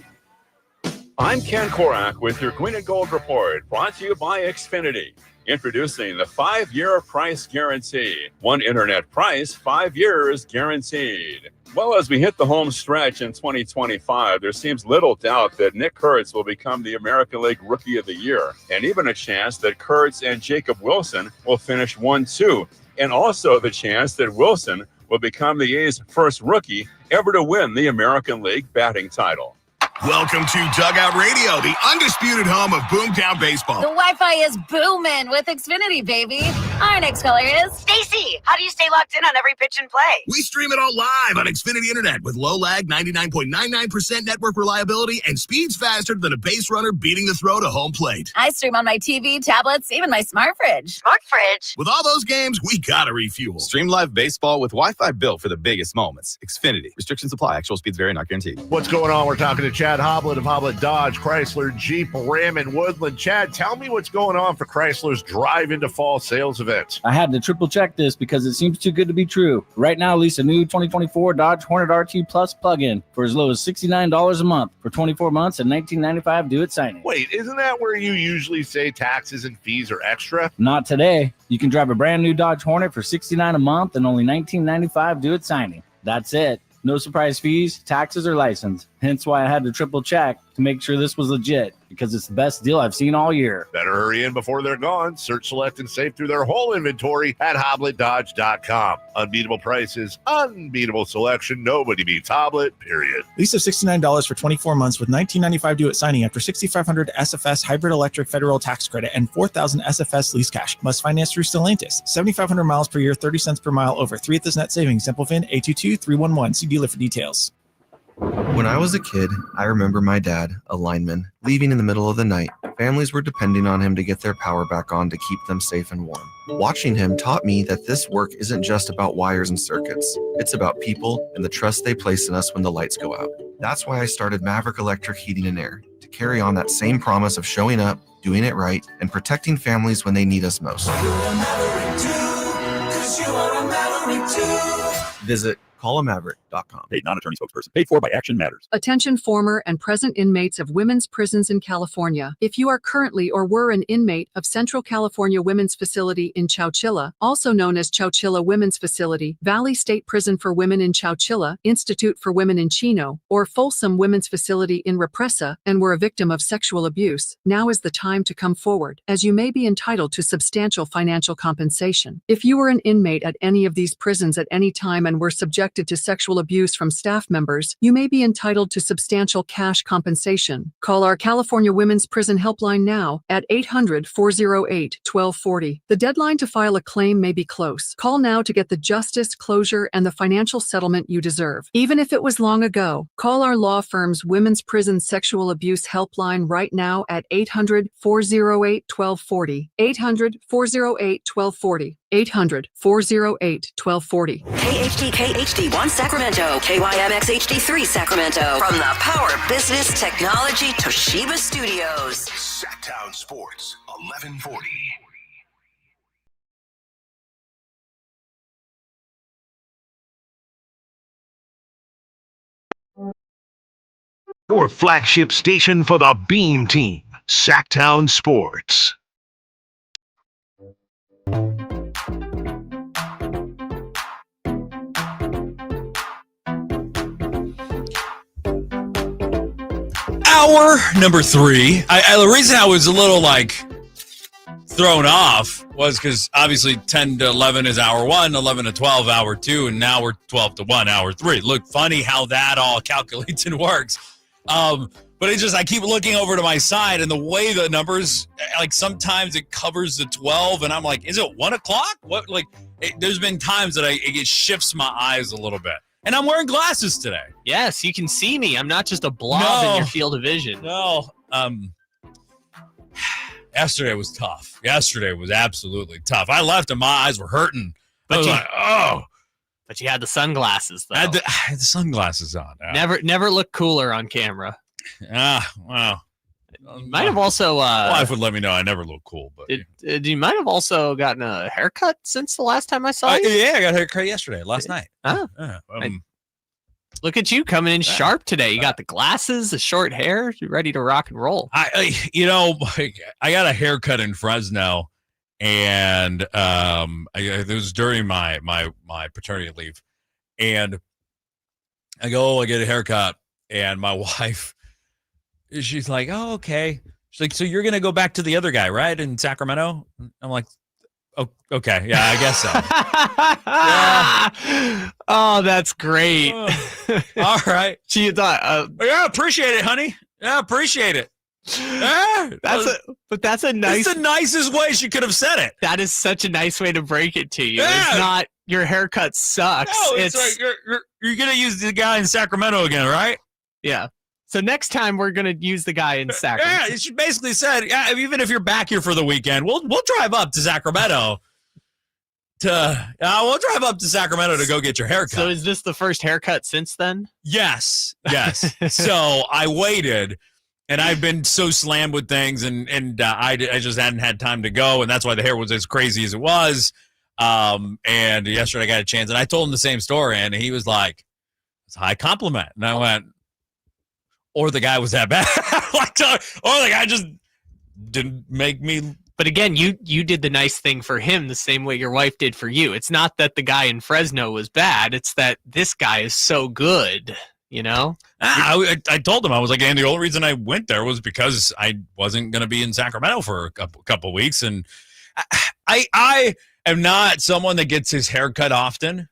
I'm Ken Korak with your Green and Gold Report, brought to you by Xfinity. Introducing the 5-year price guarantee. One internet price, 5 years guaranteed. Well, as we hit the home stretch in 2025, there seems little doubt that Nick Kurtz will become the American League Rookie of the Year, and even a chance that Kurtz and Jacob Wilson will finish 1-2, and also the chance that Wilson will become the A's first rookie ever to win the American League batting title. Welcome to Dugout Radio, the undisputed home of Boomtown Baseball. The Wi-Fi is booming with Xfinity, baby. Our next caller is Stacy. How do you stay locked in on every pitch and play? We stream it all live on Xfinity Internet with low lag, 99.99% network reliability, and speeds faster than a base runner beating the throw to home plate. I stream on my TV, tablets, even my smart fridge. Smart fridge? With all those games, we gotta refuel. Stream live baseball with Wi-Fi built for the biggest moments. Xfinity. Restrictions apply. Actual speeds vary, not guaranteed. What's going on? We're talking to Chad Hoblet of Hoblet Dodge, Chrysler, Jeep, Ram, and Woodland. Chad, tell me what's going on for Chrysler's Drive into Fall sales event. I had to triple check this because it seems too good to be true. Right now, lease a new 2024 Dodge Hornet RT Plus plug-in for as low as $69 a month for 24 months and $19.95 due at signing. Wait, isn't that where you usually say taxes and fees are extra? Not today. You can drive a brand new Dodge Hornet for $69 a month and only $19.95 due at signing. That's it. No surprise fees, taxes, or license. Hence why I had to triple check to make sure this was legit, because it's the best deal I've seen all year. Better hurry in before they're gone. Search, select, and save through their whole inventory at HoblettDodge.com. Unbeatable prices, unbeatable selection. Nobody beats Hoblet, period. Lease of $69 for 24 months with $19.95 due at signing after $6,500 SFS hybrid electric federal tax credit and $4,000 SFS lease cash. Must finance through Stellantis. 7,500 miles per year, 30 cents per mile over. 3 at this net savings. Simple VIN 822-311. See dealer for details. When I was a kid, I remember my dad, a lineman, leaving in the middle of the night. Families were depending on him to get their power back on to keep them safe and warm. Watching him taught me that this work isn't just about wires and circuits. It's about people and the trust they place in us when the lights go out. That's why I started Maverick Electric Heating and Air, to carry on that same promise of showing up, doing it right, and protecting families when they need us most. Visit callamaverick.com. Paid non-attorney spokesperson. Paid for by Action Matters. Attention former and present inmates of women's prisons in California. If you are currently or were an inmate of Central California Women's Facility in Chowchilla, also known as Chowchilla Women's Facility, Valley State Prison for Women in Chowchilla, Institute for Women in Chino, or Folsom Women's Facility in Represa, and were a victim of sexual abuse, now is the time to come forward, as you may be entitled to substantial financial compensation. If you were an inmate at any of these prisons at any time and were subjected to sexual abuse from staff members, you may be entitled to substantial cash compensation. Call our California Women's Prison Helpline now at 800-408-1240. The deadline to file a claim may be close. Call now to get the justice, closure, and the financial settlement you deserve. Even if it was long ago, call our law firm's Women's Prison Sexual Abuse Helpline right now at 800-408-1240. 800-408-1240. 800-408-1240. KHD HD1 Sacramento, KYMX HD3 Sacramento. From the Power Business Technology Toshiba Studios. Sacktown Sports, 1140. Your flagship station for the Beam Team, Sacktown Sports. Hour number 3. The reason I was a little thrown off was because obviously 10 to 11 is hour 1, 11 to 12 hour 2, and now we're 12 to 1 hour 3. Look, funny how that all calculates and works. But it's just I keep looking over to my side, and the way the numbers, sometimes it covers the 12, and I'm like, is it 1 o'clock? What? There's been times that it shifts my eyes a little bit. And I'm wearing glasses today. Yes, you can see me. I'm not just a blob in your field of vision. No. Yesterday was tough. Yesterday was absolutely tough. I left and my eyes were hurting. But But you had the sunglasses, though. I had the sunglasses on. Never look cooler on camera. Wow. You might have also... wife would let me know I never look cool. But you might have also gotten a haircut since the last time I saw you. Yeah, I got a haircut yesterday, last night. Look at you coming in sharp today. You got the glasses, the short hair. You're ready to rock and roll. I got a haircut in Fresno, and it was during my paternity leave, and I get a haircut, and my wife, she's like, "Oh, okay." She's like, "So you're gonna go back to the other guy, right, in Sacramento?" I'm like, "Oh, okay, yeah, I guess so." Yeah. Oh, that's great. All right. She thought, yeah, appreciate it, honey. Yeah, appreciate it. Yeah, that's a nice. It's the nicest way she could have said it. That is such a nice way to break it to you. Yeah. It's not your haircut sucks. No, it's like you're gonna use the guy in Sacramento again, right? Yeah. So next time we're gonna use the guy in Sacramento. Yeah, she basically said, yeah, even if you're back here for the weekend, we'll drive up to Sacramento. We'll drive up to Sacramento to go get your haircut. So is this the first haircut since then? Yes. So I waited, and I've been so slammed with things, and I just hadn't had time to go, and that's why the hair was as crazy as it was. And yesterday I got a chance, and I told him the same story, and he was like, "It's a high compliment," and I went, "Or the guy was that bad, or the guy just didn't make me." But again, you did the nice thing for him the same way your wife did for you. It's not that the guy in Fresno was bad. It's that this guy is so good. you know? I told him, I was like, and the only reason I went there was because I wasn't going to be in Sacramento for a couple weeks. And I am not someone that gets his hair cut often.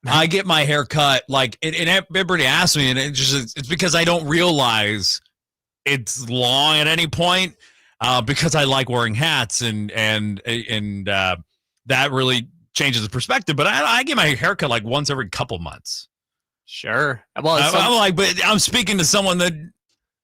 I get my hair cut like, and everybody asks me, and it's because I don't realize it's long at any point, because I like wearing hats, and that really changes the perspective. But I get my hair cut like once every couple months. Sure. Well, I'm like, but I'm speaking to someone that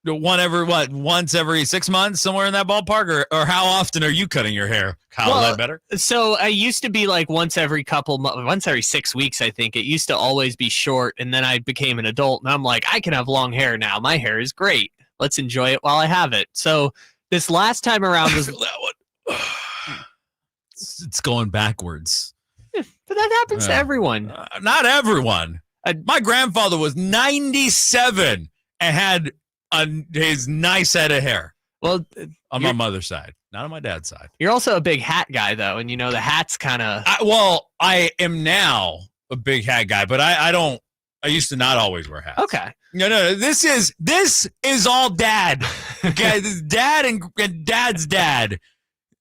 once every 6 months, somewhere in that ballpark, or how often are you cutting your hair? Kyle, is that better? So I used to be like once every 6 weeks, I think. It used to always be short, and then I became an adult, and I'm like, I can have long hair now. My hair is great. Let's enjoy it while I have it. So this last time around was it's going backwards. But that happens to everyone. Not everyone. My grandfather was 97 and had his nice head of hair. Well, on my mother's side, not on my dad's side. You're also a big hat guy, though, and the hat's kind of. I am now a big hat guy, but I don't. I used to not always wear hats. Okay. No. This is all dad. Okay, this is dad and dad's dad.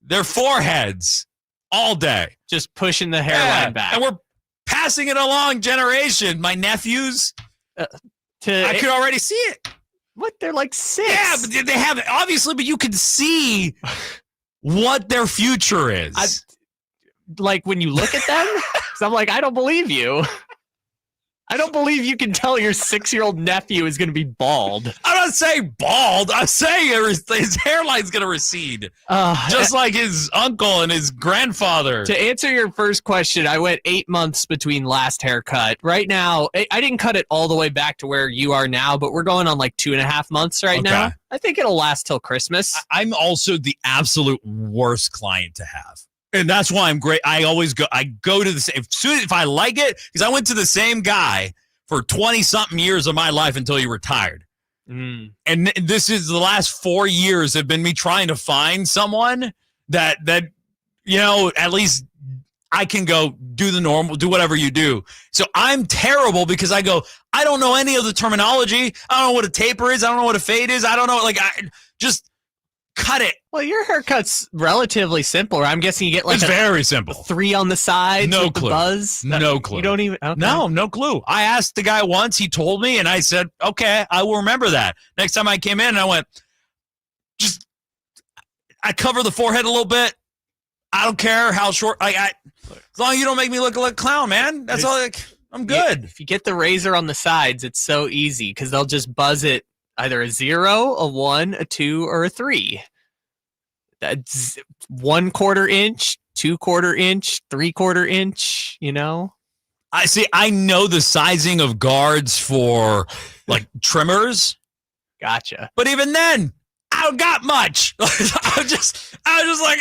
Their foreheads all day, just pushing the hairline back, and we're passing it along generation. My nephews, I could already see it. What? They're like 6. Yeah, but they have it, obviously, but you can see what their future is. Like when you look at them, so I'm like, I don't believe you. I don't believe you can tell your 6-year-old nephew is going to be bald. I'm not saying bald. I'm saying his hairline's going to recede. Just like his uncle and his grandfather. To answer your first question, I went 8 months between last haircut. Right now, I didn't cut it all the way back to where you are now, but we're going on like 2.5 months right now. I think it'll last till Christmas. I'm also the absolute worst client to have. And that's why I'm great. I go to the same, if I like it, because I went to the same guy for 20-something years of my life until he retired. And this is the last 4 years have been me trying to find someone that at least I can go do the normal, do whatever you do. So I'm terrible because I don't know any of the terminology. I don't know what a taper is. I don't know what a fade is. I don't know. I just cut it. Well, your haircut's relatively simple. I'm guessing you get like it's very simple. 3 on the sides. No The clue. buzz. No clue. You don't even. Okay. No clue. I asked the guy once. He told me, and I said, "Okay, I will remember that." Next time I came in, and I went, I cover the forehead a little bit. I don't care how short. As long as you don't make me look like a clown, man. That's all. I'm good. If you get the razor on the sides, it's so easy because they'll just buzz it either a 0, a 1, a 2, or a 3. That's 1/4 inch, 2/4 inch, 3/4 inch, I see. I know the sizing of guards for like trimmers. Gotcha. But even then, I don't got much. I was just like,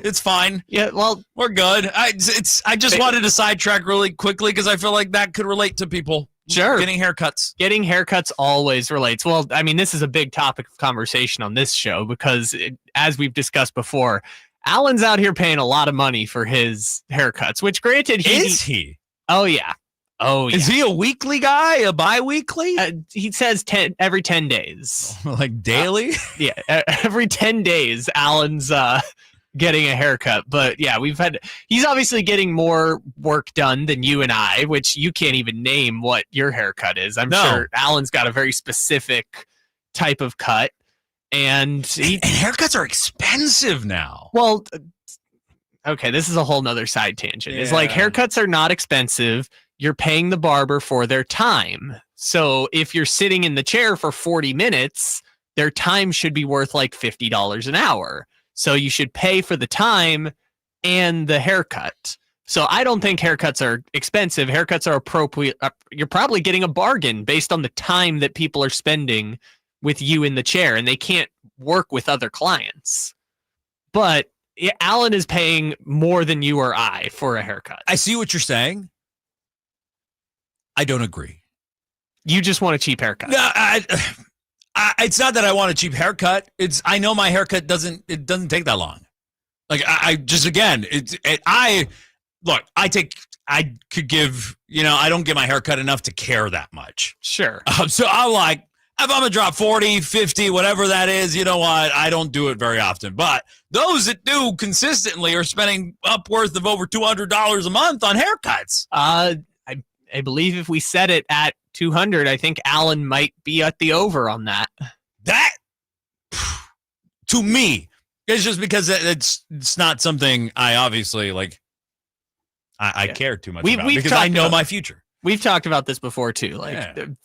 it's fine. Yeah, well, we're good. I just wanted to sidetrack really quickly because I feel like that could relate to people. Sure. Getting haircuts. Getting haircuts always relates. Well, I mean, this is a big topic of conversation on this show because, as we've discussed before, Allen's out here paying a lot of money for his haircuts, which granted, is he? Oh, yeah. Oh, yeah. Is he a weekly guy, a bi-weekly? He says every 10 days. Like daily? Yeah, every 10 days, Allen's getting a haircut. But yeah, he's obviously getting more work done than you and I, which you can't even name what your haircut is. I'm sure Allen's got a very specific type of cut. And haircuts are expensive now. Well, okay, this is a whole nother side tangent. It's like haircuts are not expensive. You're paying the barber for their time. So if you're sitting in the chair for 40 minutes, their time should be worth like $50 an hour. So you should pay for the time and the haircut. So I don't think haircuts are expensive. Haircuts are appropriate. You're probably getting a bargain based on the time that people are spending with you in the chair, and they can't work with other clients. But Allen is paying more than you or I for a haircut. I see what you're saying. I don't agree. You just want a cheap haircut. No, it's not that I want a cheap haircut. I know my haircut doesn't take that long. Like I take I could give, I don't get my hair cut enough to care that much. Sure. So I'm like, if I'm going to drop 40, 50, whatever that is, you know what? I don't do it very often. But those that do consistently are spending upwards of over $200 a month on haircuts. I believe if we set it at 200, I think Allen might be at the over on that. That, to me, it's just because it's not something I obviously I care too much about because I know my future. We've talked about this before too.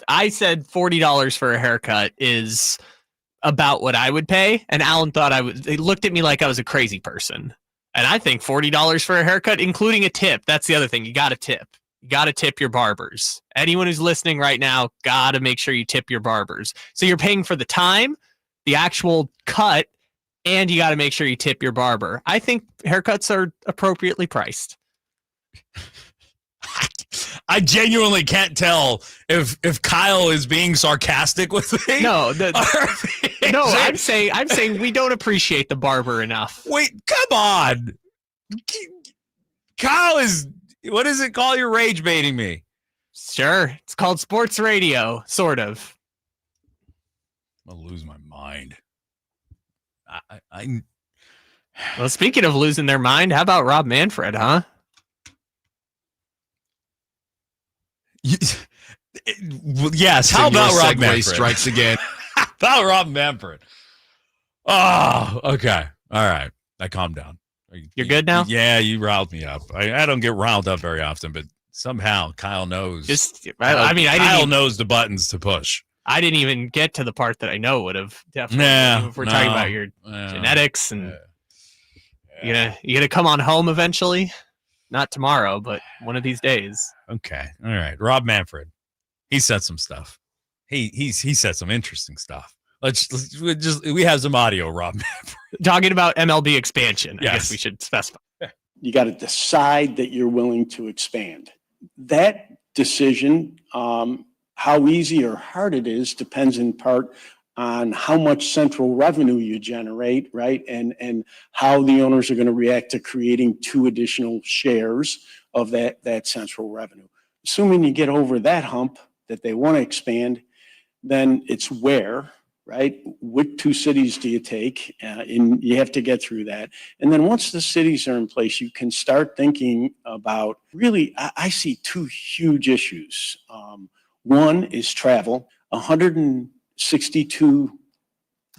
I said $40 for a haircut is about what I would pay, and Allen thought they looked at me like I was a crazy person. And I think $40 for a haircut, including a tip. That's the other thing. You got to tip. You got to tip your barbers. Anyone who's listening right now, got to make sure you tip your barbers. So you're paying for the time, the actual cut, and you got to make sure you tip your barber. I think haircuts are appropriately priced. I genuinely can't tell if Kyle is being sarcastic with me. No, I'm saying we don't appreciate the barber enough. Wait, come on. Kyle is, what is it called? You're rage baiting me. Sure. It's called sports radio, sort of. I'm going to lose my mind. Well, speaking of losing their mind, how about Rob Manfred, huh? Yes. How about Rob Manfred? Strikes again. How about Rob Manfred? Oh, okay. All right. I calmed down. You're good now? Yeah, you riled me up. I don't get riled up very often, but somehow Kyle knows. Kyle knows the buttons to push. I didn't even get to the part that I know would have definitely. Yeah, if we're talking about your genetics and you gonna come on home eventually. Not tomorrow, but one of these days. Okay. All right. Rob Manfred. He said some stuff. He said some interesting stuff. We have some audio, Rob Manfred. Talking about MLB expansion. Yes. I guess we should specify. You got to decide that you're willing to expand. That decision, how easy or hard it is, depends in part on how much central revenue you generate, right? And how the owners are going to react to creating 2 additional shares of that central revenue. Assuming you get over that hump that they want to expand, then it's where, right? What 2 cities do you take? And you have to get through that. And then once the cities are in place, you can start thinking about really, I see 2 huge issues. One is travel. 162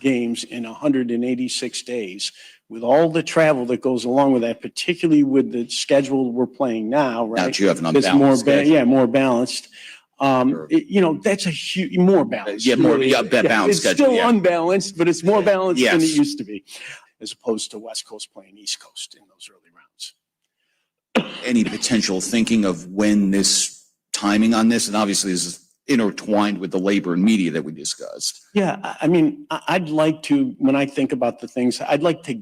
games in 186 days with all the travel that goes along with that, particularly with the schedule we're playing now, right? Now you have an unbalanced schedule. More balanced. That's a huge, more balanced. Balanced it's schedule. Still unbalanced, but it's more balanced than it used to be, as opposed to West Coast playing East Coast in those early rounds. Any potential thinking of when this timing on this, and obviously this is intertwined with the labor and media that we discussed. Yeah, I mean, I'd like to, when I think about the things, I'd like to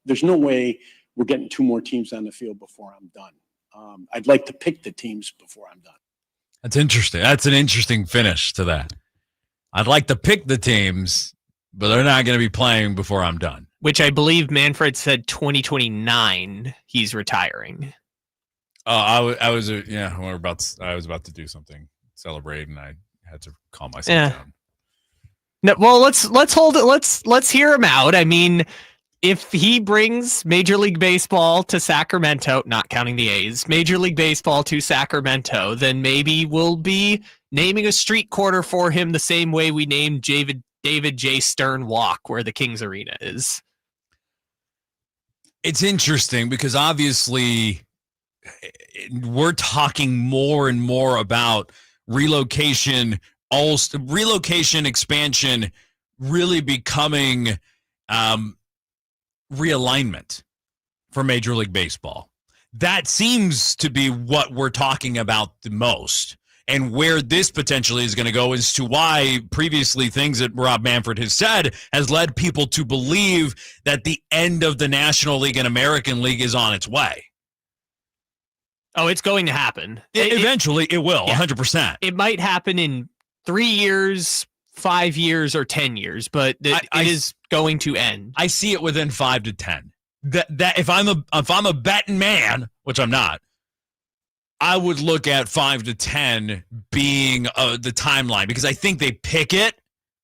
there's no way we're getting 2 more teams on the field before I'm done. I'd like to pick the teams before I'm done. That's interesting. That's an interesting finish to that. I'd like to pick the teams, but they're not going to be playing before I'm done. Which I believe Manfred said 2029 he's retiring. Oh, I was about to do something. Celebrate, and I had to calm myself down. No, well, let's hold it. Let's hear him out. I mean, if he brings Major League Baseball to Sacramento, not counting the A's, Major League Baseball to Sacramento, then maybe we'll be naming a street corner for him the same way we named David J. Stern Walk, where the Kings Arena is. It's interesting because obviously we're talking more and more about relocation expansion really becoming realignment for Major League Baseball. That seems to be what we're talking about the most. And where this potentially is going to go is to why previously things that Rob Manfred has said has led people to believe that the end of the National League and American League is on its way. Oh, it's going to happen. Eventually, it will, 100%. It might happen in 3 years, 5 years, or 10 years, but it is going to end. I see it within 5 to 10. That if I'm a betting man, which I'm not, I would look at 5 to 10 being the timeline, because I think they pick it,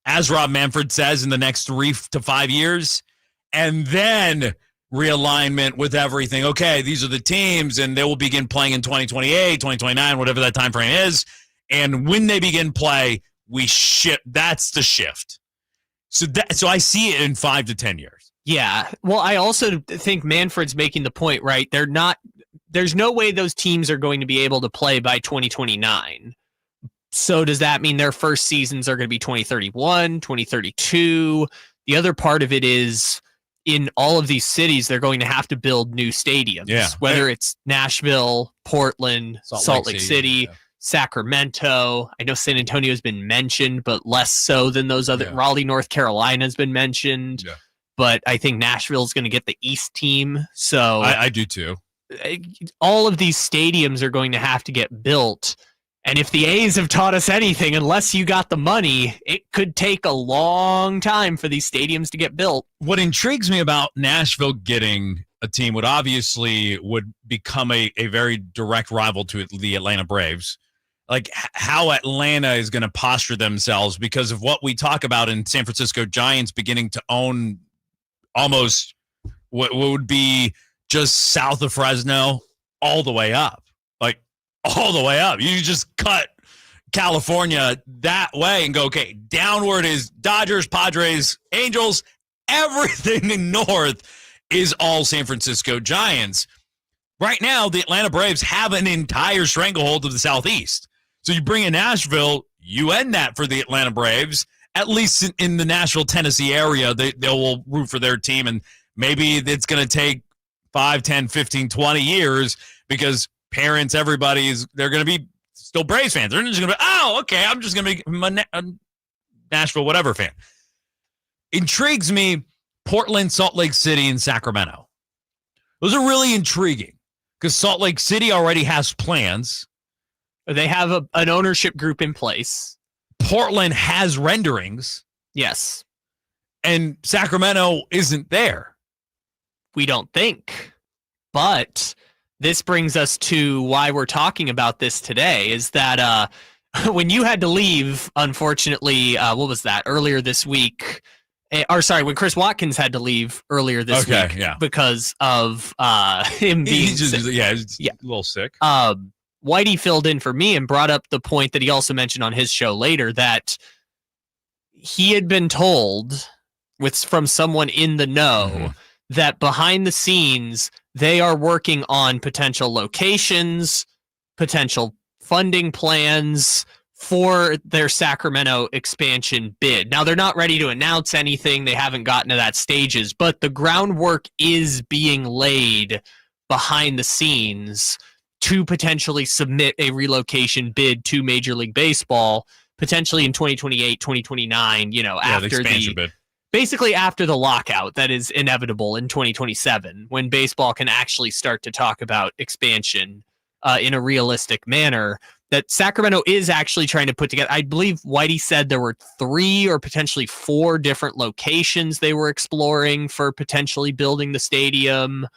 as Rob Manfred says, in the next 3 to 5 years, and then realignment with everything. Okay, these are the teams, and they will begin playing in 2028, 2029, whatever that time frame is. And when they begin play, we shift. That's the shift. So I see it in 5 to 10 years. Yeah. Well, I also think Manfred's making the point, right? There's no way those teams are going to be able to play by 2029. So does that mean their first seasons are going to be 2031, 2032? The other part of it is, in all of these cities, they're going to have to build new stadiums, whether it's Nashville, Portland, Salt Lake City, Sacramento. I know San Antonio has been mentioned, but less so than those other. Raleigh, North Carolina has been mentioned, but I think Nashville is going to get the East team. So I do too. All of these stadiums are going to have to get built. And if the A's have taught us anything, unless you got the money, it could take a long time for these stadiums to get built. What intrigues me about Nashville getting a team would become a very direct rival to the Atlanta Braves. Like how Atlanta is going to posture themselves because of what we talk about in San Francisco Giants beginning to own almost what would be just south of Fresno all the way up. Like all the way up. You just cut California that way and go, okay, downward is Dodgers, Padres, Angels, everything in north is all San Francisco Giants. Right now, the Atlanta Braves have an entire stranglehold of the Southeast. So you bring in Nashville, you end that for the Atlanta Braves. At least in the Nashville, Tennessee area, they will root for their team. And maybe it's going to take 5, 10, 15, 20 years because parents, they're going to be still Braves fans. They're just going to be, okay, I'm just going to be a Nashville whatever fan. Intrigues me, Portland, Salt Lake City, and Sacramento. Those are really intriguing because Salt Lake City already has plans. They have an ownership group in place. Portland has renderings. Yes. And Sacramento isn't there. We don't think. But this brings us to why we're talking about this today, is that when you had to leave, unfortunately, what was that, earlier this week, when Chris Watkins had to leave earlier this week because of him being sick. He's a little sick. Whitey filled in for me and brought up the point that he also mentioned on his show later, that he had been told from someone in the know that behind the scenes, they are working on potential locations, potential funding plans for their Sacramento expansion bid. Now, they're not ready to announce anything. They haven't gotten to that stages, but the groundwork is being laid behind the scenes to potentially submit a relocation bid to Major League Baseball, potentially in 2028, 2029, after the bid. Basically after the lockout that is inevitable in 2027, when baseball can actually start to talk about expansion in a realistic manner, that Sacramento is actually trying to put together. I believe Whitey said there were 3 or potentially 4 different locations they were exploring for potentially building the stadium.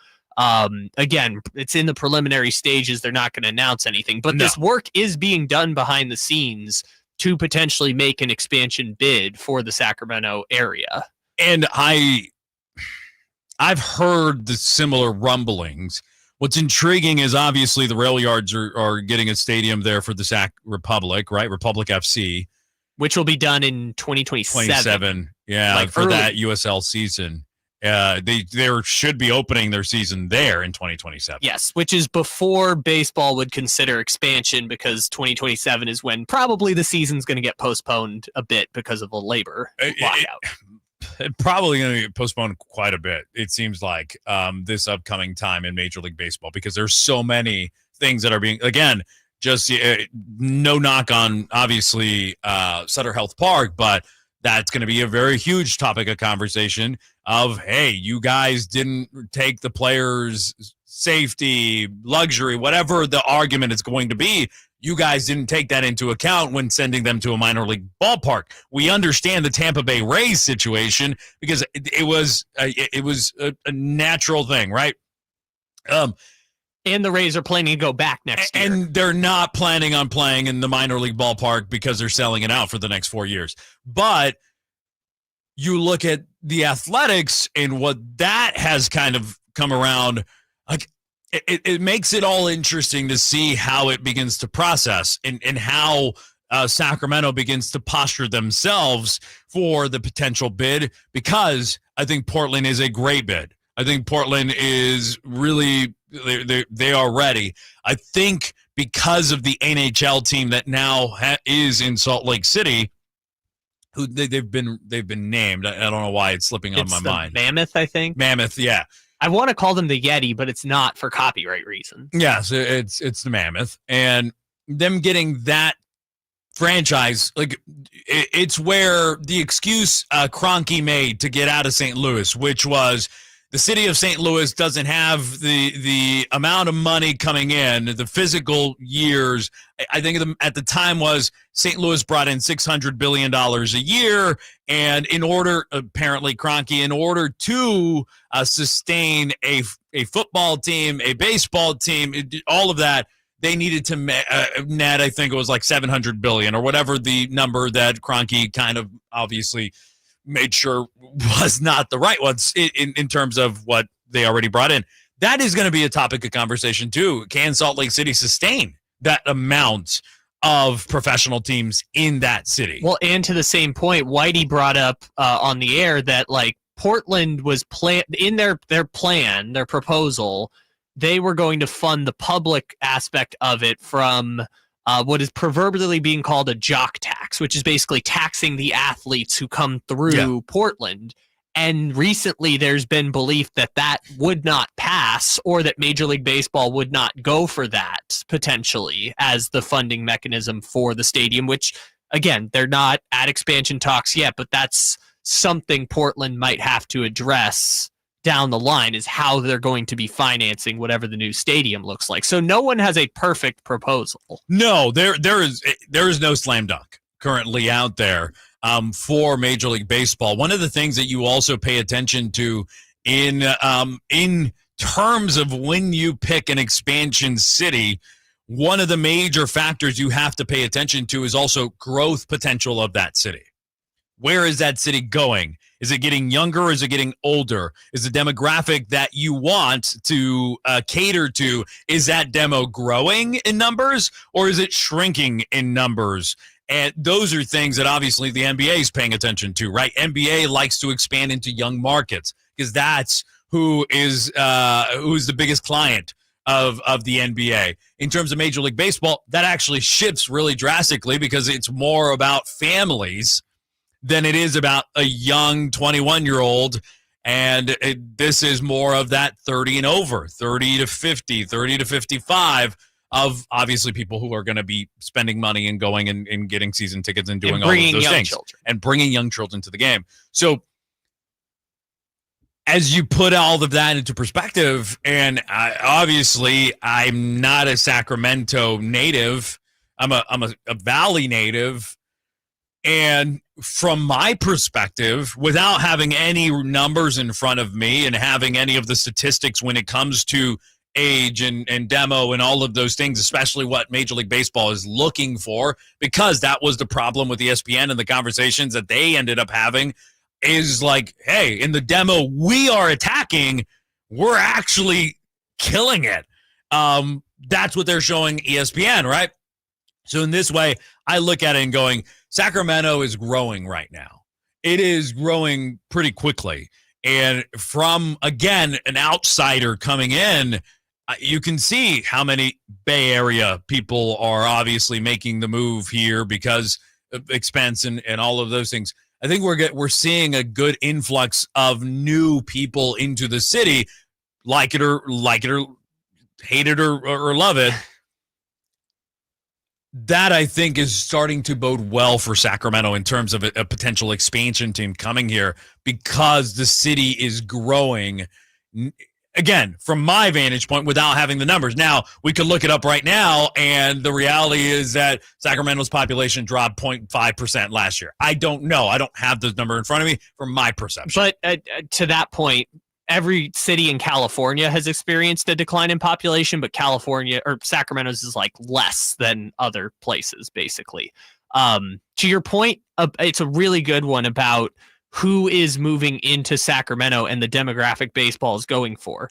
Again, it's in the preliminary stages. They're not going to announce anything, but this work is being done behind the scenes to potentially make an expansion bid for the Sacramento area. And I've heard the similar rumblings. What's intriguing is obviously the rail yards are getting a stadium there for the Sac Republic, right? Republic FC. Which will be done in 2027. Yeah, for early. That USL season. They should be opening their season there in 2027. Yes, which is before baseball would consider expansion, because 2027 is when probably the season's going to get postponed a bit because of a labor lockout. It probably going to get postponed quite a bit, it seems like, this upcoming time in Major League Baseball, because there's so many things that are being, again, just no knock on, obviously, Sutter Health Park, but that's going to be a very huge topic of conversation of, hey, you guys didn't take the players' safety, luxury, whatever the argument is going to be. You guys didn't take that into account when sending them to a minor league ballpark. We understand the Tampa Bay Rays situation because it was a natural thing, right? And the Rays are planning to go back next year. And they're not planning on playing in the minor league ballpark because they're selling it out for the next 4 years. But you look at the Athletics and what that has kind of come around, like it makes it all interesting to see how it begins to process and how Sacramento begins to posture themselves for the potential bid, because I think Portland is a great bid. I think Portland is really, they are ready. I think because of the NHL team that now is in Salt Lake City, who they've been named. I don't know why it's slipping on my mind. Mammoth, I think. Mammoth, yeah. I want to call them the Yeti, but it's not for copyright reasons. Yeah, so it's the Mammoth, and them getting that franchise, like it's where the excuse Kroenke made to get out of St. Louis, which was the city of St. Louis doesn't have the amount of money coming in, the physical years. I think at the time was St. Louis brought in $600 billion a year. And in order, apparently Kroenke, in order to sustain a football team, a baseball team, all of that, they needed to net, I think it was like $700 billion or whatever the number that Kroenke kind of obviously made sure was not the right ones in terms of what they already brought in. That is going to be a topic of conversation too. Can Salt Lake City sustain that amount of professional teams in that city? Well, and to the same point, Whitey brought up on the air that like Portland was in their plan, their proposal, they were going to fund the public aspect of it from what is proverbially being called a jock tax, which is basically taxing the athletes who come through Portland. And recently there's been belief that that would not pass, or that Major League Baseball would not go for that potentially as the funding mechanism for the stadium, which, again, they're not at expansion talks yet, but that's something Portland might have to address down the line, is how they're going to be financing whatever the new stadium looks like. So no one has a perfect proposal. No, there is no slam dunk currently out there for Major League Baseball. One of the things that you also pay attention to in terms of when you pick an expansion city, one of the major factors you have to pay attention to is also growth potential of that city. Where is that city going? Is it getting younger or is it getting older? Is the demographic that you want to cater to, is that demo growing in numbers or is it shrinking in numbers? And those are things that obviously the NBA is paying attention to, right? NBA likes to expand into young markets because that's who's the biggest client of the NBA. In terms of Major League Baseball, that actually shifts really drastically because it's more about families than it is about a young 21-year-old. And this is more of that 30 and over, 30 to 50, 30 to 55 of obviously people who are going to be spending money and going and getting season tickets and doing all of those things. And bringing young children to the game. So as you put all of that into perspective, and obviously I'm not a Sacramento native, I'm a Valley native. And from my perspective, without having any numbers in front of me and having any of the statistics when it comes to age and demo and all of those things, especially what Major League Baseball is looking for, because that was the problem with ESPN and the conversations that they ended up having, is like, hey, in the demo we are attacking, we're actually killing it. That's what they're showing ESPN, right? So in this way, I look at it and going, Sacramento is growing right now. It is growing pretty quickly. And from, again, an outsider coming in, you can see how many Bay Area people are obviously making the move here because of expense and all of those things. I think we're seeing a good influx of new people into the city, like it or hate it or love it. That, I think, is starting to bode well for Sacramento in terms of a potential expansion team coming here because the city is growing, again, from my vantage point, without having the numbers. Now, we could look it up right now, and the reality is that Sacramento's population dropped 0.5% last year. I don't know. I don't have the number in front of me from my perception. But to that point, every city in California has experienced a decline in population, but California or Sacramento's is like less than other places, basically. To your point, it's a really good one about who is moving into Sacramento and the demographic baseball is going for.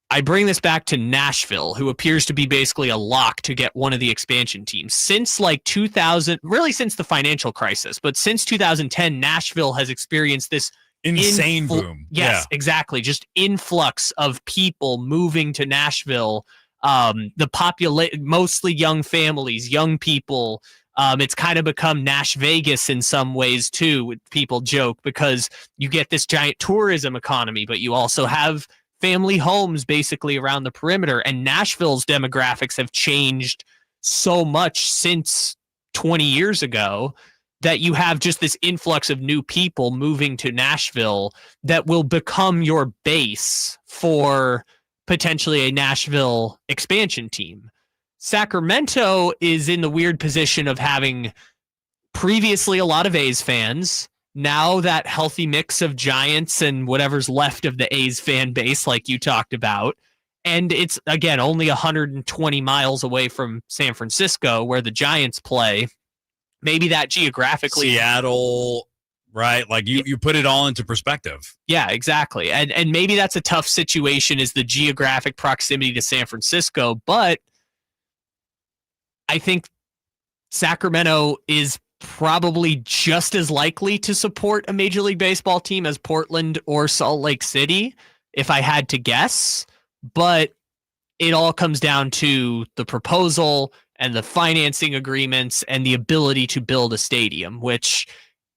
I bring this back to Nashville, who appears to be basically a lock to get one of the expansion teams. Since like 2000, really since the financial crisis, but since 2010, Nashville has experienced this insane boom. Yes, exactly. Just influx of people moving to Nashville. Mostly young families, young people. It's kind of become Nash Vegas in some ways too. People joke because you get this giant tourism economy, but you also have family homes basically around the perimeter. And Nashville's demographics have changed so much since 20 years ago that you have just this influx of new people moving to Nashville that will become your base for potentially a Nashville expansion team. Sacramento is in the weird position of having previously a lot of A's fans, now that healthy mix of Giants and whatever's left of the A's fan base, like you talked about. And it's, again, only 120 miles away from San Francisco, where the Giants play. Maybe that geographically. Seattle, right? Like you put it all into perspective. Yeah, exactly. And maybe that's a tough situation, is the geographic proximity to San Francisco. But I think Sacramento is probably just as likely to support a Major League Baseball team as Portland or Salt Lake City, if I had to guess. But it all comes down to the proposal and the financing agreements and the ability to build a stadium, which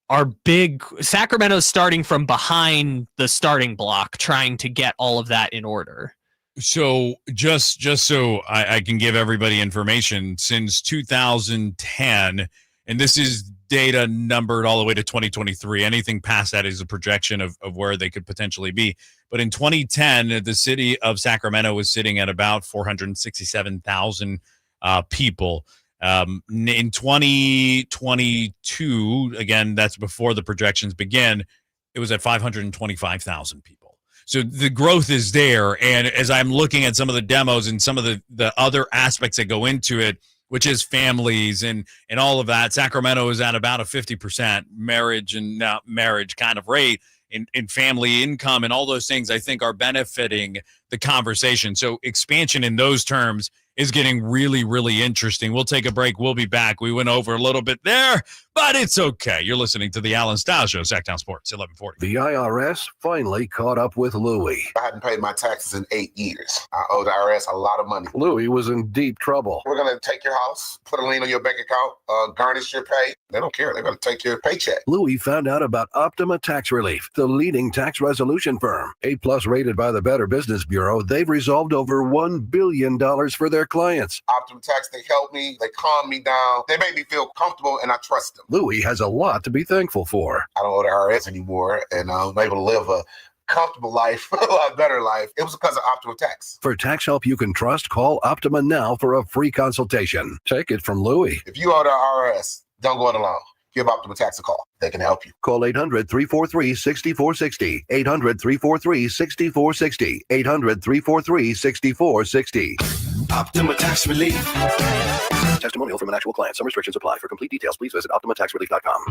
are big. Sacramento's starting from behind the starting block, trying to get all of that in order. So just so I can give everybody information, since 2010, and this is data numbered all the way to 2023. Anything past that is a projection of where they could potentially be. But in 2010, the city of Sacramento was sitting at about 467,000 people. In 2022, again, that's before the projections begin, it was at 525,000 people. So the growth is there. And as I'm looking at some of the demos and some of the other aspects that go into it, which is families and all of that, Sacramento is at about a 50% marriage kind of rate in family income, and all those things I think are benefiting the conversation. So expansion in those terms is getting really, really interesting. We'll take a break. We'll be back. We went over a little bit there, but it's okay. You're listening to the Allen Stiles Show, Sacktown Sports, 1140. The IRS finally caught up with Louie. I hadn't paid my taxes in 8 years. I owe the IRS a lot of money. Louie was in deep trouble. We're going to take your house, put a lien on your bank account, garnish your pay. They don't care. They're going to take your paycheck. Louie found out about Optima Tax Relief, the leading tax resolution firm. A+ rated by the Better Business Bureau, they've resolved over $1 billion for their clients. Optima Tax, they help me. They calm me down. They make me feel comfortable, and I trust them. Louie has a lot to be thankful for. I don't owe the IRS anymore, and I'm able to live a comfortable life, a lot better life. It was because of Optima Tax. For tax help you can trust, call Optima now for a free consultation. Take it from Louie. If you owe the IRS, don't go it alone. Give Optima Tax a call. They can help you. Call 800-343-6460. 800-343-6460. 800-343-6460. Optima Tax Relief. Testimonial from an actual client. Some restrictions apply. For complete details, please visit OptimaTaxRelief.com.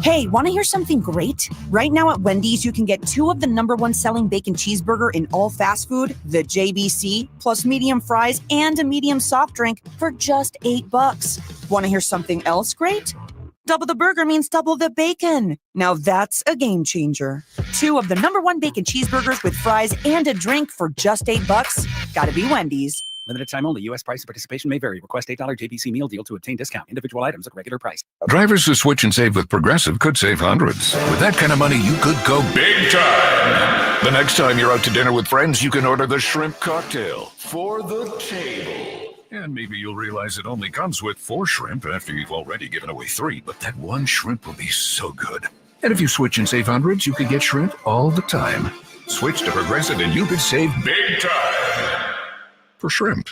Hey, want to hear something great? Right now at Wendy's, you can get 2 of the #1 selling bacon cheeseburger in all fast food, the JBC, plus medium fries and a medium soft drink for just $8. Want to hear something else great? Double the burger means double the bacon. Now that's a game changer. 2 of the #1 bacon cheeseburgers with fries and a drink for just $8. Gotta be Wendy's. Limited time only. U.S. price and participation may vary. Request $8 JBC meal deal to obtain discount. Individual items at regular price. Drivers who switch and save with Progressive could save hundreds. With that kind of money, you could go big time. The next time you're out to dinner with friends, you can order the shrimp cocktail for the table. And maybe you'll realize it only comes with 4 shrimp after you've already given away 3. But that one shrimp will be so good. And if you switch and save hundreds, you could get shrimp all the time. Switch to Progressive and you could save big time. For shrimp.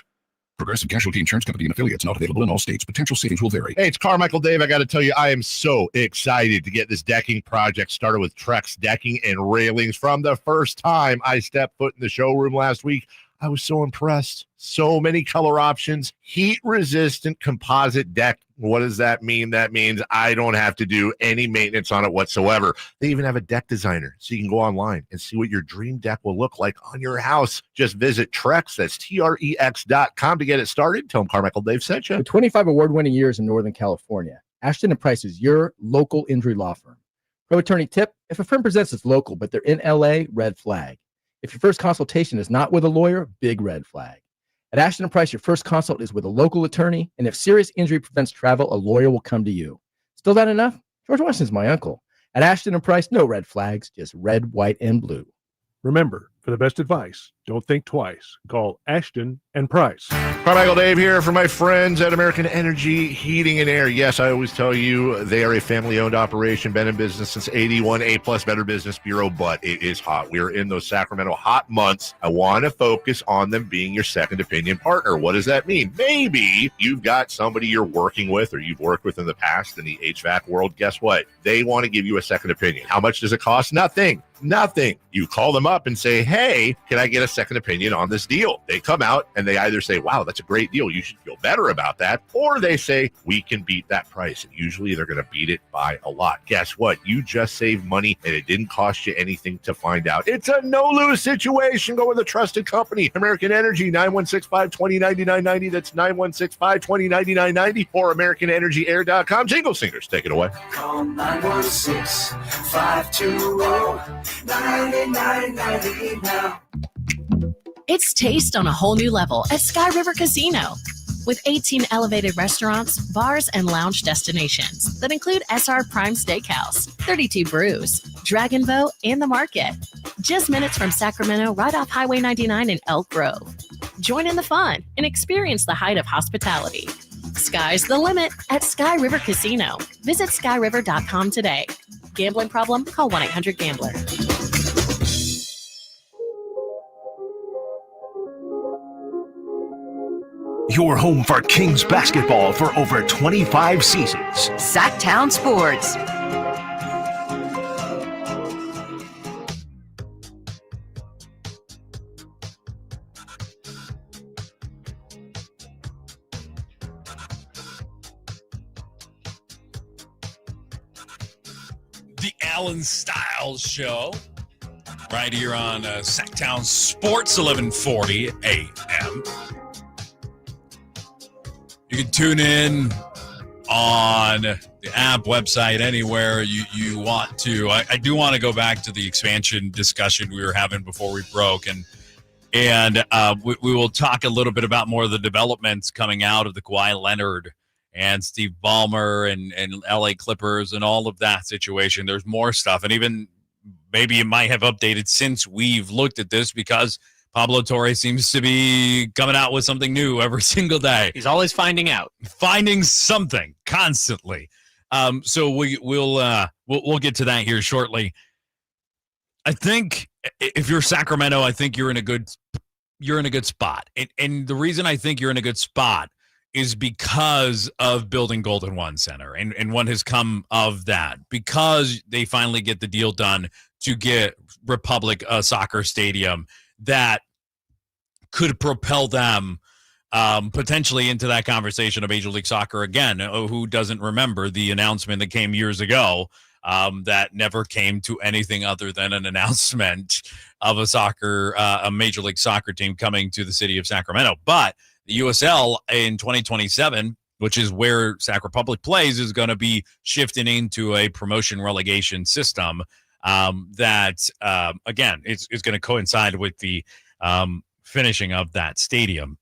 Progressive Casualty Insurance Company and affiliates, not available in all states. Potential savings will vary. Hey, it's Carmichael Dave. I got to tell you, I am so excited to get this decking project started with Trex Decking and Railings. From the first time I stepped foot in the showroom last week, I was so impressed. So many color options, heat-resistant composite deck. What does that mean? That means I don't have to do any maintenance on it whatsoever. They even have a deck designer, so you can go online and see what your dream deck will look like on your house. Just visit Trex, that's TREX.com to get it started. Tell them Carmichael Dave sent you. With 25 award-winning years in Northern California, Ashton & Price is your local injury law firm. Pro attorney tip, if a firm presents as local, but they're in LA, red flag. If your first consultation is not with a lawyer, big red flag. At Ashton & Price, your first consult is with a local attorney, and if serious injury prevents travel, a lawyer will come to you. Still not enough? George Washington's my uncle. At Ashton & Price, no red flags, just red, white, and blue. Remember, for the best advice, don't think twice. Call Ashton and Price. Carmichael Dave here for my friends at American Energy Heating and Air. Yes, I always tell you they are a family-owned operation, been in business since 81, A-plus Better Business Bureau, but it is hot. We are in those Sacramento hot months. I want to focus on them being your second opinion partner. What does that mean? Maybe you've got somebody you're working with or you've worked with in the past in the HVAC world. Guess what? They want to give you a second opinion. How much does it cost? Nothing. You call them up and say, hey, can I get a second opinion on this deal? They come out and they either say, wow, that's a great deal, you should feel better about that, or they say, we can beat that price. And usually they're going to beat it by a lot. Guess what? You just saved money and it didn't cost you anything to find out. It's a no-lose situation. Go with a trusted company. American Energy, 916-520-9990. That's 916-520-9990 or AmericanEnergyAir.com. Jingle Singers, take it away. Call 916-520-9990 now. It's taste on a whole new level at Sky River Casino. With 18 elevated restaurants, bars, and lounge destinations that include SR Prime Steakhouse, 32 Brews, Dragon Boat, and The Market. Just minutes from Sacramento, right off Highway 99 in Elk Grove. Join in the fun and experience the height of hospitality. Sky's the limit at Sky River Casino. Visit skyriver.com today. Gambling problem? Call 1-800-GAMBLER. Your home for Kings basketball for over 25 seasons. Sacktown Sports. The Allen Stiles Show, right here on Sacktown Sports, 1140 a.m. You can tune in on the app, website, anywhere you want to. I do want to go back to the expansion discussion we were having before we broke, and we will talk a little bit about more of the developments coming out of the Kawhi Leonard and Steve Ballmer and LA Clippers and all of that situation. There's more stuff, and even maybe it might have updated since we've looked at this, because Pablo Torre seems to be coming out with something new every single day. He's always finding something constantly. So we'll get to that here shortly. I think if you're Sacramento, I think you're in a good spot. And the reason I think you're in a good spot is because of building Golden One Center and what has come of that, because they finally get the deal done to get Republic a soccer stadium that could propel them potentially into that conversation of Major League Soccer again. Who doesn't remember the announcement that came years ago that never came to anything other than an announcement of a Major League Soccer team coming to the city of Sacramento? But the USL in 2027, which is where Sac Republic plays, is going to be shifting into a promotion relegation system that, again, it's going to coincide with the finishing of that stadium.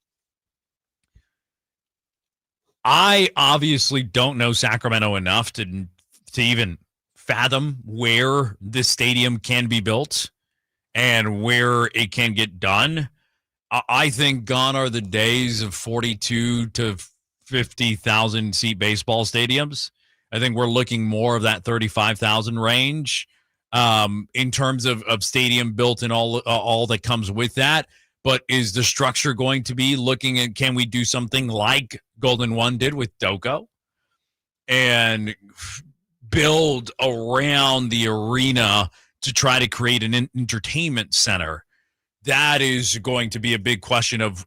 I obviously don't know Sacramento enough to even fathom where this stadium can be built and where it can get done. I think gone are the days of 42 to 50,000 seat baseball stadiums. I think we're looking more of that 35,000 range in terms of stadium built and all that comes with that. But is the structure going to be looking at, can we do something like Golden One did with Doko and build around the arena to try to create an entertainment center? That is going to be a big question of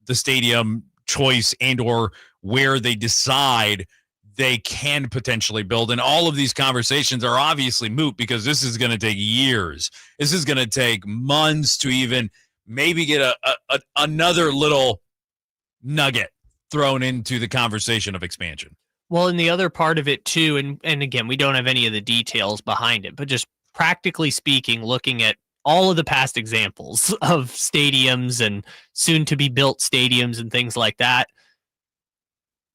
the stadium choice and or where they decide they can potentially build. And all of these conversations are obviously moot because this is going to take years. This is going to take months to even maybe get another little nugget thrown into the conversation of expansion. Well, and the other part of it too, and again, we don't have any of the details behind it, but just practically speaking, looking at all of the past examples of stadiums and soon to be built stadiums and things like that,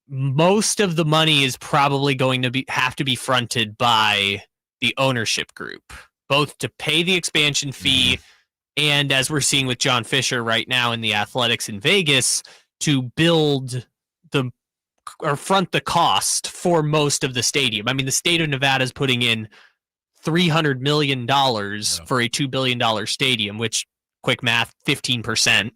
most of the money is probably going to have to be fronted by the ownership group, both to pay the expansion fee and, as we're seeing with John Fisher right now in the Athletics in Vegas, to build or front the cost for most of the stadium. I mean, the state of Nevada is putting in $300 million for a $2 billion stadium, which, quick math, 15%.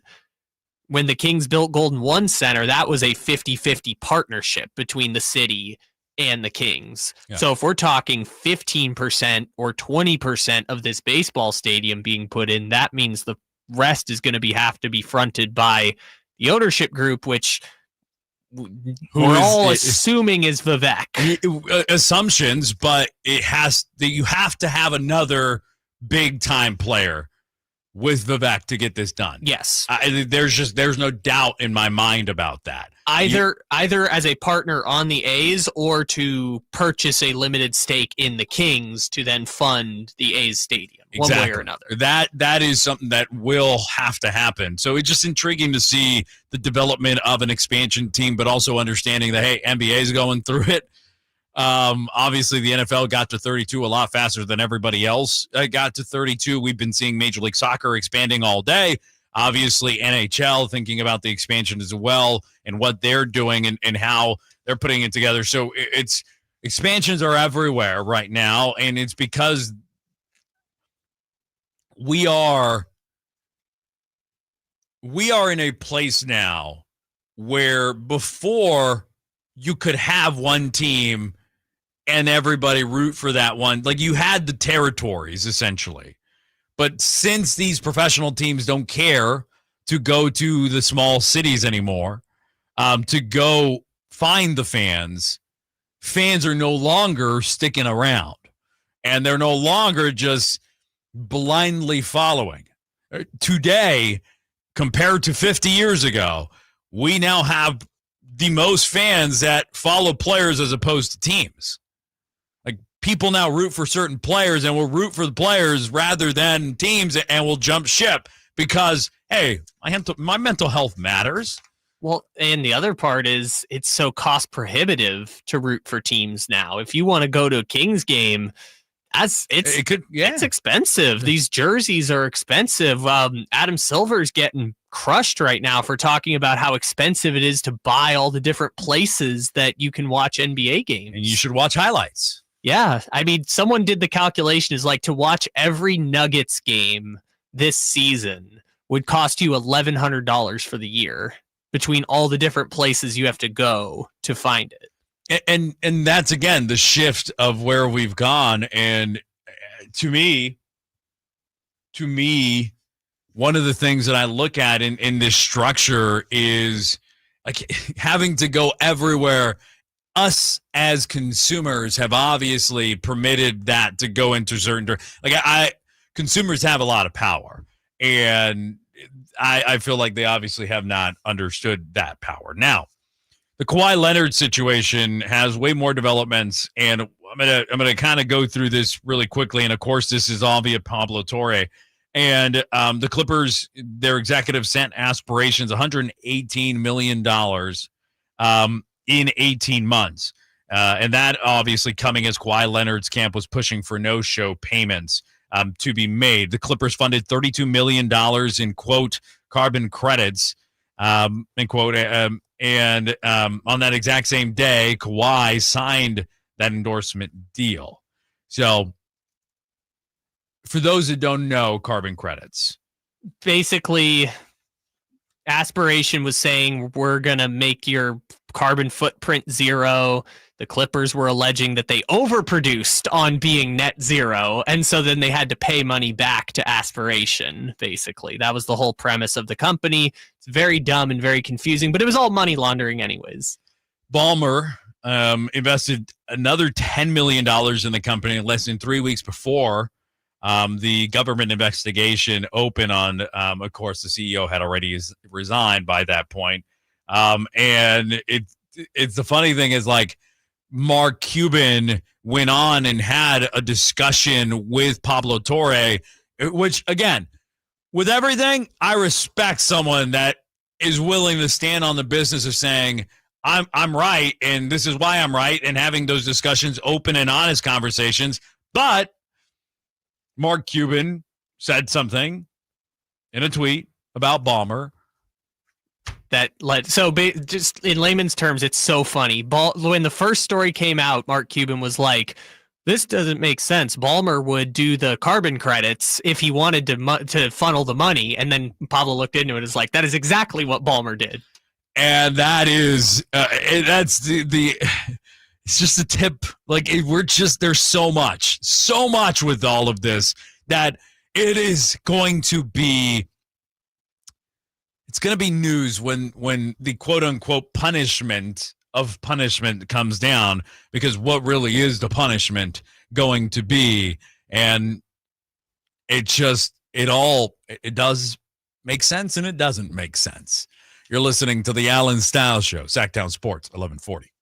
When the Kings built Golden One Center, that was a 50-50 partnership between the city and the Kings. Yeah. So if we're talking 15% or 20% of this baseball stadium being put in, that means the rest is going to have to be fronted by the ownership group, which we're all assuming is Vivek. Assumptions, but you have to have another big time player with Vivek to get this done. Yes. There's no doubt in my mind about that. Either as a partner on the A's or to purchase a limited stake in the Kings to then fund the A's stadium, exactly. One way or another. That is something that will have to happen. So it's just intriguing to see the development of an expansion team, but also understanding that, hey, NBA is going through it. Obviously, the NFL got to 32 a lot faster than everybody else got to 32. We've been seeing Major League Soccer expanding all day. Obviously, NHL thinking about the expansion as well and what they're doing and how they're putting it together. So it's expansions are everywhere right now, and it's because we are in a place now where before you could have one team and everybody root for that one. Like, you had the territories essentially. But since these professional teams don't care to go to the small cities anymore, to go find the fans are no longer sticking around. And they're no longer just blindly following. Today, compared to 50 years ago, we now have the most fans that follow players as opposed to teams. Like, people now root for certain players and will root for the players rather than teams, and will jump ship because, hey, my mental health matters. Well, and the other part is it's so cost prohibitive to root for teams now. If you want to go to a Kings game, it's expensive. These jerseys are expensive. Adam Silver's getting crushed right now for talking about how expensive it is to buy all the different places that you can watch NBA games. And you should watch highlights. Yeah. I mean, someone did the calculation, is like to watch every Nuggets game this season would cost you $1,100 for the year between all the different places you have to go to find it. And that's, again, the shift of where we've gone. And to me, one of the things that I look at in this structure is like having to go everywhere. Us as consumers have obviously permitted that to go into certain, consumers have a lot of power, and I feel like they obviously have not understood that power. Now, the Kawhi Leonard situation has way more developments, and I'm gonna kind of go through this really quickly. And of course, this is all via Pablo Torre. And the Clippers, their executive sent aspirations, $118 million in 18 months. And that obviously coming as Kawhi Leonard's camp was pushing for no-show payments to be made. The Clippers funded $32 million in, quote, carbon credits, end quote. And on that exact same day, Kawhi signed that endorsement deal. So, for those that don't know, carbon credits. Basically, Aspiration was saying we're going to make your carbon footprint zero. The Clippers were alleging that they overproduced on being net zero, and so then they had to pay money back to Aspiration, basically. That was the whole premise of the company. It's very dumb and very confusing, but it was all money laundering anyways. Balmer invested another $10 million in the company less than 3 weeks before the government investigation opened on, of course, the CEO had already resigned by that point. And it's the funny thing is, like, Mark Cuban went on and had a discussion with Pablo Torre, which, again, with everything, I respect someone that is willing to stand on the business of saying, I'm right, and this is why I'm right, and having those discussions, open and honest conversations. But Mark Cuban said something in a tweet about Balmer that led. So just in layman's terms, it's so funny. When the first story came out, Mark Cuban was like, this doesn't make sense. Balmer would do the carbon credits if he wanted to funnel the money. And then Pablo looked into it and was like, that is exactly what Balmer did. And that is, that's the it's just a tip. Like, there's so much with all of this that it is going to be, it's going to be news when the quote unquote punishment comes down, because what really is the punishment going to be? And it does make sense and it doesn't make sense. You're listening to the Allen Stiles Show, Sacktown Sports, 1140.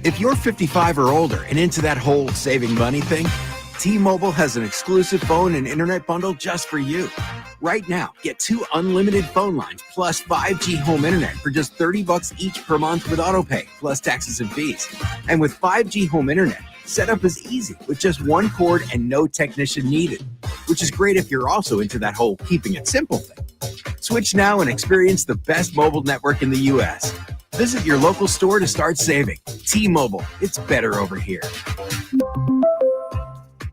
If you're 55 or older and into that whole saving money thing, T-Mobile has an exclusive phone and internet bundle just for you. Right now, get 2 unlimited phone lines plus 5G home internet for just $30 each per month with autopay, plus taxes and fees. And with 5G home internet, setup is easy with just one cord and no technician needed, which is great if you're also into that whole keeping it simple thing. Switch now and experience the best mobile network in the U.S. Visit your local store to start saving. T-Mobile, it's better over here.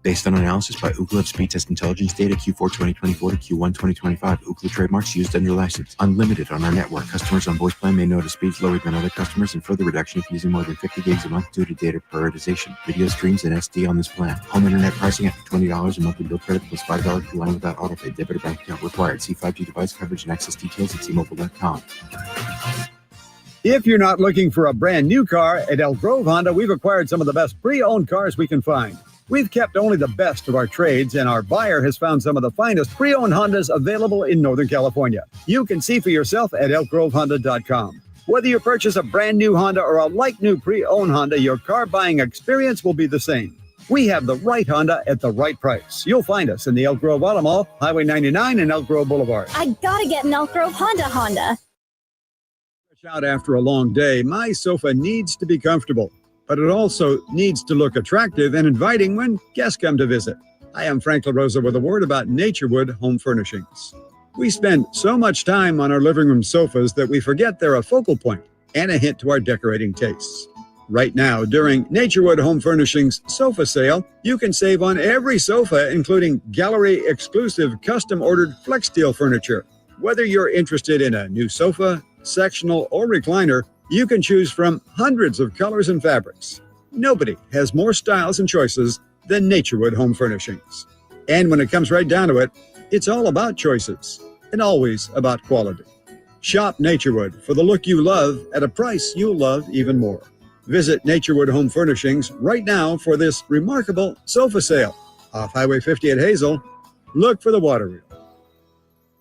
Based on analysis by Ookla of Speed Test Intelligence data Q4 2024 to Q1 2025. Ookla trademarks used under license. Unlimited on our network. Customers on voice plan may notice speeds lower than other customers and further reduction if using more than 50 gigs a month due to data prioritization. Video streams and SD on this plan. Home internet pricing after $20 a monthly bill credit plus $5 per line without autopay. Debit or bank account required. See 5G device coverage and access details at T-Mobile.com. If you're not looking for a brand new car, at Elk Grove Honda, we've acquired some of the best pre-owned cars we can find. We've kept only the best of our trades, and our buyer has found some of the finest pre-owned Hondas available in Northern California. You can see for yourself at elkgrovehonda.com. Whether you purchase a brand new Honda or a like-new pre-owned Honda, your car buying experience will be the same. We have the right Honda at the right price. You'll find us in the Elk Grove Auto Mall, Highway 99 and Elk Grove Boulevard. I gotta get an Elk Grove Honda. Out after a long day, my sofa needs to be comfortable, but it also needs to look attractive and inviting when guests come to visit. I am Frank LaRosa with a word about Naturewood Home Furnishings. We spend so much time on our living room sofas that we forget they're a focal point and a hint to our decorating tastes. Right now, during Naturewood Home Furnishings sofa sale, you can save on every sofa, including gallery-exclusive custom-ordered flex steel furniture. Whether you're interested in a new sofa, sectional, or recliner, you can choose from hundreds of colors and fabrics. Nobody has more styles and choices than Naturewood Home Furnishings. And when it comes right down to it, it's all about choices and always about quality. Shop Naturewood for the look you love at a price you'll love even more. Visit Naturewood Home Furnishings right now for this remarkable sofa sale. Off Highway 50 at Hazel, look for the water wheel.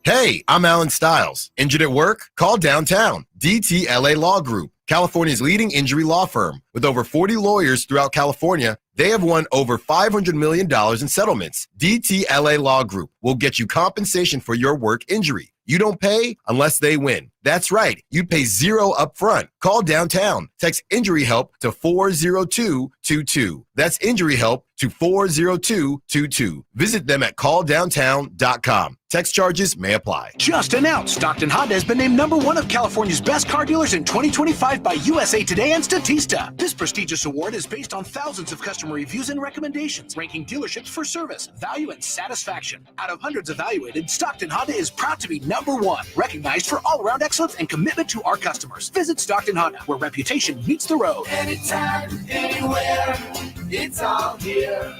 Hey, I'm Allen Stiles. Injured at work? Call downtown. DTLA Law Group, California's leading injury law firm. With over 40 lawyers throughout California, they have won over $500 million in settlements. DTLA Law Group will get you compensation for your work injury. You don't pay unless they win. That's right. You pay $0 upfront. Call downtown. Text injury help to 40222. That's injury help to 40222. Visit them at calldowntown.com. Text charges may apply. Just announced, Stockton Honda has been named #1 of California's best car dealers in 2025 by USA Today and Statista. This prestigious award is based on thousands of customer reviews and recommendations, ranking dealerships for service, value, and satisfaction. Out of hundreds evaluated, Stockton Honda is proud to be #1, recognized for all-around excellence and commitment to our customers. Visit Stockton Honda, where reputation meets the road. Anytime, anywhere, it's all here.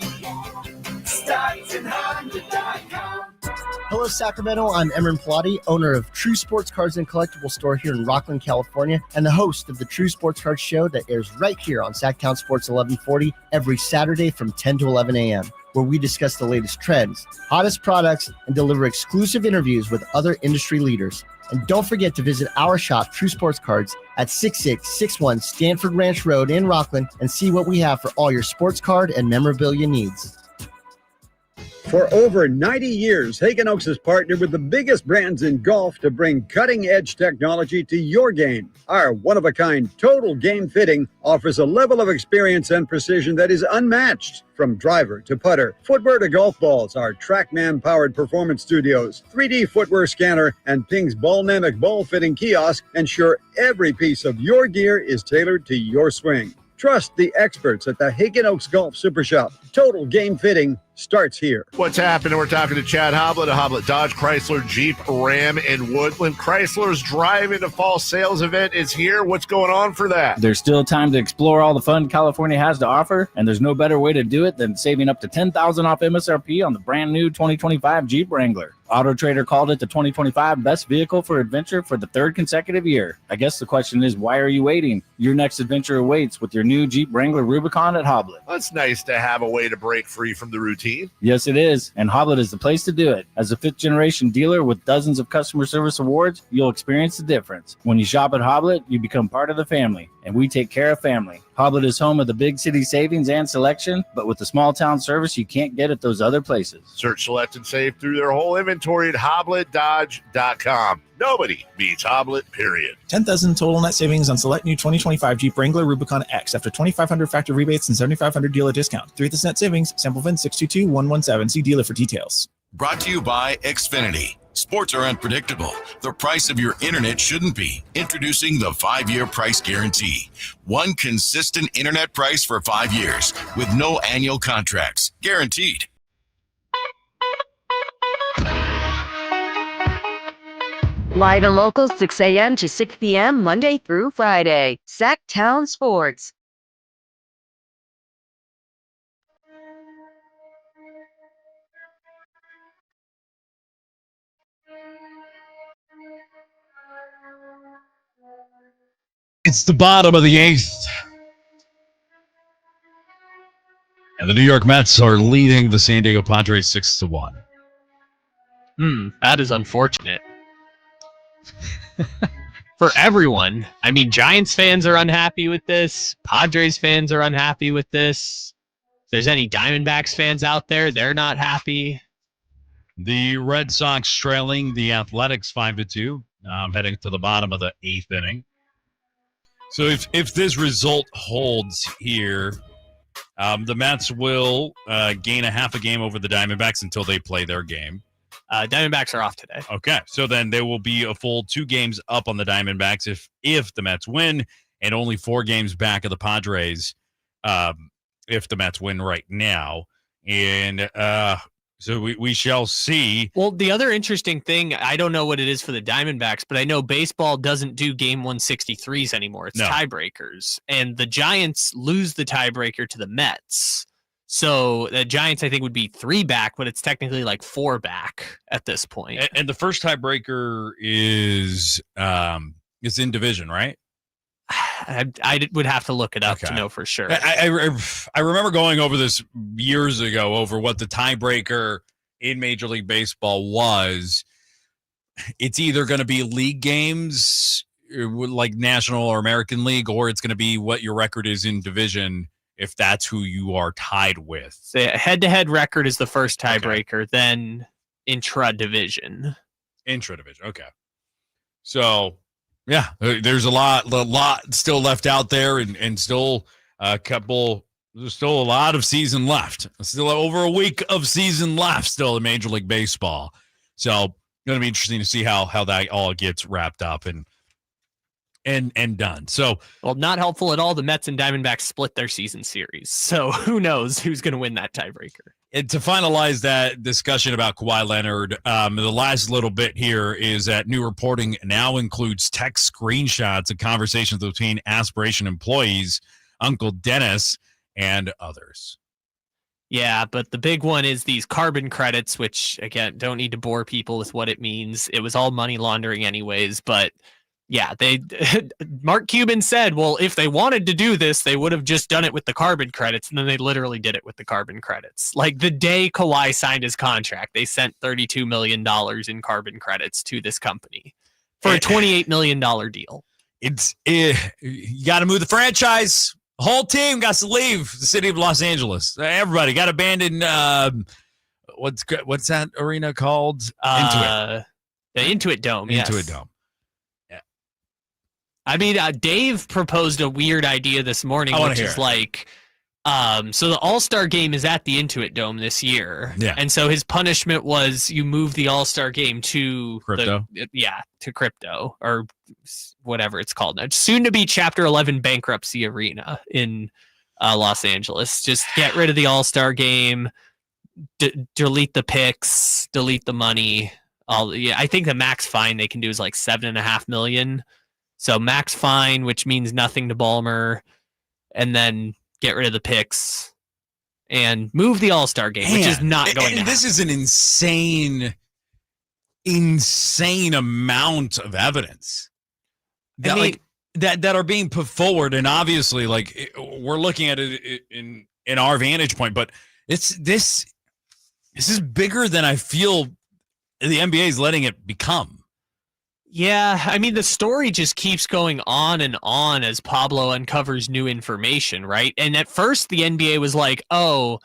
StocktonHonda.com. Hello, Sacramento. I'm Emran Pilati, owner of True Sports Cards and Collectible Store here in Rockland, California, and the host of the True Sports Cards Show that airs right here on Sacktown Sports 1140 every Saturday from 10 to 11 a.m., where we discuss the latest trends, hottest products, and deliver exclusive interviews with other industry leaders. And don't forget to visit our shop, True Sports Cards, at 6661 Stanford Ranch Road in Rockland and see what we have for all your sports card and memorabilia needs. For over 90 years, Hagen Oaks has partnered with the biggest brands in golf to bring cutting-edge technology to your game. Our one-of-a-kind total game fitting offers a level of experience and precision that is unmatched. From driver to putter, footwear to golf balls, our TrackMan-powered performance studios, 3D footwear scanner, and Ping's Ballnamic ball fitting kiosk ensure every piece of your gear is tailored to your swing. Trust the experts at the Hagen Oaks Golf Super Shop. Total game fitting starts here. What's happening? We're talking to Chad Hoblet of Hoblet Dodge, Chrysler, Jeep, Ram, and Woodland. Chrysler's Drive Into Fall sales event is here. What's going on for that? There's still time to explore all the fun California has to offer, and there's no better way to do it than saving up to $10,000 off MSRP on the brand new 2025 Jeep Wrangler. Auto Trader called it the 2025 best vehicle for adventure for the third consecutive year. I guess the question is, why are you waiting? Your next adventure awaits with your new Jeep Wrangler Rubicon at Hoblet. Well, it's nice to have a way to break free from the routine. Yes, it is, and Hoblet is the place to do it. As a fifth-generation dealer with dozens of customer service awards, you'll experience the difference. When you shop at Hoblet, you become part of the family, and we take care of family. Hoblet is home of the big city savings and selection, but with the small town service you can't get at those other places. Search, select, and save through their whole inventory at HobletDodge.com. Nobody beats Hoblet, period. 10,000 total net savings on select new 2025 Jeep Wrangler Rubicon X after 2,500 factory rebates and 7,500 dealer discount. 3% net savings. Sample VIN 622117. See dealer for details. Brought to you by Xfinity. Sports are unpredictable. The price of your internet shouldn't be. Introducing the 5-year price guarantee. One consistent internet price for 5 years with no annual contracts. Guaranteed. Live and local, 6 a.m. to 6 p.m. Monday through Friday. Sacktown Sports. It's the bottom of the 8th. And the New York Mets are leading the San Diego Padres 6-1. That is unfortunate. For everyone. I mean, Giants fans are unhappy with this. Padres fans are unhappy with this. If there's any Diamondbacks fans out there, they're not happy. The Red Sox trailing the Athletics 5-2, heading to the bottom of the 8th inning. So if this result holds here, the Mets will gain a half a game over the Diamondbacks until they play their game. Diamondbacks are off today. Okay, so then there will be a full 2 games up on the Diamondbacks if the Mets win, and only 4 games back of the Padres if the Mets win right now. And so we shall see. Well, the other interesting thing, I don't know what it is for the Diamondbacks, but I know baseball doesn't do game 163s anymore. It's tiebreakers. And the Giants lose the tiebreaker to the Mets. So the Giants, I think, would be 3 back, but it's technically like 4 back at this point. And the first tiebreaker is in division, right? I would have to look it up to know for sure. I remember going over this years ago over what the tiebreaker in Major League Baseball was. It's either going to be league games like National or American League, or it's going to be what your record is in division if that's who you are tied with. So head-to-head record is the first tiebreaker, then intra-division. Intra-division, okay. So Yeah, there's a lot still left out there, and still there's still a lot of season left. Still over a week of season left still in Major League Baseball. So going to be interesting to see how that all gets wrapped up and done. So, well, not helpful at all. The Mets and Diamondbacks split their season series. So who knows who's going to win that tiebreaker. And to finalize that discussion about Kawhi Leonard, the last little bit here is that new reporting now includes text screenshots of conversations between Aspiration employees, Uncle Dennis, and others. Yeah, but the big one is these carbon credits, which, again, don't need to bore people with what it means. It was all money laundering anyways, but yeah, Mark Cuban said, well, if they wanted to do this, they would have just done it with the carbon credits, and then they literally did it with the carbon credits. Like the day Kawhi signed his contract, they sent $32 million in carbon credits to this company for a $28 million deal. You got to move the franchise. The whole team got to leave the city of Los Angeles. Everybody got abandoned. What's that arena called? Intuit. The Intuit Dome. Intuit Dome. I mean, Dave proposed a weird idea this morning, which is like, so the All-Star game is at the Intuit Dome this year. Yeah. And so his punishment was you move the All-Star game to crypto. To crypto or whatever it's called now. Soon to be Chapter 11 bankruptcy arena in Los Angeles. Just get rid of the All-Star game, delete the picks, delete the money. I think the max fine they can do is like $7.5 million. So max fine, which means nothing to Ballmer, and then get rid of the picks and move the All-Star game, which is not going to happen. This is an insane amount of evidence that are being put forward, and obviously, we're looking at it in our vantage point, but this is bigger than I feel the NBA is letting it become. Yeah, I mean, the story just keeps going on and on as Pablo uncovers new information, right? And at first, the NBA was like, oh,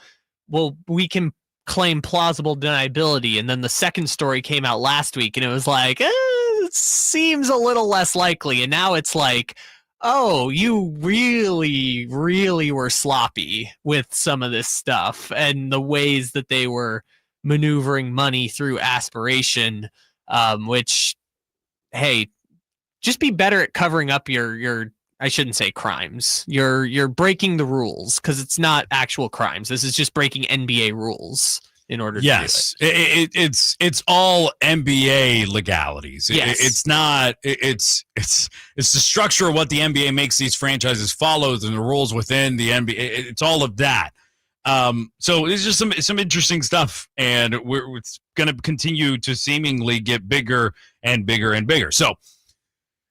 well, we can claim plausible deniability. And then the second story came out last week, and it was like, it seems a little less likely. And now it's like, oh, you really, really were sloppy with some of this stuff and the ways that they were maneuvering money through Aspiration, which... hey, just be better at covering up your I shouldn't say crimes. You're breaking the rules because it's not actual crimes. This is just breaking NBA rules in order to do it. It's all NBA legalities. Yes. It's not it's the structure of what the NBA makes these franchises follow and the rules within the NBA. It's all of that. So it's just some interesting stuff, and it's going to continue to seemingly get bigger and bigger and bigger. So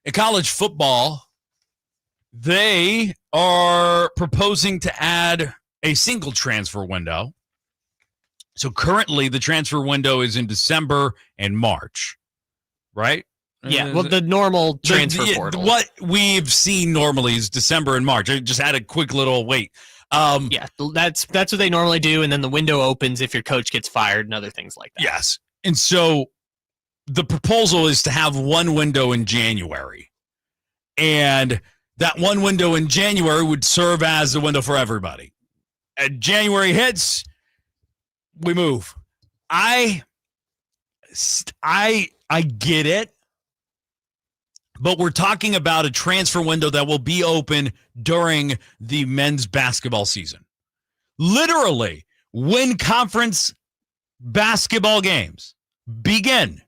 in college football, they are proposing to add a single transfer window. So currently the transfer window is in December and March, right? Yeah, well, the normal transfer portal. What we've seen normally is December and March. I just had a quick little wait. Yeah, that's what they normally do, and then the window opens if your coach gets fired and other things like that. Yes, and so the proposal is to have one window in January, and that one window in January would serve as the window for everybody. January hits, we move. I get it. But we're talking about a transfer window that will be open during the men's basketball season. Literally, when conference basketball games begin,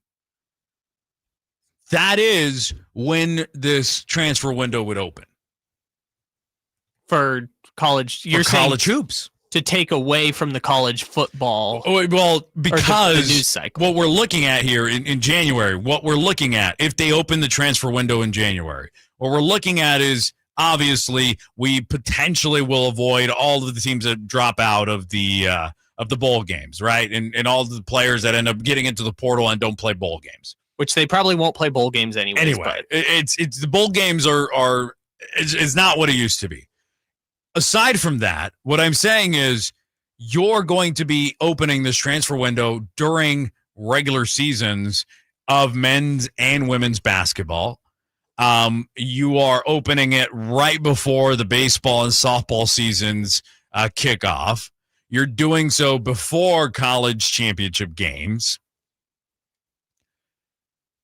that is when this transfer window would open. For college, you're saying college hoops. To take away from the college football. Well, because the news cycle. What we're looking at here in January, what we're looking at, if they open the transfer window in January, what we're looking at is obviously we potentially will avoid all of the teams that drop out of the bowl games, right? And all of the players that end up getting into the portal and don't play bowl games. Which they probably won't play bowl games anyway. But it's the bowl games it's not what it used to be. Aside from that, what I'm saying is you're going to be opening this transfer window during regular seasons of men's and women's basketball. You are opening it right before the baseball and softball seasons kick off. You're doing so before college championship games.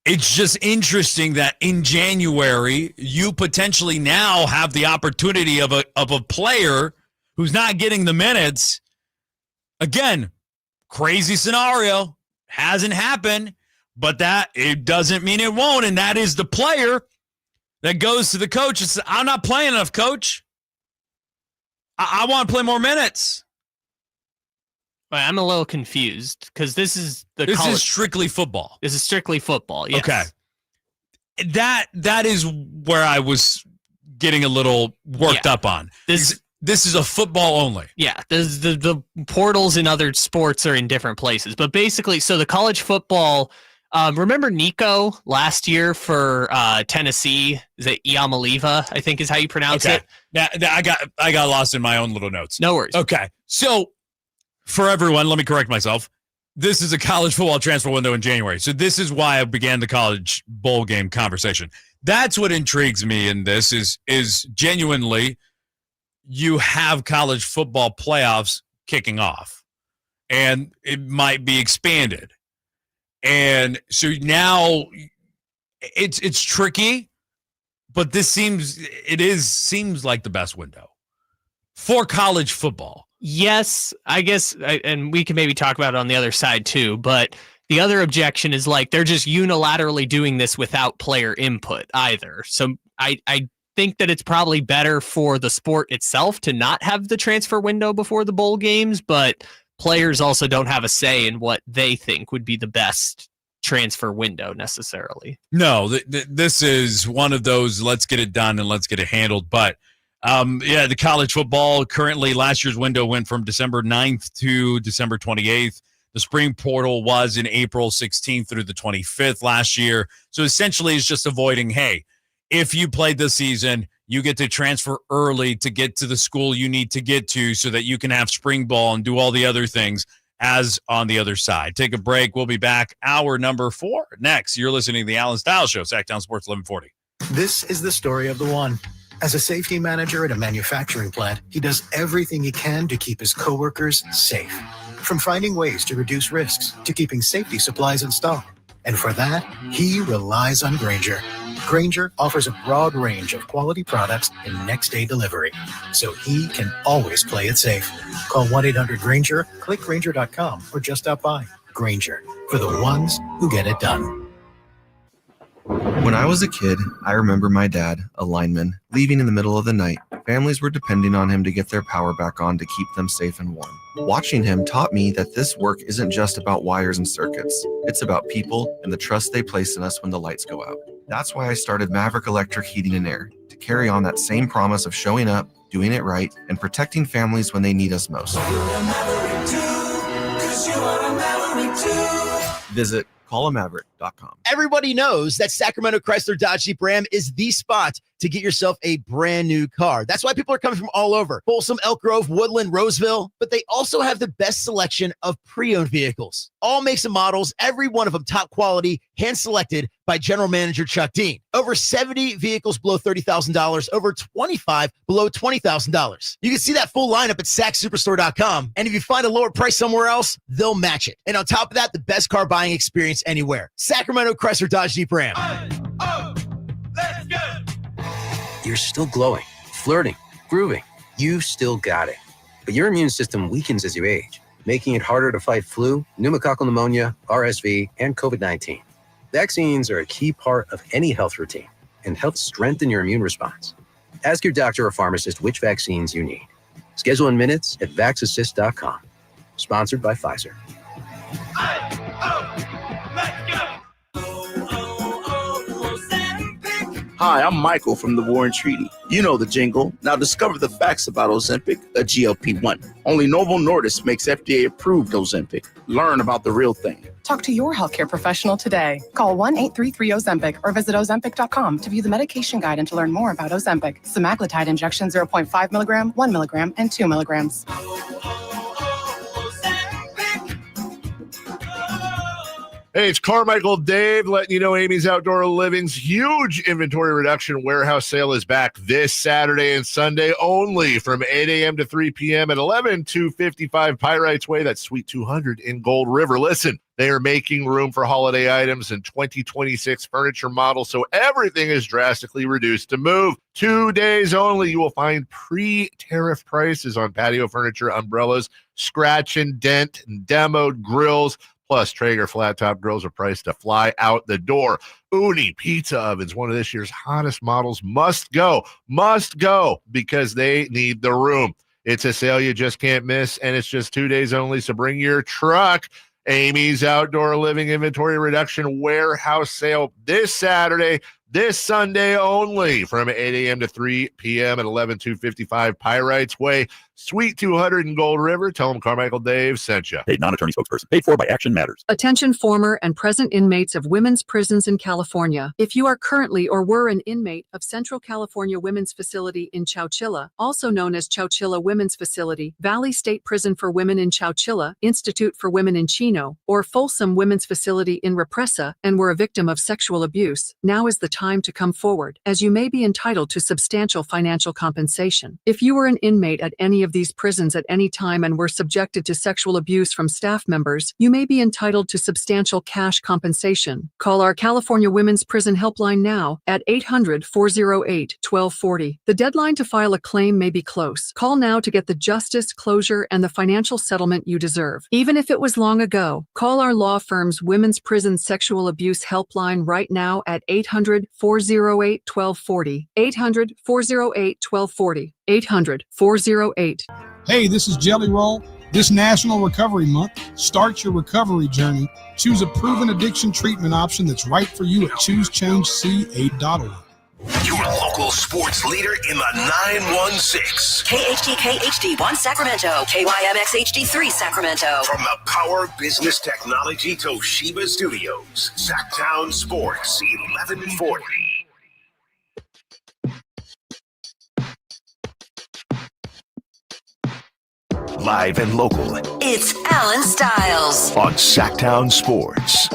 It's just interesting that in January, you potentially now have the opportunity of a player who's not getting the minutes. Again, crazy scenario. Hasn't happened, but that it doesn't mean it won't. And that is the player that goes to the coach and says, I'm not playing enough, coach. I want to play more minutes. I'm a little confused because this is strictly football. This is strictly football. Yes. Okay. That is where I was getting a little worked up on. This is a football only. Yeah. The portals in other sports are in different places. But basically, so the college football, remember Nico last year for Tennessee? Is it Iamaliva, I think is how you pronounce it? Now, I got lost in my own little notes. No worries. Okay. So for everyone, let me correct myself. This is a college football transfer window in January. So this is why I began the college bowl game conversation. That's what intrigues me in this is genuinely you have college football playoffs kicking off and it might be expanded. And so now it's tricky, but this seems like the best window for college football. Yes, I guess, and we can maybe talk about it on the other side too, but the other objection is like they're just unilaterally doing this without player input either. So I think that it's probably better for the sport itself to not have the transfer window before the bowl games, but players also don't have a say in what they think would be the best transfer window necessarily. No, this is one of those let's get it done and let's get it handled, but the college football currently last year's window went from December 9th to December 28th. The spring portal was in April 16th through the 25th last year. So essentially it's just avoiding, hey, if you played this season, you get to transfer early to get to the school you need to get to so that you can have spring ball and do all the other things as on the other side. Take a break. We'll be back. Hour number 4 next. You're listening to the Allen Stiles Show, Sacktown Sports 1140. This is the story of the one. As a safety manager at a manufacturing plant, he does everything he can to keep his coworkers safe. From finding ways to reduce risks to keeping safety supplies in stock. And for that, he relies on Grainger. Grainger offers a broad range of quality products and next-day delivery, so he can always play it safe. Call 1-800-GRAINGER, click Grainger.com, or just stop by. Grainger, for the ones who get it done. When I was a kid, I remember my dad, a lineman, leaving in the middle of the night. Families were depending on him to get their power back on to keep them safe and warm. Watching him taught me that this work isn't just about wires and circuits. It's about people and the trust they place in us when the lights go out. That's why I started Maverick Electric Heating and Air, to carry on that same promise of showing up, doing it right, and protecting families when they need us most. Visit callamaverick.com. Everybody knows that Sacramento Chrysler Dodge Jeep Ram is the spot to get yourself a brand new car. That's why people are coming from all over. Folsom, Elk Grove, Woodland, Roseville. But they also have the best selection of pre-owned vehicles. All makes and models, every one of them top quality, hand-selected by General Manager Chuck Dean. Over 70 vehicles below $30,000, over 25 below $20,000. You can see that full lineup at SacSuperstore.com. And if you find a lower price somewhere else, they'll match it. And on top of that, the best car buying experience anywhere. Sacramento Chrysler Dodge Jeep Ram. Let's go! You're still glowing, flirting, grooving. You still got it. But your immune system weakens as you age, making it harder to fight flu, pneumococcal pneumonia, RSV, and COVID-19. Vaccines are a key part of any health routine and help strengthen your immune response. Ask your doctor or pharmacist which vaccines you need. Schedule in minutes at vaxassist.com. Sponsored by Pfizer. Hi, I'm Michael from the War and Treaty. You know the jingle. Now discover the facts about Ozempic, a GLP-1. Only Novo Nordisk makes FDA-approved Ozempic. Learn about the real thing. Talk to your healthcare professional today. Call 1-833-OZEMPIC or visit Ozempic.com to view the medication guide and to learn more about Ozempic. Semaglutide injection 0.5 milligram, 1 milligram, and 2 milligrams. Hey, it's Carmichael Dave letting you know Amy's Outdoor Living's huge inventory reduction warehouse sale is back this Saturday and Sunday only from 8 a.m. to 3 p.m. at 11255 Pyrites Way. That's Suite 200 in Gold River. Listen, they are making room for holiday items and 2026 furniture models, so everything is drastically reduced to move. 2 days only. You will find pre-tariff prices on patio furniture, umbrellas, scratch and dent, and demoed grills. Plus, Traeger flat-top grills are priced to fly out the door. Uni pizza ovens, one of this year's hottest models, must go because they need the room. It's a sale you just can't miss, and it's just 2 days only, so bring your truck. Amy's Outdoor Living Inventory Reduction Warehouse Sale this Saturday, this Sunday only from 8 a.m. to 3 p.m. at 11255 Pyrites Way, Suite 200 in Gold River. Tell them Carmichael Dave sent you. Paid non-attorney spokesperson. Paid for by Action Matters. Attention former and present inmates of women's prisons in California. If you are currently or were an inmate of Central California Women's Facility in Chowchilla, also known as Chowchilla Women's Facility, Valley State Prison for Women in Chowchilla, Institute for Women in Chino, or Folsom Women's Facility in Represa, and were a victim of sexual abuse, now is the time to come forward, as you may be entitled to substantial financial compensation. If you were an inmate at any of these prisons at any time and were subjected to sexual abuse from staff members, you may be entitled to substantial cash compensation. Call our California Women's Prison Helpline now at 800-408-1240. The deadline to file a claim may be close. Call now to get the justice, closure, and the financial settlement you deserve. Even if it was long ago, call our law firm's Women's Prison Sexual Abuse Helpline right now at 800-408-1240. 800-408-1240. 800-408. Hey, this is Jelly Roll. This National Recovery Month, start your recovery journey. Choose a proven addiction treatment option that's right for you at choosechangeca.org. Your local sports leader in the 916. KHD1 Sacramento, KYMX HD3 Sacramento. From the Power Business Technology Toshiba Studios, Sacktown Sports 1140. Live and local. It's Allen Stiles On Sacktown Sports.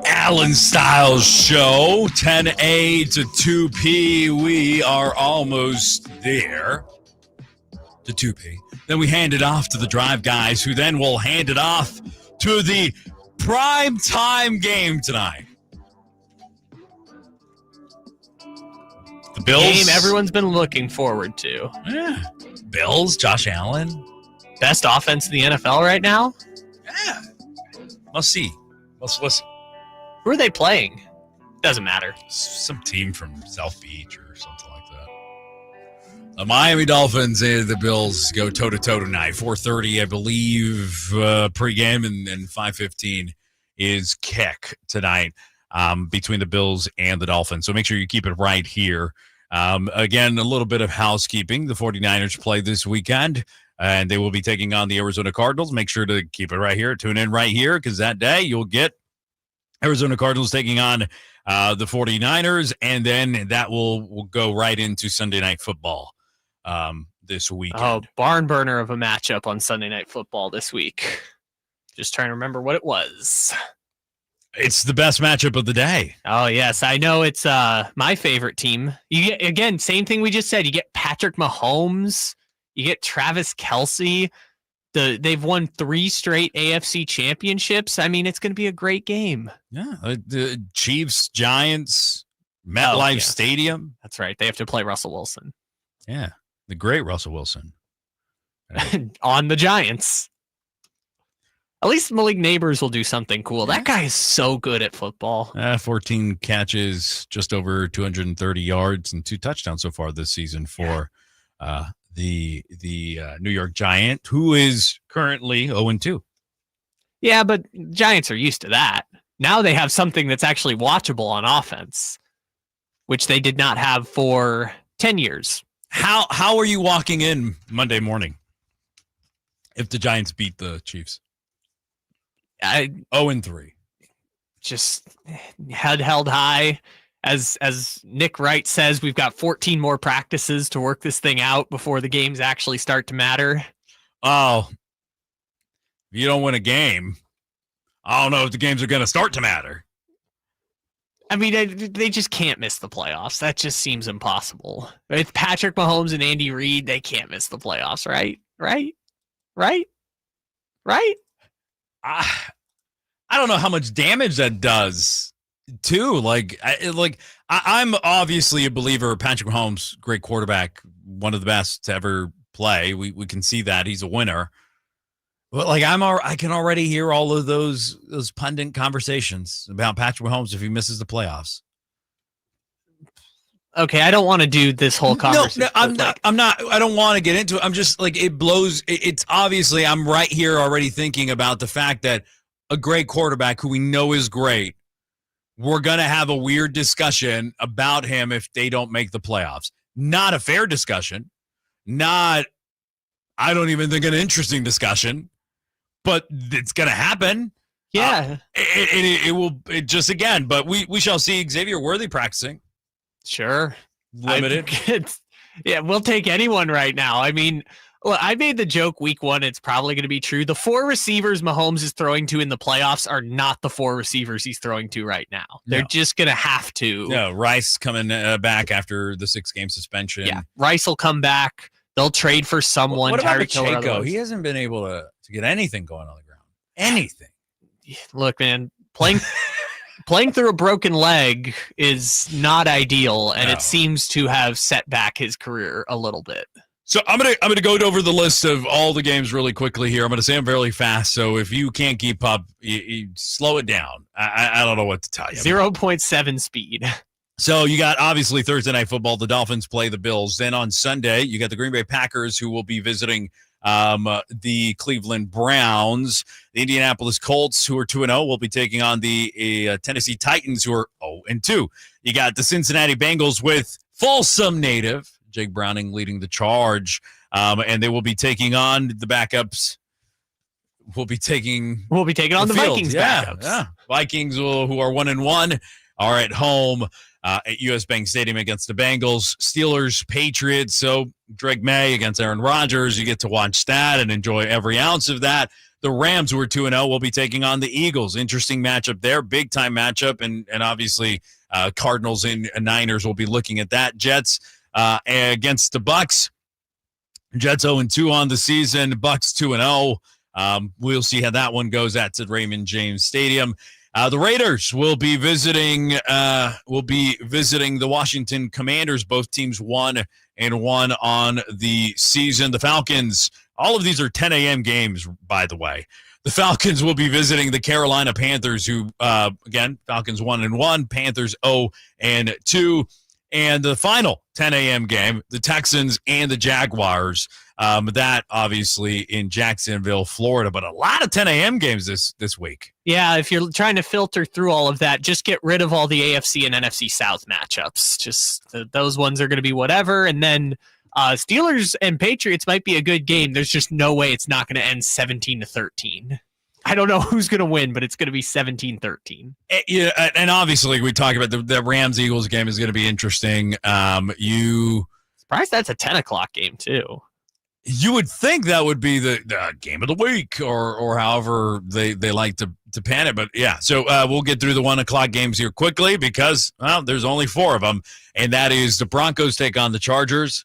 Allen Stiles Show, 10A to 2P. We are almost there to 2P. Then we hand it off to the drive guys, who then will hand it off to the prime time game tonight. The Bills. Game everyone's been looking forward to. Yeah. Bills, Josh Allen. Best offense in the NFL right now? Yeah. Must see. Let's listen. Who are they playing? Doesn't matter. Some team from South Beach or something like that. The Miami Dolphins and the Bills go toe-to-toe tonight. 4:30, I believe, pregame, and 5:15 is kick tonight between the Bills and the Dolphins. So make sure you keep it right here. Again, a little bit of housekeeping. The 49ers play this weekend, and they will be taking on the Arizona Cardinals. Make sure to keep it right here. Tune in right here, because that day you'll get Arizona Cardinals taking on the 49ers, and then that will go right into Sunday Night Football this weekend. Oh, barn burner of a matchup on Sunday Night Football this week. Just trying to remember what it was. It's the best matchup of the day. Oh, yes. I know it's my favorite team. You get, again, same thing we just said. You get Patrick Mahomes. You get Travis Kelce. They've won 3 straight AFC championships. I mean, it's going to be a great game. Yeah, the Chiefs, Giants, MetLife Stadium. That's right. They have to play Russell Wilson. Yeah, the great Russell Wilson. On the Giants. At least Malik Neighbors will do something cool. That guy is so good at football. 14 catches, just over 230 yards, and 2 touchdowns so far this season for the New York Giant, who is currently 0-2. Yeah, but Giants are used to that. Now they have something that's actually watchable on offense, which they did not have for 10 years. How are you walking in Monday morning? if the Giants beat the Chiefs. 0-3. Just head held high. As Nick Wright says, we've got 14 more practices to work this thing out before the games actually start to matter. Oh, if you don't win a game, I don't know if the games are going to start to matter. I mean, they just can't miss the playoffs. That just seems impossible. With Patrick Mahomes and Andy Reid, they can't miss the playoffs, right? Right? I don't know how much damage that does, too. I'm obviously a believer. Patrick Mahomes, great quarterback, one of the best to ever play. We can see that he's a winner. But I can already hear all of those pundit conversations about Patrick Mahomes if he misses the playoffs. Okay, I don't want to do this whole conversation. No, I'm not. I don't want to get into it. I'm just it blows. It's obviously I'm right here already thinking about the fact that a great quarterback who we know is great, we're going to have a weird discussion about him if they don't make the playoffs. Not a fair discussion. I don't even think an interesting discussion, but it's going to happen. Yeah. It will again, but we shall see Xavier Worthy practicing. Sure. Limited. Yeah, we'll take anyone right now. I mean, well, I made the joke week 1. It's probably going to be true. The 4 receivers Mahomes is throwing to in the playoffs are not the 4 receivers he's throwing to right now. They're just going to have to. No, Rice coming back after the 6-game suspension. Yeah, Rice will come back. They'll trade for someone. What about Pacheco? He hasn't been able to get anything going on the ground. Anything. Look, man, playing through a broken leg is not ideal, and it seems to have set back his career a little bit. So I'm gonna go over the list of all the games really quickly here. I'm gonna say them fairly fast. So if you can't keep up, you slow it down. I don't know what to tell you. 0.7 speed. So you got obviously Thursday Night Football. The Dolphins play the Bills. Then on Sunday you got the Green Bay Packers who will be visiting the Cleveland Browns. The Indianapolis Colts, who are 2-0, will be taking on the Tennessee Titans, who are 0-2. You got the Cincinnati Bengals with Folsom native Jake Browning leading the charge, and they will be taking on the backups. We'll be taking on the Vikings backups. Yeah. Vikings, who are 1-1, are at home at US Bank Stadium against the Bengals. Steelers, Patriots. So Drake May against Aaron Rodgers. You get to watch that and enjoy every ounce of that. The Rams, who are 2-0, will be taking on the Eagles. Interesting matchup there, big time matchup, and obviously Cardinals and Niners will be looking at that. Jets against the Bucks. Jets 0-2 on the season. Bucks 2-0. We'll see how that one goes. That's at Raymond James Stadium. The Raiders will be visiting the Washington Commanders. Both teams 1-1 on the season. The Falcons, all of these are 10 a.m. games, by the way. The Falcons will be visiting the Carolina Panthers, who again, Falcons 1-1, Panthers 0-2. And the final 10 a.m. game, the Texans and the Jaguars. That obviously in Jacksonville, Florida, but a lot of 10 a.m. games this week. Yeah, if you're trying to filter through all of that, just get rid of all the AFC and NFC South matchups. Just those ones are going to be whatever. And then Steelers and Patriots might be a good game. There's just no way it's not going to end 17-13. I don't know who's going to win, but it's going to be 17-13. Yeah, and obviously we talk about the Rams-Eagles game is going to be interesting. Surprised that's a 10 o'clock game too. You would think that would be the game of the week or however they like to pan it. But yeah, so we'll get through the 1 o'clock games here quickly because, well, there's only 4 of them. And that is the Broncos take on the Chargers.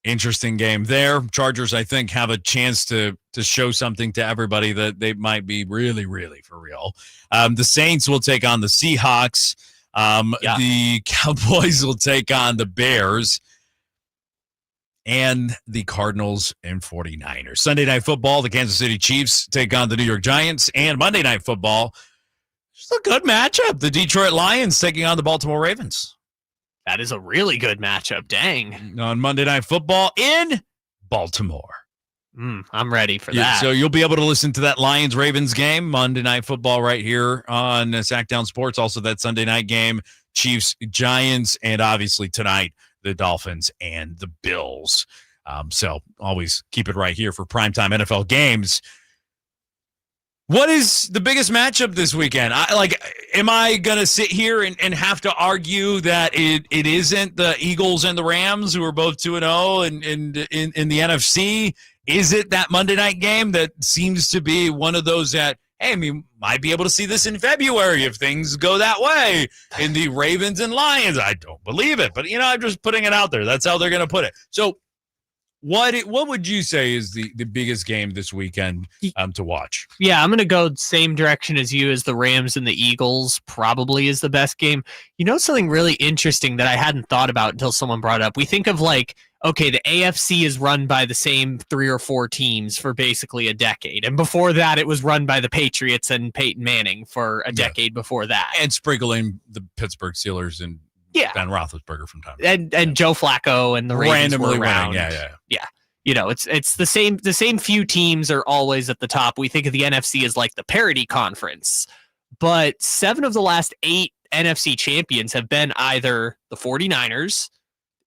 Interesting game there. Chargers, I think, have a chance to show something to everybody that they might be really, really for real. The Saints will take on the Seahawks. The Cowboys will take on the Bears. And the Cardinals and 49ers. Sunday Night Football, the Kansas City Chiefs take on the New York Giants. And Monday Night Football, just a good matchup. The Detroit Lions taking on the Baltimore Ravens. That is a really good matchup. Dang. On Monday Night Football in Baltimore. I'm ready for that. So you'll be able to listen to that Lions-Ravens game, Monday Night Football right here on Sacktown Sports. Also that Sunday night game, Chiefs-Giants, and obviously tonight, the Dolphins and the Bills. So always keep it right here for primetime NFL games. What is the biggest matchup this weekend? Am I going to sit here and have to argue that it isn't the Eagles and the Rams, who are both 2-0 and in the NFC? Is it that Monday night game that seems to be one of those that, hey, we might be able to see this in February if things go that way in the Ravens and Lions? I don't believe it, but, I'm just putting it out there. That's how they're going to put it. So what would you say is the biggest game this weekend to watch? Yeah, I'm going to go same direction as you, as the Rams and the Eagles probably is the best game. Something really interesting that I hadn't thought about until someone brought it up. We think of okay, the AFC is run by the same 3 or 4 teams for basically a decade. And before that, it was run by the Patriots and Peyton Manning for a decade before that. And sprinkling the Pittsburgh Steelers and Ben Roethlisberger from time to time. And Joe Flacco and the Ravens randomly were around. winning. Yeah. It's the same few teams are always at the top. We think of the NFC as like the parity conference. But 7 of the last 8 NFC champions have been either the 49ers,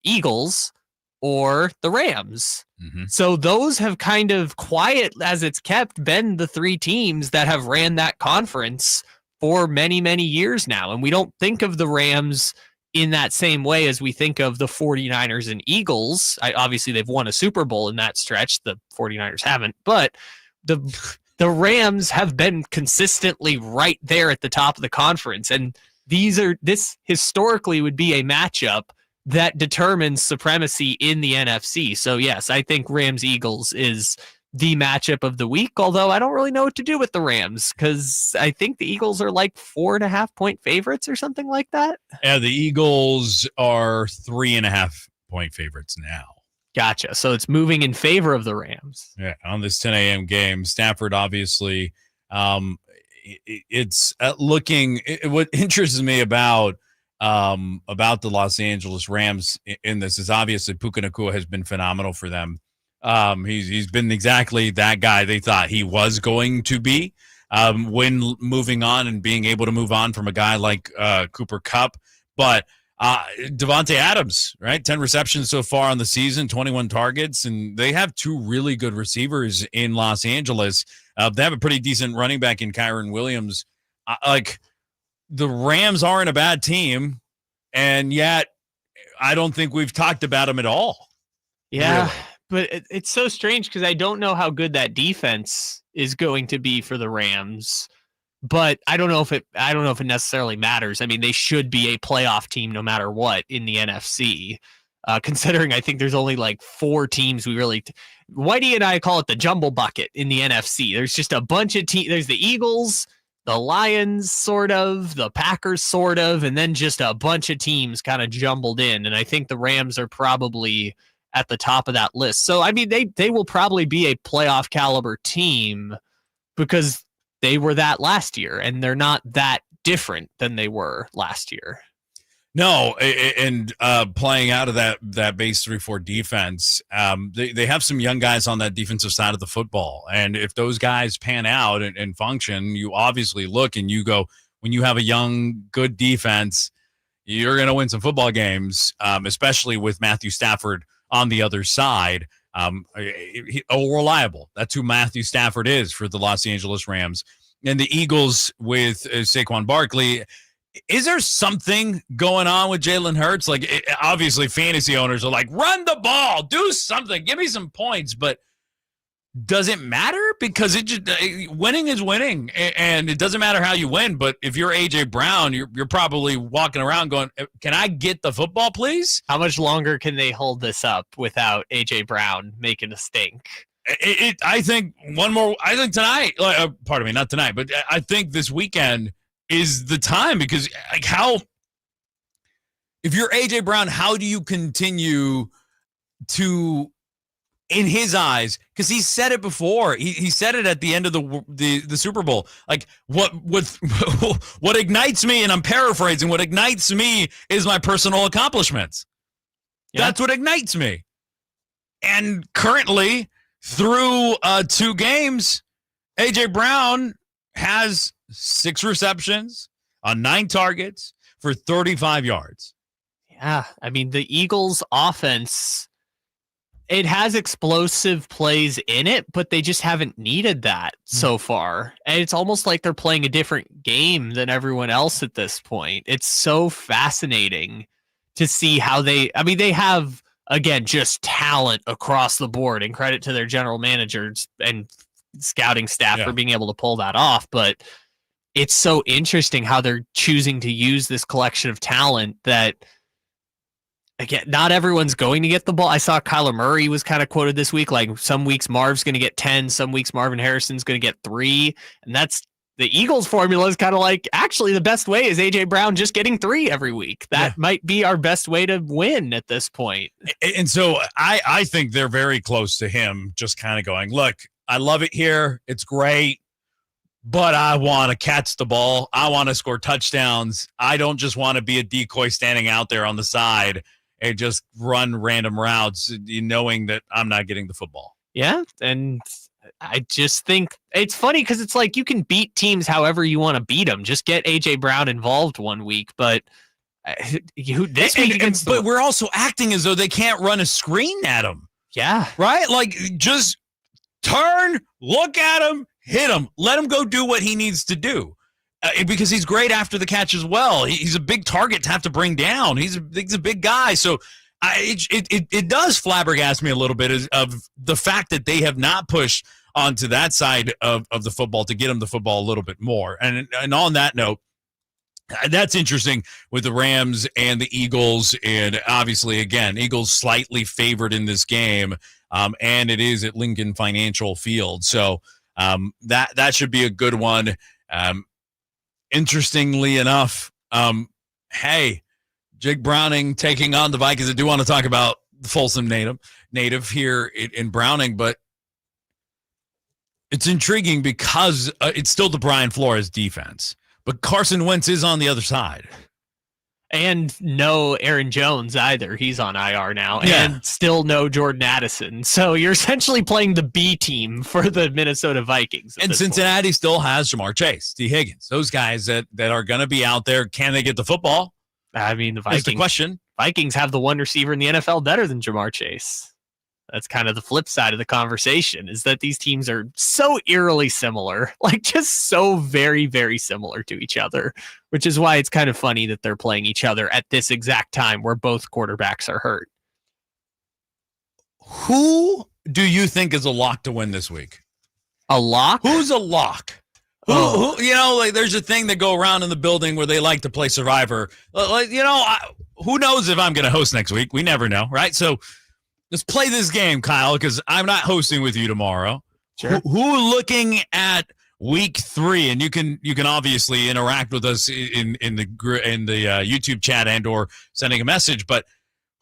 Eagles, or the Rams. Mm-hmm. So those have kind of, quiet as it's kept, been the 3 teams that have ran that conference for many, many years now. And we don't think of the Rams in that same way as we think of the 49ers and Eagles. Obviously, they've won a Super Bowl in that stretch. The 49ers haven't. But the Rams have been consistently right there at the top of the conference. And this historically would be a matchup that determines supremacy in the NFC. So yes, I think Rams-Eagles is the matchup of the week, although I don't really know what to do with the Rams because I think the Eagles are like 4.5-point favorites or something like that. Yeah, the Eagles are 3.5 point favorites now. Gotcha. So it's moving in favor of the Rams. Yeah, on this 10 a.m. game. Stafford, obviously, it's looking. What interests me about the Los Angeles Rams in this is obviously Puka Nacua has been phenomenal for them. He's been exactly that guy they thought he was going to be when moving on and being able to move on from a guy like Cooper Kupp. But Devontae Adams, right? 10 receptions so far on the season, 21 targets, and they have 2 really good receivers in Los Angeles. They have a pretty decent running back in Kyron Williams. The Rams aren't a bad team, and yet I don't think we've talked about them at all. Yeah. Really. But it's so strange because I don't know how good that defense is going to be for the Rams. But I don't know if it necessarily matters. I mean, they should be a playoff team no matter what in the NFC. Considering I think there's only like 4 teams we really. Whitey and I call it the jumble bucket in the NFC. There's just a bunch of teams. There's the Eagles, the Lions, sort of, the Packers, sort of, and then just a bunch of teams kind of jumbled in. And I think the Rams are probably at the top of that list. So, I mean, they will probably be a playoff caliber team because they were that last year, and they're not that different than they were last year. No, and playing out of that base 3-4 defense, they have some young guys on that defensive side of the football. And if those guys pan out and function, you obviously look and you go, when you have a young, good defense, you're going to win some football games, especially with Matthew Stafford on the other side. Reliable. That's who Matthew Stafford is for the Los Angeles Rams. And the Eagles with Saquon Barkley. Is there something going on with Jalen Hurts? Obviously, fantasy owners are like, run the ball, do something, give me some points. But does it matter? Because winning is winning, and it doesn't matter how you win. But if you're A.J. Brown, you're probably walking around going, can I get the football, please? How much longer can they hold this up without A.J. Brown making a stink? I think tonight, pardon me, not tonight, but I think this weekend is the time because if you're A.J. Brown, how do you continue to, in his eyes, because he said it before, he said it at the end of the Super Bowl, what ignites me, and I'm paraphrasing, what ignites me is my personal accomplishments. Yeah. That's what ignites me. And currently, through 2 games, A.J. Brown has 6 receptions on 9 targets for 35 yards. Yeah, I mean, the Eagles' offense, it has explosive plays in it, but they just haven't needed that so far. And it's almost like they're playing a different game than everyone else at this point. It's so fascinating to see how they have, again, just talent across the board, and credit to their general managers and scouting staff for being able to pull that off. But it's so interesting how they're choosing to use this collection of talent that, again, not everyone's going to get the ball. I saw Kyler Murray was kind of quoted this week, like some weeks Marv's going to get 10, some weeks Marvin Harrison's going to get 3. And that's the Eagles formula is kind of like, actually, the best way is A.J. Brown just getting 3 every week. That might be our best way to win at this point. And so I think they're very close to him just kind of going, look, I love it here. It's great. But I want to catch the ball. I want to score touchdowns. I don't just want to be a decoy standing out there on the side and just run random routes knowing that I'm not getting the football. Yeah, and I just think it's funny because it's like you can beat teams however you want to beat them. Just get A.J. Brown involved one week, but this week against but we're also acting as though they can't run a screen at him. Yeah. Right? Like, just turn, look at him, hit him, let him go do what he needs to do. Because he's great after the catch as well. He's a big target to have to bring down. He's a big guy. So it does flabbergast me a little bit of the fact that they have not pushed onto that side of the football to get him the football a little bit more. And on that note, that's interesting with the Rams and the Eagles. And obviously, again, Eagles slightly favored in this game. And it is at Lincoln Financial Field. So that should be a good one. Interestingly enough, hey, Jake Browning taking on the Vikings. I do want to talk about the Folsom native here in Browning, but it's intriguing because it's still the Brian Flores defense, but Carson Wentz is on the other side. And no Aaron Jones either. He's on IR now. Yeah. And still no Jordan Addison. So you're essentially playing the B team for the Minnesota Vikings. And Cincinnati still has Jamar Chase, T. Higgins. Those guys that are going to be out there. Can they get the football? I mean, the Vikings. That's the question. Vikings have the one receiver in the NFL better than Jamar Chase. That's kind of the flip side of the conversation, is that these teams are so eerily similar, like just so very, very similar to each other, which is why it's kind of funny that they're playing each other at this exact time where both quarterbacks are hurt. Who do you think is a lock to win this week? A lock? Who's a lock? Who like there's a thing that go around in the building where they like to play Survivor. Like, who knows if I'm going to host next week? We never know, right? So let's play this game, Kyle, because I'm not hosting with you tomorrow. Sure. Who looking at week 3, and you can obviously interact with us in the YouTube chat and or sending a message. But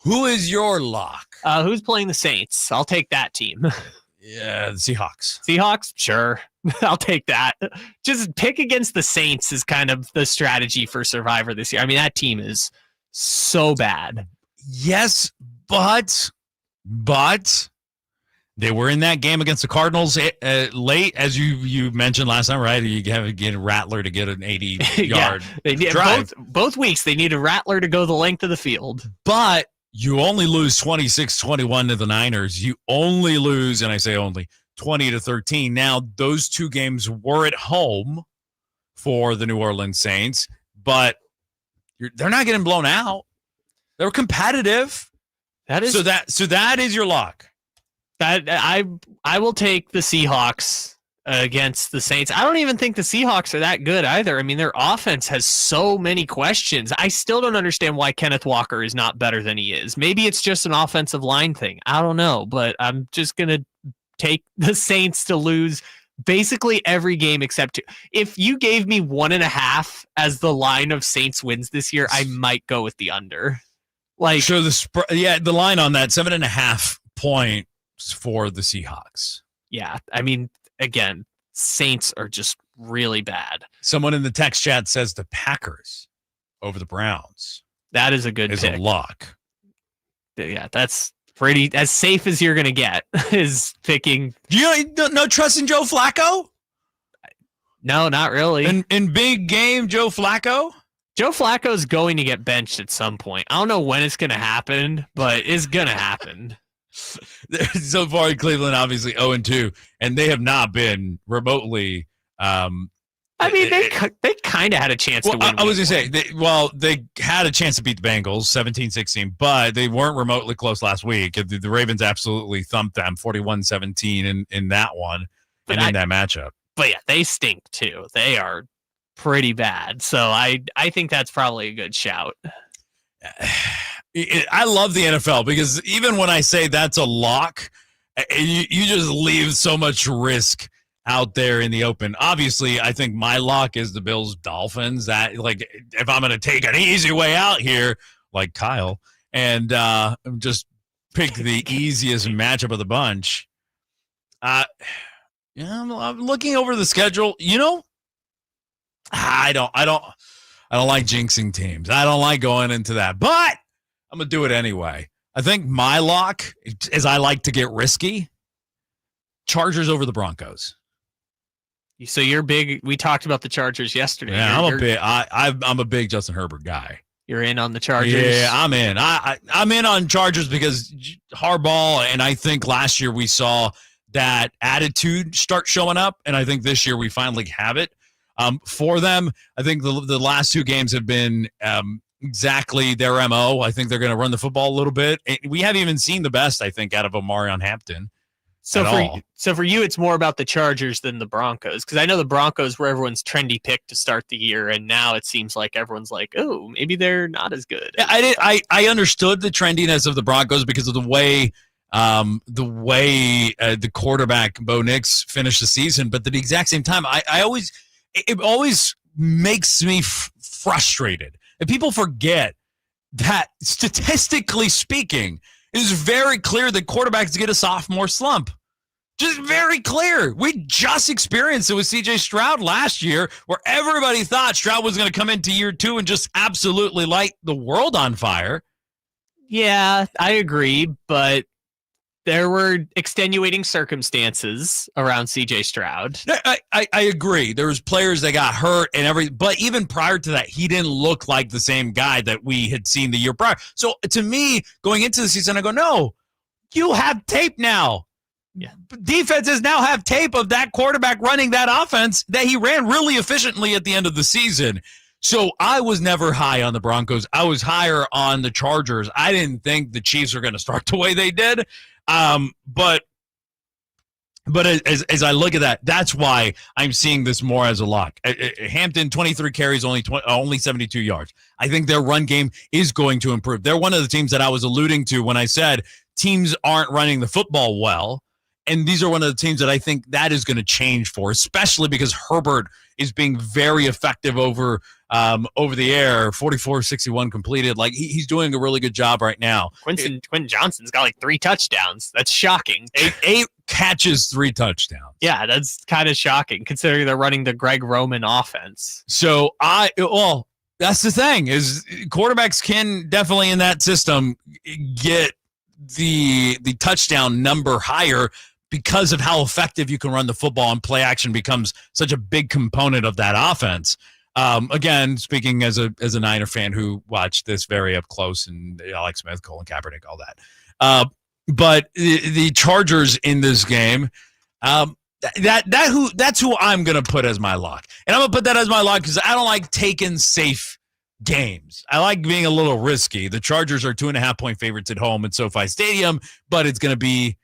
who is your lock? Who's playing the Saints? I'll take that team. Yeah, the Seahawks. Seahawks, sure. I'll take that. Just pick against the Saints is kind of the strategy for Survivor this year. I mean, that team is so bad. Yes, but they were in that game against the Cardinals late, as you mentioned last time, right? You have to get a Rattler to get an 80-yard drive. Both weeks, they need a Rattler to go the length of the field. But you only lose 26-21 to the Niners. You only lose, and I say only, 20-13. Now, those two games were at home for the New Orleans Saints, but they're not getting blown out. They're competitive. So that is your lock. That I will take the Seahawks against the Saints. I don't even think the Seahawks are that good either. I mean, their offense has so many questions. I still don't understand why Kenneth Walker is not better than he is. Maybe it's just an offensive line thing. I don't know, but I'm just going to take the Saints to lose basically every game except 2. If you gave me 1.5 as the line of Saints wins this year, I might go with the under. Like, so the line on that 7.5 points for the Seahawks. Yeah, I mean, again, Saints are just really bad. Someone in the text chat says the Packers over the Browns. That is a good pick. A lock. Yeah, that's pretty as safe as you're gonna get. Is picking. No trust in Joe Flacco? No, not really. In big game, Joe Flacco. Joe Flacco is going to get benched at some point. I don't know when it's going to happen, but it's going to happen. So far in Cleveland, obviously 0-2, and they have not been remotely. I mean, they kind of had a chance to win. I was going to say, they had a chance to beat the Bengals 17-16, but they weren't remotely close last week. The Ravens absolutely thumped them 41-17 in that one in that matchup. But yeah, they stink too. They are pretty bad. So I think that's probably a good shout. I love the NFL because even when I say that's a lock, you just leave so much risk out there in the open. Obviously, I think my lock is the Bills-Dolphins. That, like, if I'm going to take an easy way out here, like Kyle, and just pick the easiest matchup of the bunch. I'm looking over the schedule. I don't like jinxing teams. I don't like going into that, but I'm going to do it anyway. I think my lock is I like to get risky. Chargers over the Broncos. So you're big. We talked about the Chargers yesterday. Yeah, I'm a big Justin Herbert guy. You're in on the Chargers. Yeah, I'm in. I'm in on Chargers because Harbaugh, and I think last year we saw that attitude start showing up, and I think this year we finally have it. For them, I think the last two games have been exactly their MO. I think they're going to run the football a little bit. We haven't even seen the best, I think, out of Omarion Hampton. So for you, it's more about the Chargers than the Broncos, because I know the Broncos were everyone's trendy pick to start the year, and now it seems like everyone's like, oh, maybe they're not as good. Yeah, I understood the trendiness of the Broncos because of the way the quarterback Bo Nix finished the season, but at the exact same time, it always makes me frustrated. And people forget that statistically speaking, it is very clear that quarterbacks get a sophomore slump. Just very clear. We just experienced it with C.J. Stroud last year, where everybody thought Stroud was going to come into year two and just absolutely light the world on fire. Yeah, I agree, but there were extenuating circumstances around C.J. Stroud. I agree. There was players that got hurt and everything, but even prior to that, he didn't look like the same guy that we had seen the year prior. So to me, going into the season, I go, no, you have tape now. Yeah. Defenses now have tape of that quarterback running that offense that he ran really efficiently at the end of the season. So I was never high on the Broncos. I was higher on the Chargers. I didn't think the Chiefs were going to start the way they did. But as I look at that, that's why I'm seeing this more as a lock. Hampton, 23 carries, only 72 yards. I think their run game is going to improve. They're one of the teams that I was alluding to when I said teams aren't running the football well. And these are one of the teams that I think that is going to change for, especially because Herbert is being very effective over the air, 44-61 completed. Like he's doing a really good job right now. Quentin Johnson's got like 3 touchdowns. That's shocking. 8 catches, 3 touchdowns. Yeah, that's kind of shocking considering they're running the Greg Roman offense. So that's the thing is quarterbacks can definitely in that system get the touchdown number higher because of how effective you can run the football, and play action becomes such a big component of that offense. Again, speaking as a Niner fan who watched this very up close, and Alex Smith, Colin Kaepernick, all that. But the Chargers in this game, that's who I'm going to put as my lock. And I'm going to put that as my lock because I don't like taking safe games. I like being a little risky. The Chargers are 2.5-point favorites at home at SoFi Stadium, but it's going to be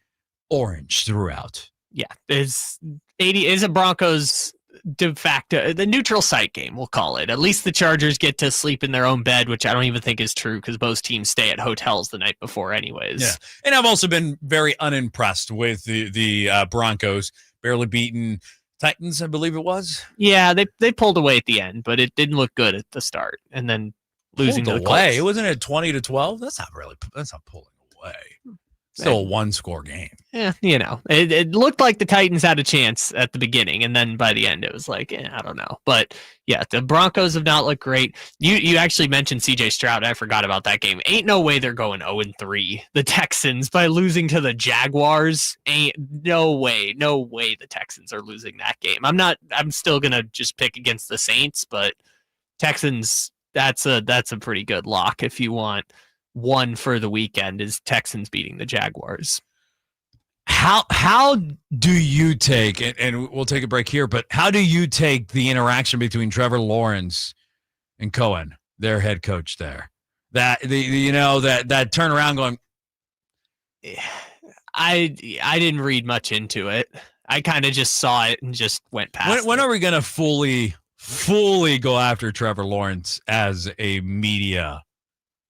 orange throughout. Yeah, is a Broncos de facto the neutral site game, we'll call it. At least the Chargers get to sleep in their own bed, which I don't even think is true because both teams stay at hotels the night before anyways. Yeah, and I've also been very unimpressed with the Broncos. Barely beaten Titans, I believe it was. Yeah, they pulled away at the end, but it didn't look good at the start, and then losing to the Colts. It wasn't at 20-12. That's not pulling away. Still a 1-score game. Yeah, it looked like the Titans had a chance at the beginning, and then by the end it was like, I don't know. But yeah, the Broncos have not looked great. You actually mentioned C.J. Stroud. I forgot about that game. Ain't no way they're going 0-3. The Texans by losing to the Jaguars. No way the Texans are losing that game. I'm still gonna just pick against the Saints, but Texans. That's a pretty good lock if you want one for the weekend is Texans beating the Jaguars. How do you take, and we'll take a break here, but how do you take the interaction between Trevor Lawrence and Cohen, their head coach there? That that turnaround going. I didn't read much into it. I kind of just saw it and just went past. When are we going to fully go after Trevor Lawrence as a media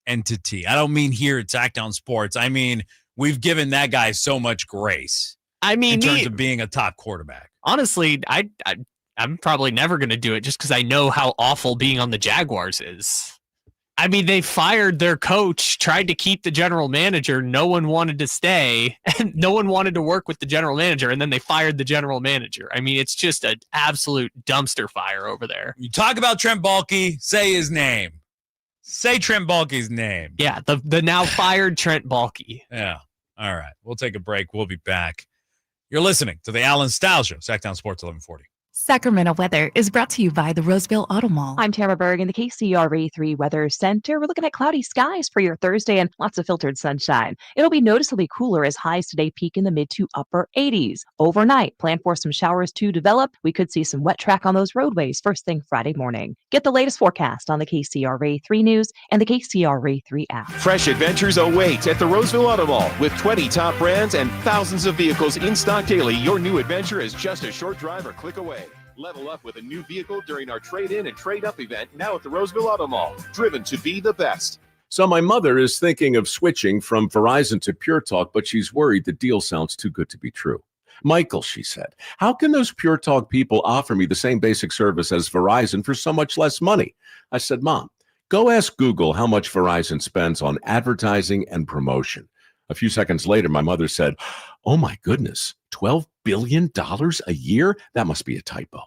entity? I don't mean here at Sacktown Sports. I mean, we've given that guy so much grace. In terms of being a top quarterback. Honestly, I'm probably never going to do it just because I know how awful being on the Jaguars is. I mean, they fired their coach, tried to keep the general manager. No one wanted to stay, and no one wanted to work with the general manager, and then they fired the general manager. I mean, it's just an absolute dumpster fire over there. You talk about Trent Baalke, say his name. Say Trent Baalke's name. Yeah, the now fired Trent Baalke. Yeah. All right. We'll take a break. We'll be back. You're listening to the Allen Stiles Show, Sacktown Sports 1140. Sacramento weather is brought to you by the Roseville Auto Mall. I'm Tara Berg in the KCRA 3 Weather Center. We're looking at cloudy skies for your Thursday and lots of filtered sunshine. It'll be noticeably cooler as highs today peak in the mid to upper 80s. Overnight, plan for some showers to develop. We could see some wet track on those roadways first thing Friday morning. Get the latest forecast on the KCRA 3 News and the KCRA 3 app. Fresh adventures await at the Roseville Auto Mall. With 20 top brands and thousands of vehicles in stock daily, your new adventure is just a short drive or click away. Level up with a new vehicle during our trade-in and trade-up event now at the Roseville Auto Mall. Driven to be the best. So my mother is thinking of switching from Verizon to Pure Talk, but she's worried the deal sounds too good to be true. Michael, she said, how can those Pure Talk people offer me the same basic service as Verizon for so much less money? I said, Mom, go ask Google how much Verizon spends on advertising and promotion. A few seconds later, my mother said, oh my goodness, $12 billion a year? That must be a typo.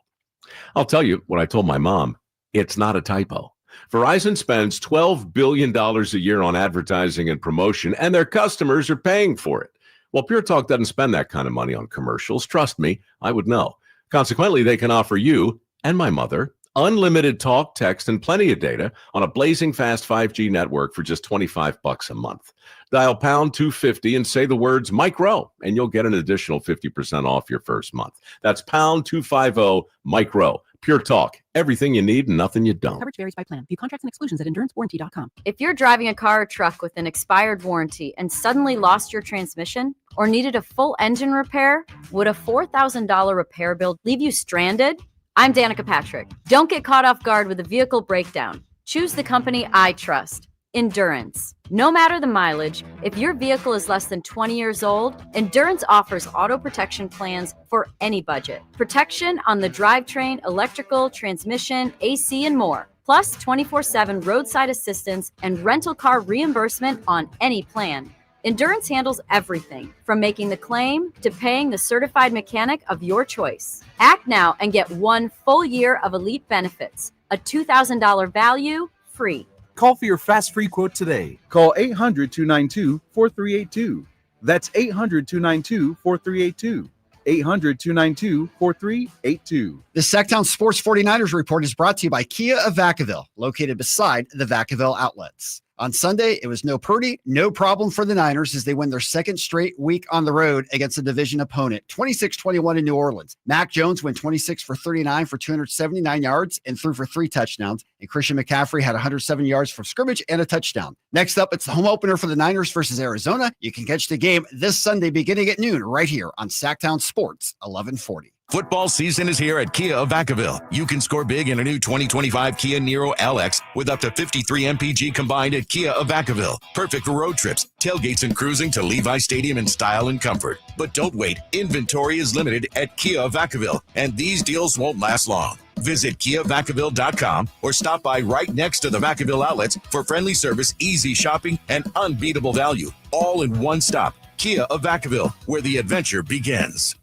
I'll tell you what I told my mom. It's not a typo. Verizon spends $12 billion a year on advertising and promotion, and their customers are paying for it. Well, Pure Talk doesn't spend that kind of money on commercials. Trust me, I would know. Consequently, they can offer you and my mother unlimited talk, text, and plenty of data on a blazing fast 5G network for just $25 a month. Dial pound 250 and say the words Mike Rowe, and you'll get an additional 50% off your first month. That's pound 250 Mike Rowe. Pure Talk. Everything you need and nothing you don't. Coverage varies by plan. View contracts and exclusions at endurancewarranty.com. If you're driving a car or truck with an expired warranty and suddenly lost your transmission or needed a full engine repair, would a $4,000 repair bill leave you stranded? I'm Danica Patrick. Don't get caught off guard with a vehicle breakdown. Choose the company I trust, Endurance. No matter the mileage, if your vehicle is less than 20 years old, Endurance offers auto protection plans for any budget. Protection on the drivetrain, electrical, transmission, AC, and more. Plus 24/7 roadside assistance and rental car reimbursement on any plan. Endurance handles everything from making the claim to paying the certified mechanic of your choice. Act now and get 1 full year of elite benefits, a $2,000 value, free. Call for your fast free quote today. Call 800-292-4382. That's 800-292-4382. 800-292-4382. The Sacktown Sports 49ers report is brought to you by Kia of Vacaville, located beside the Vacaville outlets. On Sunday, it was no Purdy, no problem for the Niners as they win their second straight week on the road against a division opponent, 26-21 in New Orleans. Mac Jones went 26 for 39 for 279 yards and threw for 3 touchdowns. And Christian McCaffrey had 107 yards from scrimmage and a touchdown. Next up, it's the home opener for the Niners versus Arizona. You can catch the game this Sunday beginning at noon right here on Sacktown Sports 1140. Football season is here at Kia of Vacaville. You can score big in a new 2025 Kia Niro LX with up to 53 MPG combined at Kia of Vacaville. Perfect for road trips, tailgates, and cruising to Levi Stadium in style and comfort. But don't wait. Inventory is limited at Kia of Vacaville, and these deals won't last long. Visit KiaVacaville.com or stop by right next to the Vacaville outlets for friendly service, easy shopping, and unbeatable value. All in one stop. Kia of Vacaville, where the adventure begins.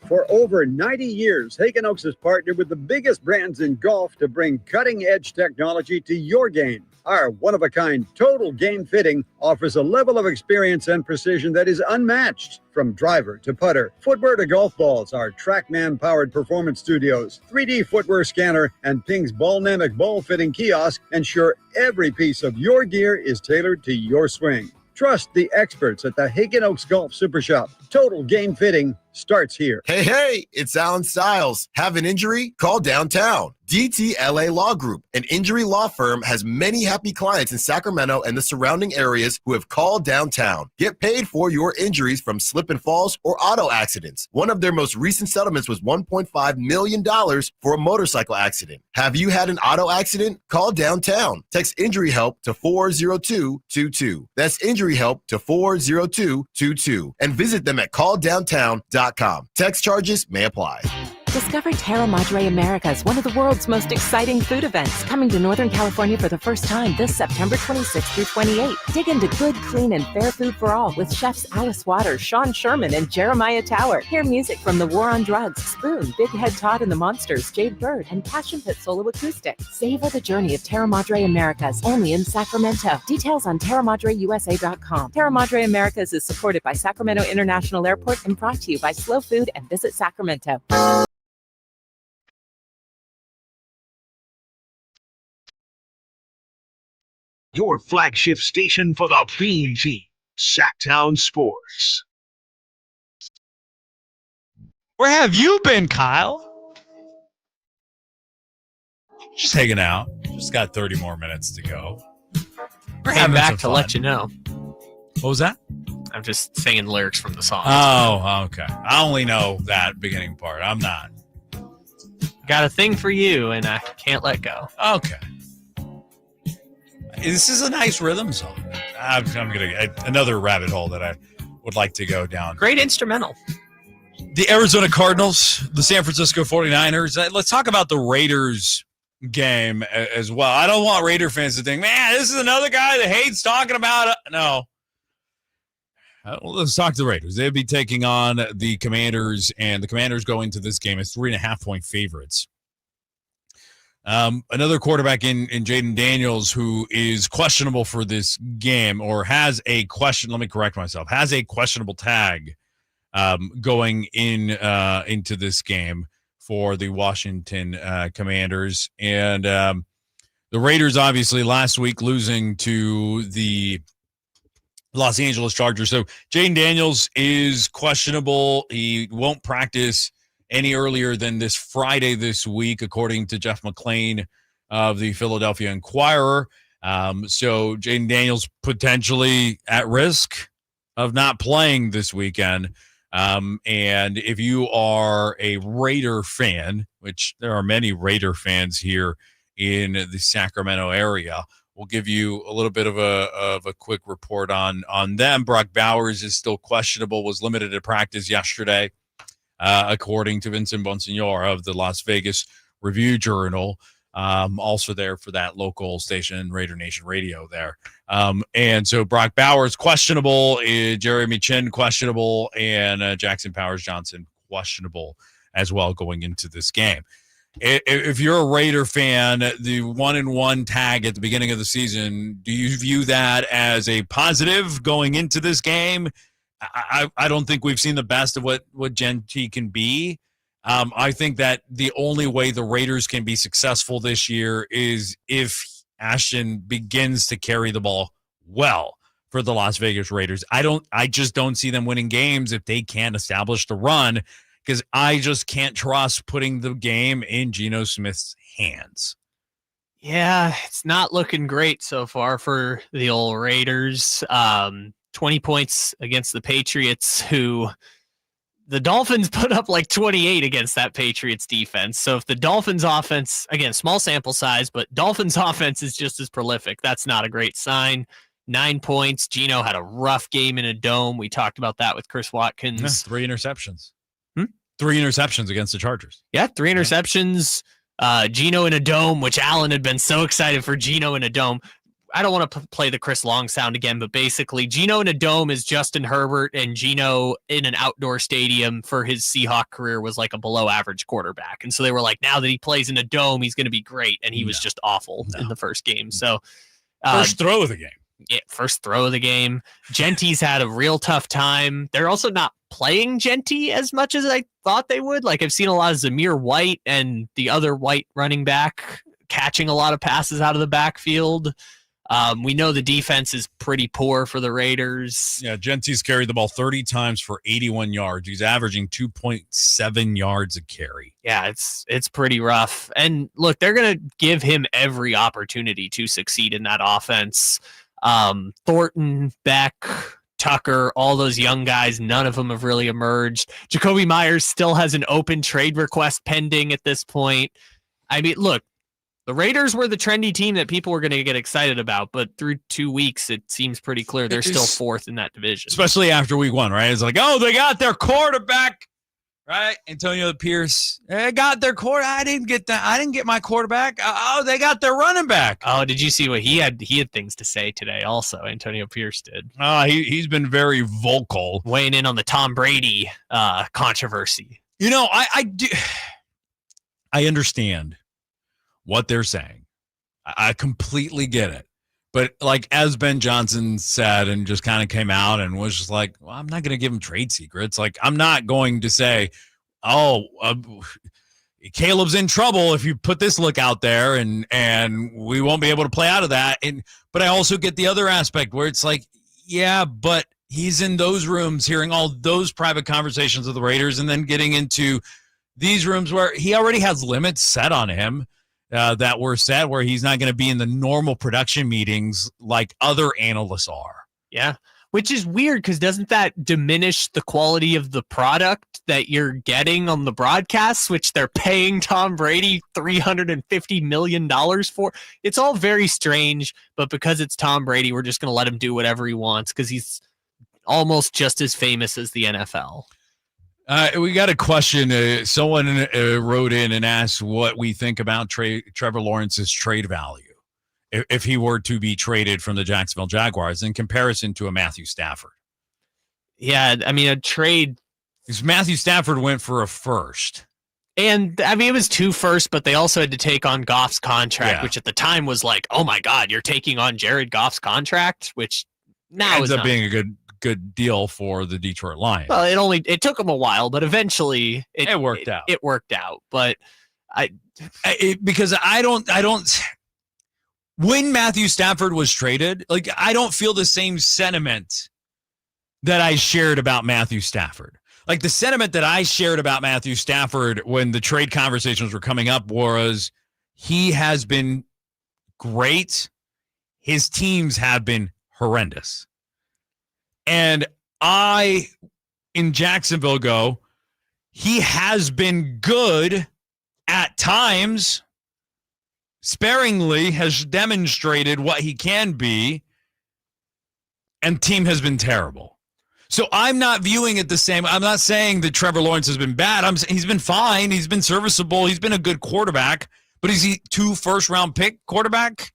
For over 90 years, Hagen Oaks has partnered with the biggest brands in golf to bring cutting-edge technology to your game. Our one-of-a-kind total game fitting offers a level of experience and precision that is unmatched. From driver to putter, footwear to golf balls, our TrackMan-powered performance studios, 3D footwear scanner, and Ping's Ballnamic ball fitting kiosk ensure every piece of your gear is tailored to your swing. Trust the experts at the Hagen Oaks Golf Super Shop. Total Game Fitting starts here. Hey, it's Allen Stiles. Have an injury? Call downtown. DTLA Law Group, an injury law firm, has many happy clients in Sacramento and the surrounding areas who have called downtown. Get paid for your injuries from slip and falls or auto accidents. One of their most recent settlements was $1.5 million for a motorcycle accident. Have you had an auto accident? Call downtown. Text injury help to 40222. That's injury help to 40222. And visit them at calldowntown.com. Text charges may apply. Discover Terra Madre Americas, one of the world's most exciting food events, coming to Northern California for the first time this September 26th through 28th. Dig into good, clean, and fair food for all with chefs Alice Waters, Sean Sherman, and Jeremiah Tower. Hear music from The War on Drugs, Spoon, Big Head Todd and the Monsters, Jade Bird, and Passion Pit Solo Acoustic. Savor the journey of Terra Madre Americas, only in Sacramento. Details on TerraMadreUSA.com. Terra Madre Americas is supported by Sacramento International Airport and brought to you by Slow Food and Visit Sacramento. Your flagship station for the Bean Team, Sacktown Sports. Where have you been, Kyle? Just hanging out. Just got 30 more minutes to go. We're Came having back some to fun. let you know. What was that? I'm just singing lyrics from the song. Oh, okay. I only know that beginning part. I'm not. Got a thing for you, and I can't let go. Okay. This is a nice rhythm song. I'm going to another rabbit hole that I would like to go down. Great instrumental. The Arizona Cardinals, the San Francisco 49ers. Let's talk about the Raiders game as well. I don't want Raider fans to think, man, this is another guy that hates talking about it. No. Let's talk to the Raiders. They'll be taking on the Commanders, and the Commanders go into this game as 3.5-point favorites. Another quarterback in Jaden Daniels, who is questionable for this game, or has a questionable tag going into this game for the Washington Commanders. And the Raiders, obviously, last week losing to the Los Angeles Chargers. So Jaden Daniels is questionable. He won't practice any earlier than this Friday this week, according to Jeff McClain of the Philadelphia Inquirer. So Jaden Daniels potentially at risk of not playing this weekend. And if you are a Raider fan, which there are many Raider fans here in the Sacramento area, we'll give you a little bit of a quick report on them. Brock Bowers is still questionable, was limited to practice yesterday, according to Vincent Bonsignor of the Las Vegas Review-Journal, also there for that local station, Raider Nation Radio there. And so Brock Bowers questionable, Jeremy Chin questionable, and Jackson Powers-Johnson questionable as well going into this game. If you're a Raider fan, the 1-1 tag at the beginning of the season, do you view that as a positive going into this game? I don't think we've seen the best of what Genty can be. I think that the only way the Raiders can be successful this year is if Ashton begins to carry the ball well for the Las Vegas Raiders. I just don't see them winning games if they can't establish the run, because I just can't trust putting the game in Geno Smith's hands. Yeah, it's not looking great so far for the old Raiders. 20 points against the Patriots, who the Dolphins put up like 28 against that Patriots defense. So if the Dolphins offense, again, small sample size, but Dolphins offense is just as prolific, that's not a great sign. 9 points. Geno had a rough game in a dome. We talked about that with Chris Watkins. Yeah, 3 interceptions. 3 interceptions against the Chargers. Yeah, 3 interceptions. Geno in a dome, which Allen had been so excited for Geno in a dome. I don't want to play the Chris Long sound again, but basically Geno in a dome is Justin Herbert, and Geno in an outdoor stadium for his Seahawk career was like a below average quarterback. And so they were like, now that he plays in a dome, he's going to be great. And he was just awful in the first game. So first throw of the game. Yeah, first throw of the game. Genty's had a real tough time. They're also not playing Genty as much as I thought they would. Like I've seen a lot of Zamir White and the other white running back catching a lot of passes out of the backfield. We know the defense is pretty poor for the Raiders. Yeah, Genty's carried the ball 30 times for 81 yards. He's averaging 2.7 yards a carry. Yeah, it's pretty rough. And look, they're going to give him every opportunity to succeed in that offense. Thornton, Beck, Tucker, all those young guys, none of them have really emerged. Jacoby Myers still has an open trade request pending at this point. I mean, look, the Raiders were the trendy team that people were going to get excited about, but through 2 weeks, it seems pretty clear they're still fourth in that division. Especially after week 1, right? It's like, oh, they got their quarterback, right? Antonio Pierce, they got their quarterback. I didn't get that. I didn't get my quarterback. Oh, they got their running back. Oh, did you see what he had? He had things to say today also. Antonio Pierce did. He's been very vocal. Weighing in on the Tom Brady controversy. You know, I understand what they're saying. I completely get it. But like as Ben Johnson said and just kind of came out and was just like, well, I'm not going to give him trade secrets. Like I'm not going to say, Caleb's in trouble if you put this look out there and we won't be able to play out of that. But I also get the other aspect where it's like, yeah, but he's in those rooms hearing all those private conversations of the Raiders and then getting into these rooms where he already has limits set on him. That were set where he's not going to be in the normal production meetings like other analysts are. Yeah, which is weird because doesn't that diminish the quality of the product that you're getting on the broadcasts, which they're paying Tom Brady $350 million for? It's all very strange, but because it's Tom Brady, we're just going to let him do whatever he wants because he's almost just as famous as the NFL. We got a question. Someone wrote in and asked what we think about Trevor Lawrence's trade value if he were to be traded from the Jacksonville Jaguars in comparison to a Matthew Stafford. Yeah, I mean, a trade. Because Matthew Stafford went for a first. And, I mean, it was 2 firsts, but they also had to take on Goff's contract, which at the time was like, oh, my God, you're taking on Jared Goff's contract, which now ends up being a good deal for the Detroit Lions. Well, it took them a while, but eventually it worked out. It worked out, but because I don't when Matthew Stafford was traded, like I don't feel the same sentiment that I shared about Matthew Stafford. Like the sentiment that I shared about Matthew Stafford when the trade conversations were coming up was he has been great. His teams have been horrendous. And I, in Jacksonville, go, he has been good at times, sparingly has demonstrated what he can be, and team has been terrible. So I'm not viewing it the same. I'm not saying that Trevor Lawrence has been bad. I'm saying he's been fine. He's been serviceable. He's been a good quarterback. But is he 2 first-round pick quarterback?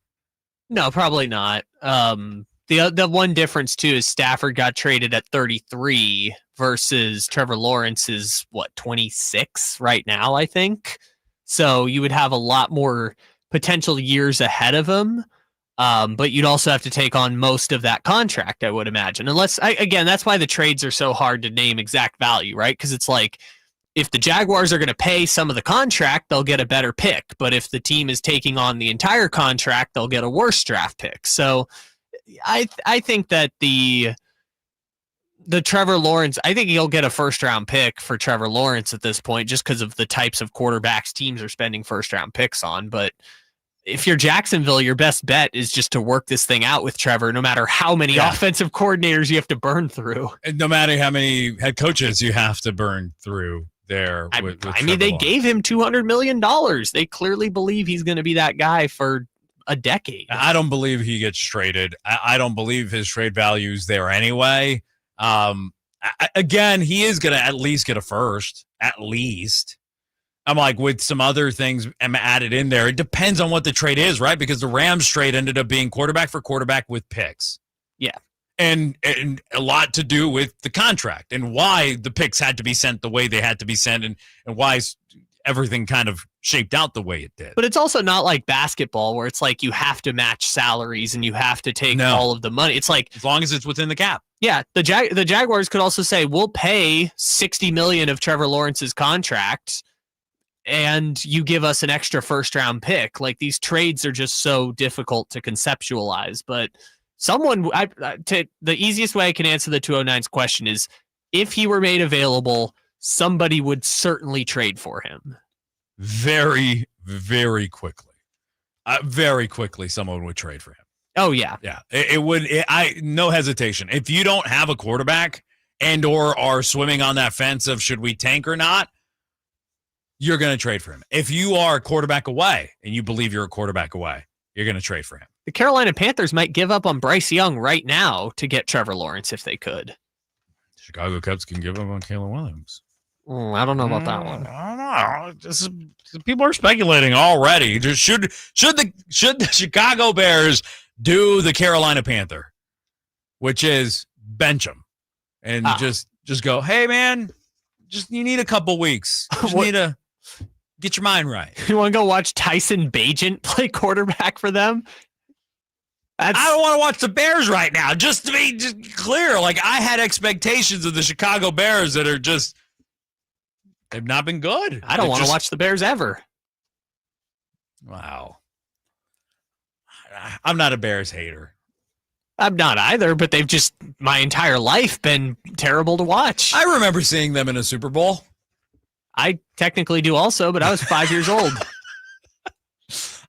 No, probably not. The one difference, too, is Stafford got traded at 33 versus Trevor Lawrence is, 26 right now, I think. So you would have a lot more potential years ahead of him, but you'd also have to take on most of that contract, I would imagine. Again, that's why the trades are so hard to name exact value, right? Because it's like, if the Jaguars are going to pay some of the contract, they'll get a better pick. But if the team is taking on the entire contract, they'll get a worse draft pick. So I think that the Trevor Lawrence, I think he'll get a first-round pick for Trevor Lawrence at this point just because of the types of quarterbacks teams are spending first-round picks on. But if you're Jacksonville, your best bet is just to work this thing out with Trevor, no matter how many offensive coordinators you have to burn through. And no matter how many head coaches you have to burn through there. I mean, they gave him $200 million. They clearly believe he's going to be that guy for a decade. I don't believe he gets traded. I don't believe his trade value is there anyway. Again, he is going to at least get a first, at least. I'm like, with some other things added in there. It depends on what the trade is, right? Because the Rams trade ended up being quarterback for quarterback with picks. Yeah. And a lot to do with the contract and why the picks had to be sent the way they had to be sent and why everything kind of shaped out the way it did. But it's also not like basketball where it's like you have to match salaries and you have to take all of the money. It's like, as long as it's within the cap. Yeah, the Jaguars could also say, we'll pay $60 million of Trevor Lawrence's contract and you give us an extra first-round pick. Like, these trades are just so difficult to conceptualize. But the easiest way I can answer the 209's question is, if he were made available, somebody would certainly trade for him. Very, very quickly. Very quickly, someone would trade for him. Oh, yeah. Yeah, it would. No hesitation. If you don't have a quarterback and or are swimming on that fence of should we tank or not, you're going to trade for him. If you are a quarterback away and you believe you're a quarterback away, you're going to trade for him. The Carolina Panthers might give up on Bryce Young right now to get Trevor Lawrence if they could. Chicago Cubs can give up on Caleb Williams. I don't know about that one. I don't know. People are speculating already. Should the Chicago Bears do the Carolina Panther, which is bench him and just go, hey man, you need a couple weeks. Need to get your mind right. You want to go watch Tyson Bagent play quarterback for them? I don't want to watch the Bears right now. Just to be clear, like, I had expectations of the Chicago Bears that are just, they've not been good. I don't want to watch the Bears ever. Wow. I'm not a Bears hater. I'm not either, but they've just, my entire life, been terrible to watch. I remember seeing them in a Super Bowl. I technically do also, but I was 5 years old.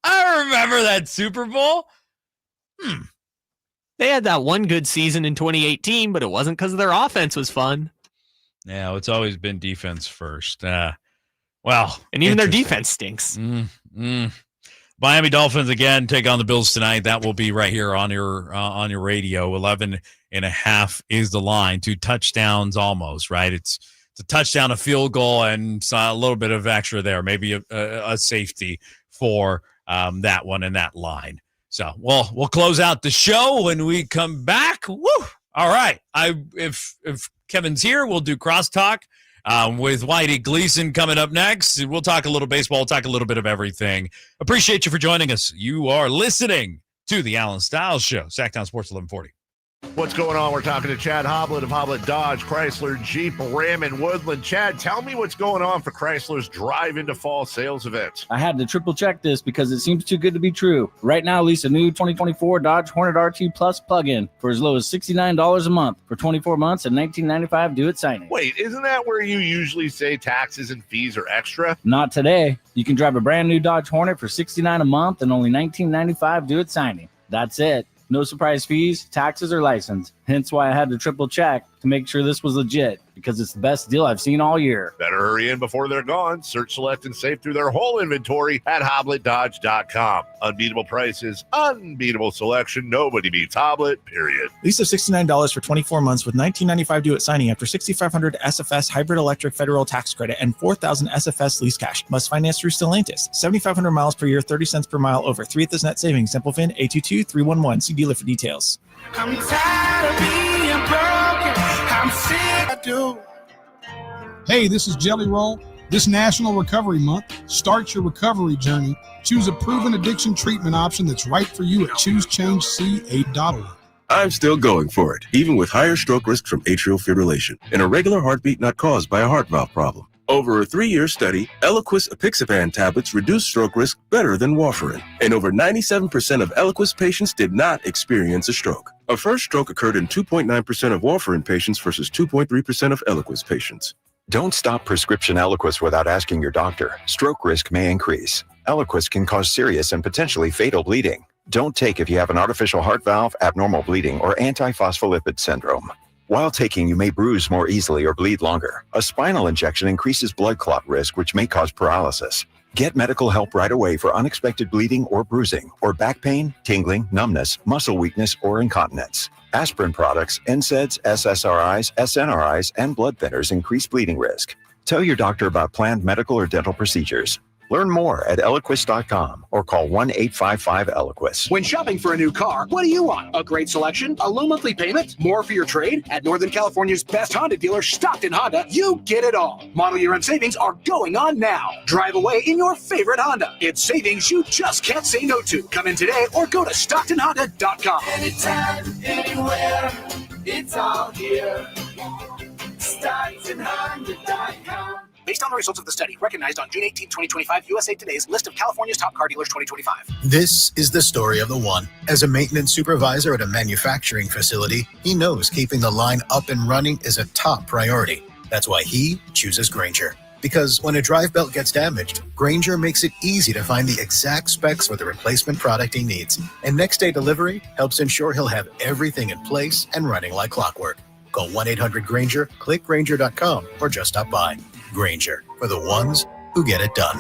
I remember that Super Bowl. They had that one good season in 2018, but it wasn't because their offense was fun. Yeah, it's always been defense first. And even their defense stinks. Miami Dolphins again take on the Bills tonight. That will be right here on your radio. 11.5 is the line. 2 touchdowns almost, right? It's a touchdown, a field goal, and a little bit of extra there. Maybe a safety for that one and that line. So we'll close out the show when we come back. Woo! All right. If Kevin's here, we'll do crosstalk with Whitey Gleason coming up next. We'll talk a little baseball, we'll talk a little bit of everything. Appreciate you for joining us. You are listening to the Allen Stiles Show, Sacktown Sports 1140. What's going on? We're talking to Chad Hoblet of Hoblet Dodge, Chrysler, Jeep, Ram, and Woodland. Chad, tell me what's going on for Chrysler's Drive into Fall sales event. I had to triple check this because it seems too good to be true. Right now, lease a new 2024 Dodge Hornet RT Plus plug-in for as low as $69 a month for 24 months and $19.95 due at signing. Wait, isn't that where you usually say taxes and fees are extra? Not today. You can drive a brand new Dodge Hornet for $69 a month and only $19.95 due at signing. That's it. No surprise fees, taxes, or license. Hence why I had to triple check to make sure this was legit, because it's the best deal I've seen all year. Better hurry in before they're gone. Search, select, and save through their whole inventory at HobletDodge.com. Unbeatable prices, unbeatable selection. Nobody beats Hoblet, period. Lease of $69 for 24 months with $19.95 due at signing after $6,500 SFS hybrid electric federal tax credit and $4,000 SFS lease cash. Must finance through Stellantis. 7,500 miles per year, 30 cents per mile over. 3 at this net savings. Simple FIN 822-311. See dealer for details. I'm tired of being broken. I'm sick. I do. Hey, this is Jelly Roll. This National Recovery Month, start your recovery journey. Choose a proven addiction treatment option that's right for you at ChooseChangeCA.org. I'm still going for it, even with higher stroke risk from atrial fibrillation, an irregular heartbeat not caused by a heart valve problem. Over a 3-year study, Eliquis apixaban tablets reduced stroke risk better than warfarin, and over 97% of Eliquis patients did not experience a stroke. A first stroke occurred in 2.9% of warfarin patients versus 2.3% of Eliquis patients. Don't stop prescription Eliquis without asking your doctor. Stroke risk may increase. Eliquis can cause serious and potentially fatal bleeding. Don't take if you have an artificial heart valve, abnormal bleeding, or antiphospholipid syndrome. While taking, you may bruise more easily or bleed longer. A spinal injection increases blood clot risk, which may cause paralysis. Get medical help right away for unexpected bleeding or bruising, or back pain, tingling, numbness, muscle weakness, or incontinence. Aspirin products, NSAIDs, SSRIs, SNRIs, and blood thinners increase bleeding risk. Tell your doctor about planned medical or dental procedures. Learn more at Eliquis.com or call 1-855-ELIQUIS. When shopping for a new car, what do you want? A great selection? A low monthly payment? More for your trade? At Northern California's best Honda dealer, Stockton Honda, you get it all. Model year end savings are going on now. Drive away in your favorite Honda. It's savings you just can't say no to. Come in today or go to StocktonHonda.com. Anytime, anywhere, it's all here. StocktonHonda.com. based on the results of the study recognized on June 18, 2025, USA Today's list of California's top car dealers 2025. This is the story of the one. As a maintenance supervisor at a manufacturing facility, he knows keeping the line up and running is a top priority. That's why he chooses Grainger. Because when a drive belt gets damaged, Grainger makes it easy to find the exact specs for the replacement product he needs. And next-day delivery helps ensure he'll have everything in place and running like clockwork. Call 1-800-GRAINGER, click Grainger.com, or just stop by. Grainger, for the ones who get it done.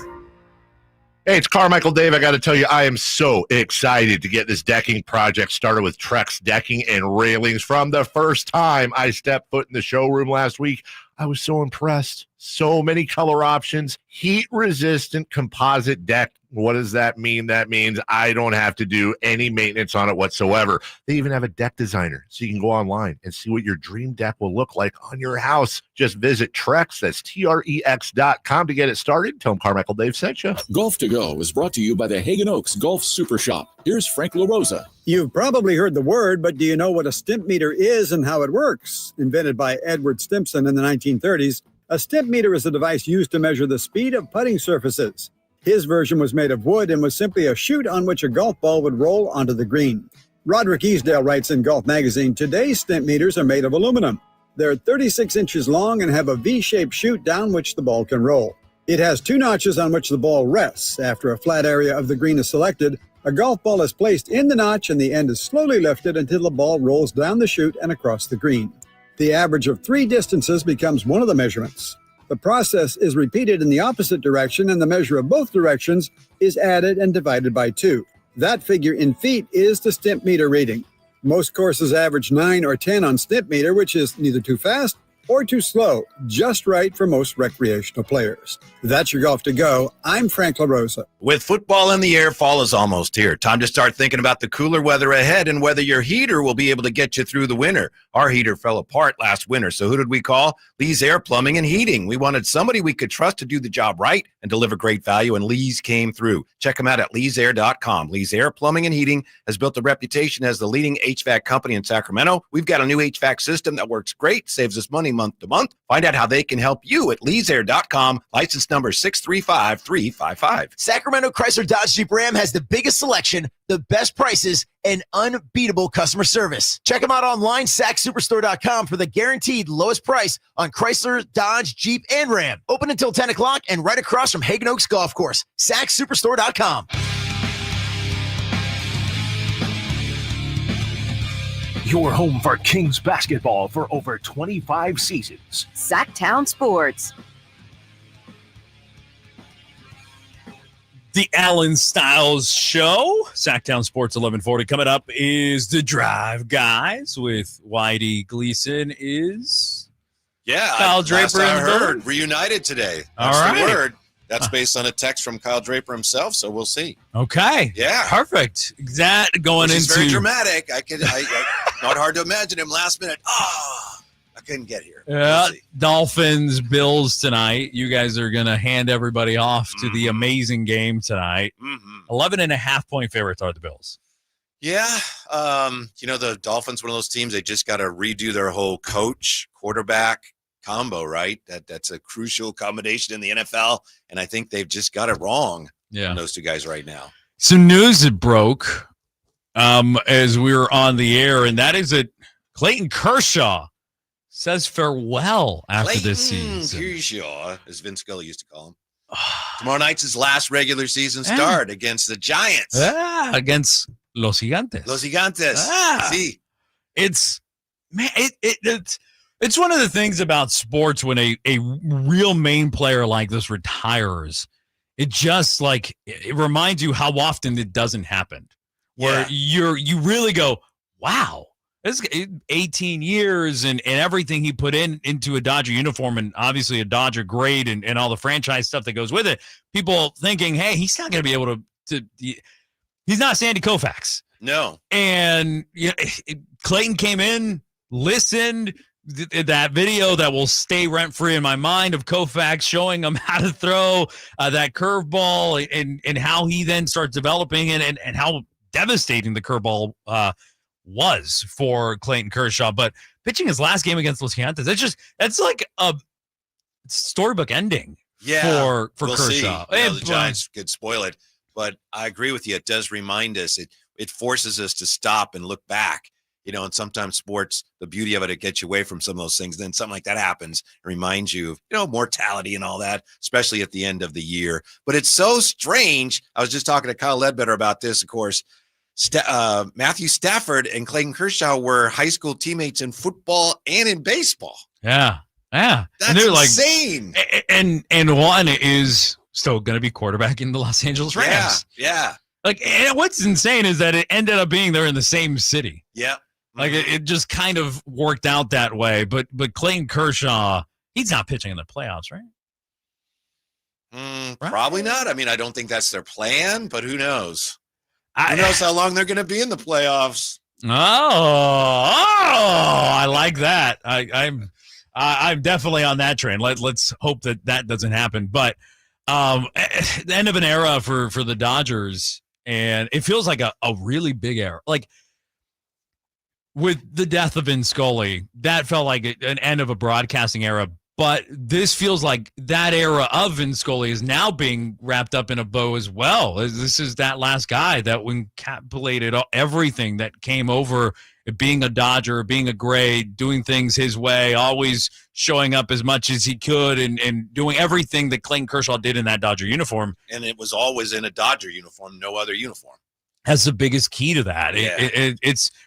Hey, it's Carmichael Dave. I got to tell you, I am so excited to get this decking project started with Trex Decking and Railings. From the first time I stepped foot in the showroom last week, I was so impressed. So many color options, heat-resistant composite deck. What does that mean? That means I don't have to do any maintenance on it whatsoever. They even have a deck designer, so you can go online and see what your dream deck will look like on your house. Just visit Trex, that's Trex.com to get it started. Tell them Carmichael Dave sent you. Golf to Go is brought to you by the Hagen Oaks Golf Super Shop. Here's Frank LaRosa. You've probably heard the word, but do you know what a stimp meter is and how it works? Invented by Edward Stimpson in the 1930s, a stimp meter is a device used to measure the speed of putting surfaces. His version was made of wood and was simply a chute on which a golf ball would roll onto the green. Roderick Easdale writes in Golf Magazine, today's stimp meters are made of aluminum. They're 36 inches long and have a V-shaped chute down which the ball can roll. It has 2 notches on which the ball rests. After a flat area of the green is selected, a golf ball is placed in the notch and the end is slowly lifted until the ball rolls down the chute and across the green. The average of 3 distances becomes one of the measurements. The process is repeated in the opposite direction, and the measure of both directions is added and divided by 2. That figure in feet is the stimp meter reading. Most courses average 9 or 10 on stimp meter, which is neither too fast or too slow, just right for most recreational players. That's your Golf to Go. I'm Frank LaRosa. With football in the air, fall is almost here. Time to start thinking about the cooler weather ahead and whether your heater will be able to get you through the winter. Our heater fell apart last winter, so who did we call? Lee's Air Plumbing and Heating. We wanted somebody we could trust to do the job right and deliver great value, and Lee's came through. Check them out at leesair.com. Lee's Air Plumbing and Heating has built a reputation as the leading HVAC company in Sacramento. We've got a new HVAC system that works great, saves us money month to month. Find out how they can help you at leesair.com. License number 635355. Sacramento Chrysler Dodge Jeep Ram has the biggest selection, the best prices, and unbeatable customer service. Check them out online, sacsuperstore.com, for the guaranteed lowest price on Chrysler, Dodge, Jeep, and Ram. Open until 10 o'clock and right across from Hagen Oaks Golf Course. sacsuperstore.com. Your home for Kings basketball for over 25 seasons. Sacktown Sports. The Allen Stiles Show, Sacramento Sports 1140. Coming up is The Drive Guys with Whitey Gleason. Kyle Draper last I in the heard, building. reunited today. All That's right. the word. That's based on a text from Kyle Draper himself, so we'll see. Okay. Yeah. Perfect. That going Which into is very dramatic. Not hard to imagine him last minute. I couldn't get here. Dolphins, Bills tonight. You guys are going to hand everybody off to the amazing game tonight. 11.5-point favorites are the Bills. Yeah. The Dolphins, one of those teams, they just got to redo their whole coach, quarterback combo, right? That's a crucial combination in the NFL, and I think they've just got it wrong. Yeah. Those two guys right now. Some news that broke as we were on the air, and that is that Clayton Kershaw says farewell after this season. Kershaw, as Vince Scully used to call him. Tomorrow night's his last regular season start against the Giants. Against Los Gigantes. Los Gigantes. See. It's one of the things about sports when a real main player like this retires. It just it reminds you how often it doesn't happen. Where you really go, wow, this 18 years and everything he put into a Dodger uniform, and obviously a Dodger grade and all the franchise stuff that goes with it. People thinking, hey, he's not going to be able to he's not Sandy Koufax. No. And Clayton came in, listened. That video that will stay rent-free in my mind of Koufax showing him how to throw that curveball and how he then starts developing it and how devastating the curveball was for Clayton Kershaw. But pitching his last game against Los Gigantes, that's like storybook ending for we'll Kershaw. See. The Giants could spoil it, but I agree with you. It does remind us. It forces us to stop and look back. And sometimes sports, the beauty of it gets you away from some of those things. Then something like that happens and reminds you of, mortality and all that, especially at the end of the year. But it's so strange. I was just talking to Kyle Ledbetter about this, of course. Matthew Stafford and Clayton Kershaw were high school teammates in football and in baseball. Yeah. That's insane. And one is still going to be quarterback in the Los Angeles Rams. Yeah. And what's insane is that it ended up being they're in the same city. Yeah. It just kind of worked out that way. But Clayton Kershaw, he's not pitching in the playoffs, right? Probably not. I mean, I don't think that's their plan, but who knows? Who knows how long they're going to be in the playoffs? I like that. I'm definitely on that train. Let's hope that doesn't happen. But the end of an era for the Dodgers, and it feels like a really big era. Like with the death of Vin Scully, that felt like an end of a broadcasting era. But this feels like that era of Vin Scully is now being wrapped up in a bow as well. This is that last guy that encapsulated everything that came over being a Dodger, being a Gray, doing things his way, always showing up as much as he could and doing everything that Clayton Kershaw did in that Dodger uniform. And it was always in a Dodger uniform, no other uniform. That's the biggest key to that. Yeah.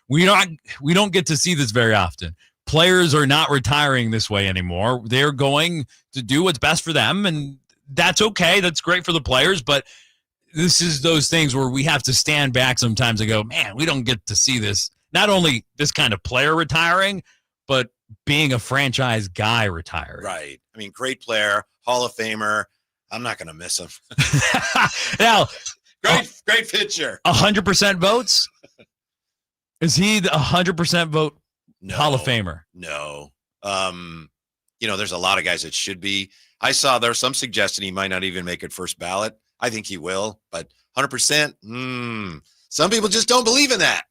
We don't get to see this very often. Players are not retiring this way anymore. They're going to do what's best for them, and that's okay. That's great for the players, but this is those things where we have to stand back sometimes and go, man, we don't get to see this. Not only this kind of player retiring, but being a franchise guy retiring. Right. I mean, great player, Hall of Famer. I'm not going to miss him. Now, great pitcher. 100% votes? Is he the 100% vote? No, Hall of Famer? No. There's a lot of guys that should be. I saw there's some suggestion he might not even make it first ballot. I think he will, but 100%. Some people just don't believe in that.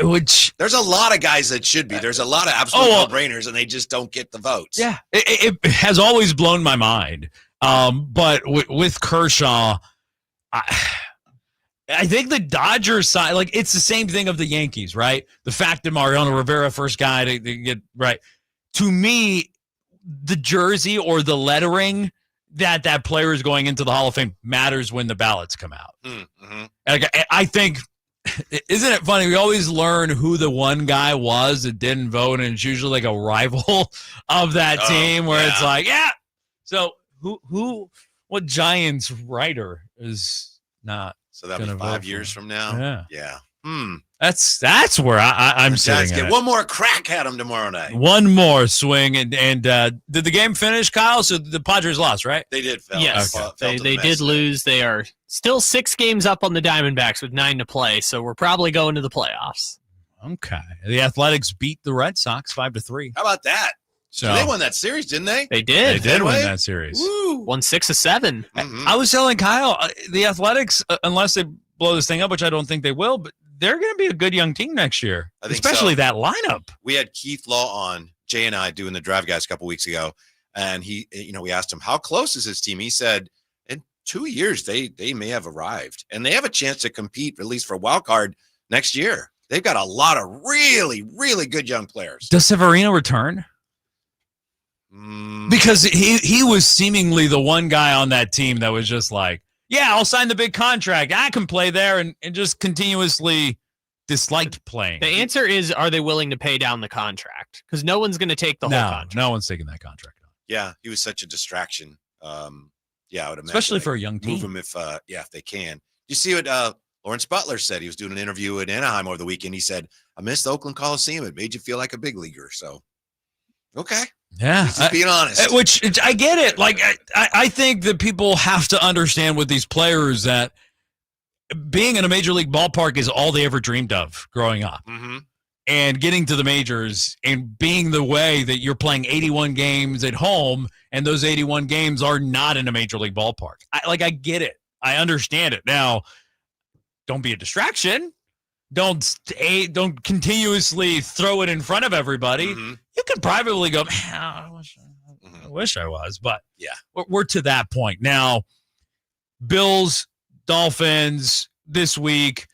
Which there's a lot of guys that should be. There's a lot of absolute no-brainers, and they just don't get the votes. Yeah, it has always blown my mind. But with Kershaw, I think the Dodgers side, it's the same thing of the Yankees, right? The fact that Mariano Rivera, first guy to get right. To me, the jersey or the lettering that player is going into the Hall of Fame matters when the ballots come out. Mm-hmm. I think, isn't it funny? We always learn who the one guy was that didn't vote, and it's usually like a rival of that team where it's like, so what Giants writer is not? So that'll be 5 years from now. Yeah. Hmm. That's where I'm sitting. Get one more crack at him tomorrow night. One more swing, and did the game finish, Kyle? So the Padres lost, right? They did. Yes, they did lose. They are still 6 games up on the Diamondbacks with 9 to play, so we're probably going to the playoffs. Okay. The Athletics beat the Red Sox 5-3. How about that? So they won that series, didn't they? They did. They did win that series. Woo. Won 6 of 7. I was telling Kyle, the Athletics, unless they blow this thing up, which I don't think they will, but they're going to be a good young team next year, especially that lineup. We had Keith Law on, Jay and I, doing the Drive Guys a couple weeks ago, and he, we asked him, how close is his team? He said, in 2 years, they may have arrived, and they have a chance to compete, at least for a wild card next year. They've got a lot of really, really good young players. Does Severino return? Because he was seemingly the one guy on that team that was just like, yeah, I'll sign the big contract. I can play there, and just continuously disliked playing. The answer is, are they willing to pay down the contract? Because no one's going to take the whole contract. No one's taking that contract on. Yeah, he was such a distraction. I would imagine. Especially for a young team. Move him if they can. You see what Lawrence Butler said? He was doing an interview in Anaheim over the weekend. He said, I missed the Oakland Coliseum. It made you feel like a big leaguer. So, okay. Yeah. Just being honest. Which I get it. Like, I think that people have to understand with these players that being in a major league ballpark is all they ever dreamed of growing up. Mm-hmm. And getting to the majors and being the way that you're playing 81 games at home, and those 81 games are not in a major league ballpark. I get it. I understand it. Now, don't be a distraction. Don't continuously throw it in front of everybody. Mm-hmm. You could privately go, man, I wish I was, but yeah, we're to that point now. Bills, Dolphins this week.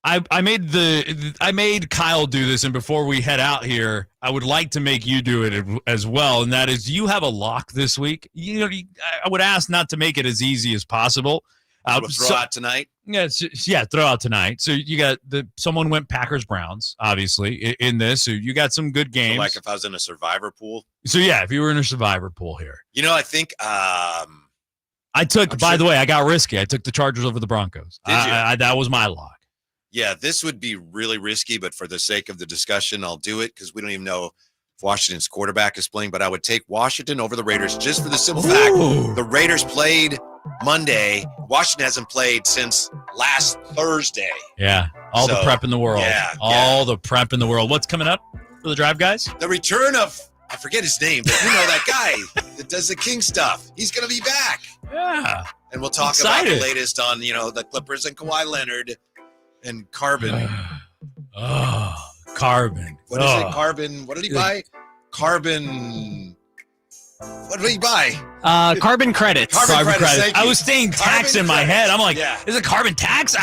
I made Kyle do this, and before we head out here, I would like to make you do it as well. And that is, you have a lock this week. I would ask not to make it as easy as possible. Throw out tonight. Throw out tonight. So you got someone went Packers Browns, obviously in this. So you got some good games. So like if I was in a survivor pool. So yeah, if you were in a survivor pool here, I think. I took. By the way, I got risky. I took the Chargers over the Broncos. Did you? That was my lock. Yeah, this would be really risky, but for the sake of the discussion, I'll do it because we don't even know if Washington's quarterback is playing. But I would take Washington over the Raiders just for the simple fact the Raiders played Monday. Washington hasn't played since last Thursday. Yeah, all the prep in the world. Yeah, all the prep in the world. What's coming up for the Drive Guys? The return of, I forget his name, but you know that guy that does the King stuff. He's going to be back. Yeah. And we'll talk about the latest on, the Clippers and Kawhi Leonard. And Carbon. Carbon. What is it? Carbon. What did he buy? Carbon. What did he buy? Carbon credits. Carbon credits. I was saying tax in my head. I'm like, yeah. Is it carbon tax?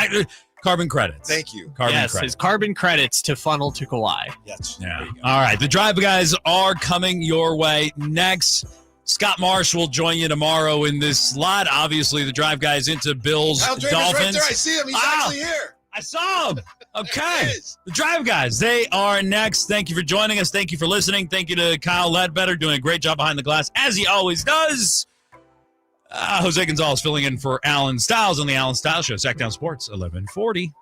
Carbon credits. Thank you. His carbon credits to funnel to Kawhi. Yes. Yeah. All right. The Drive Guys are coming your way next. Scott Marsh will join you tomorrow in this slot. Obviously, the Drive Guys into Bills, Dolphins. Right there. I see him. He's actually here. I saw him. Okay. The Drive Guys, they are next. Thank you for joining us. Thank you for listening. Thank you to Kyle Ledbetter doing a great job behind the glass, as he always does. Jose Gonzalez filling in for Allen Stiles on the Allen Stiles Show. Sacktown Sports, 1140.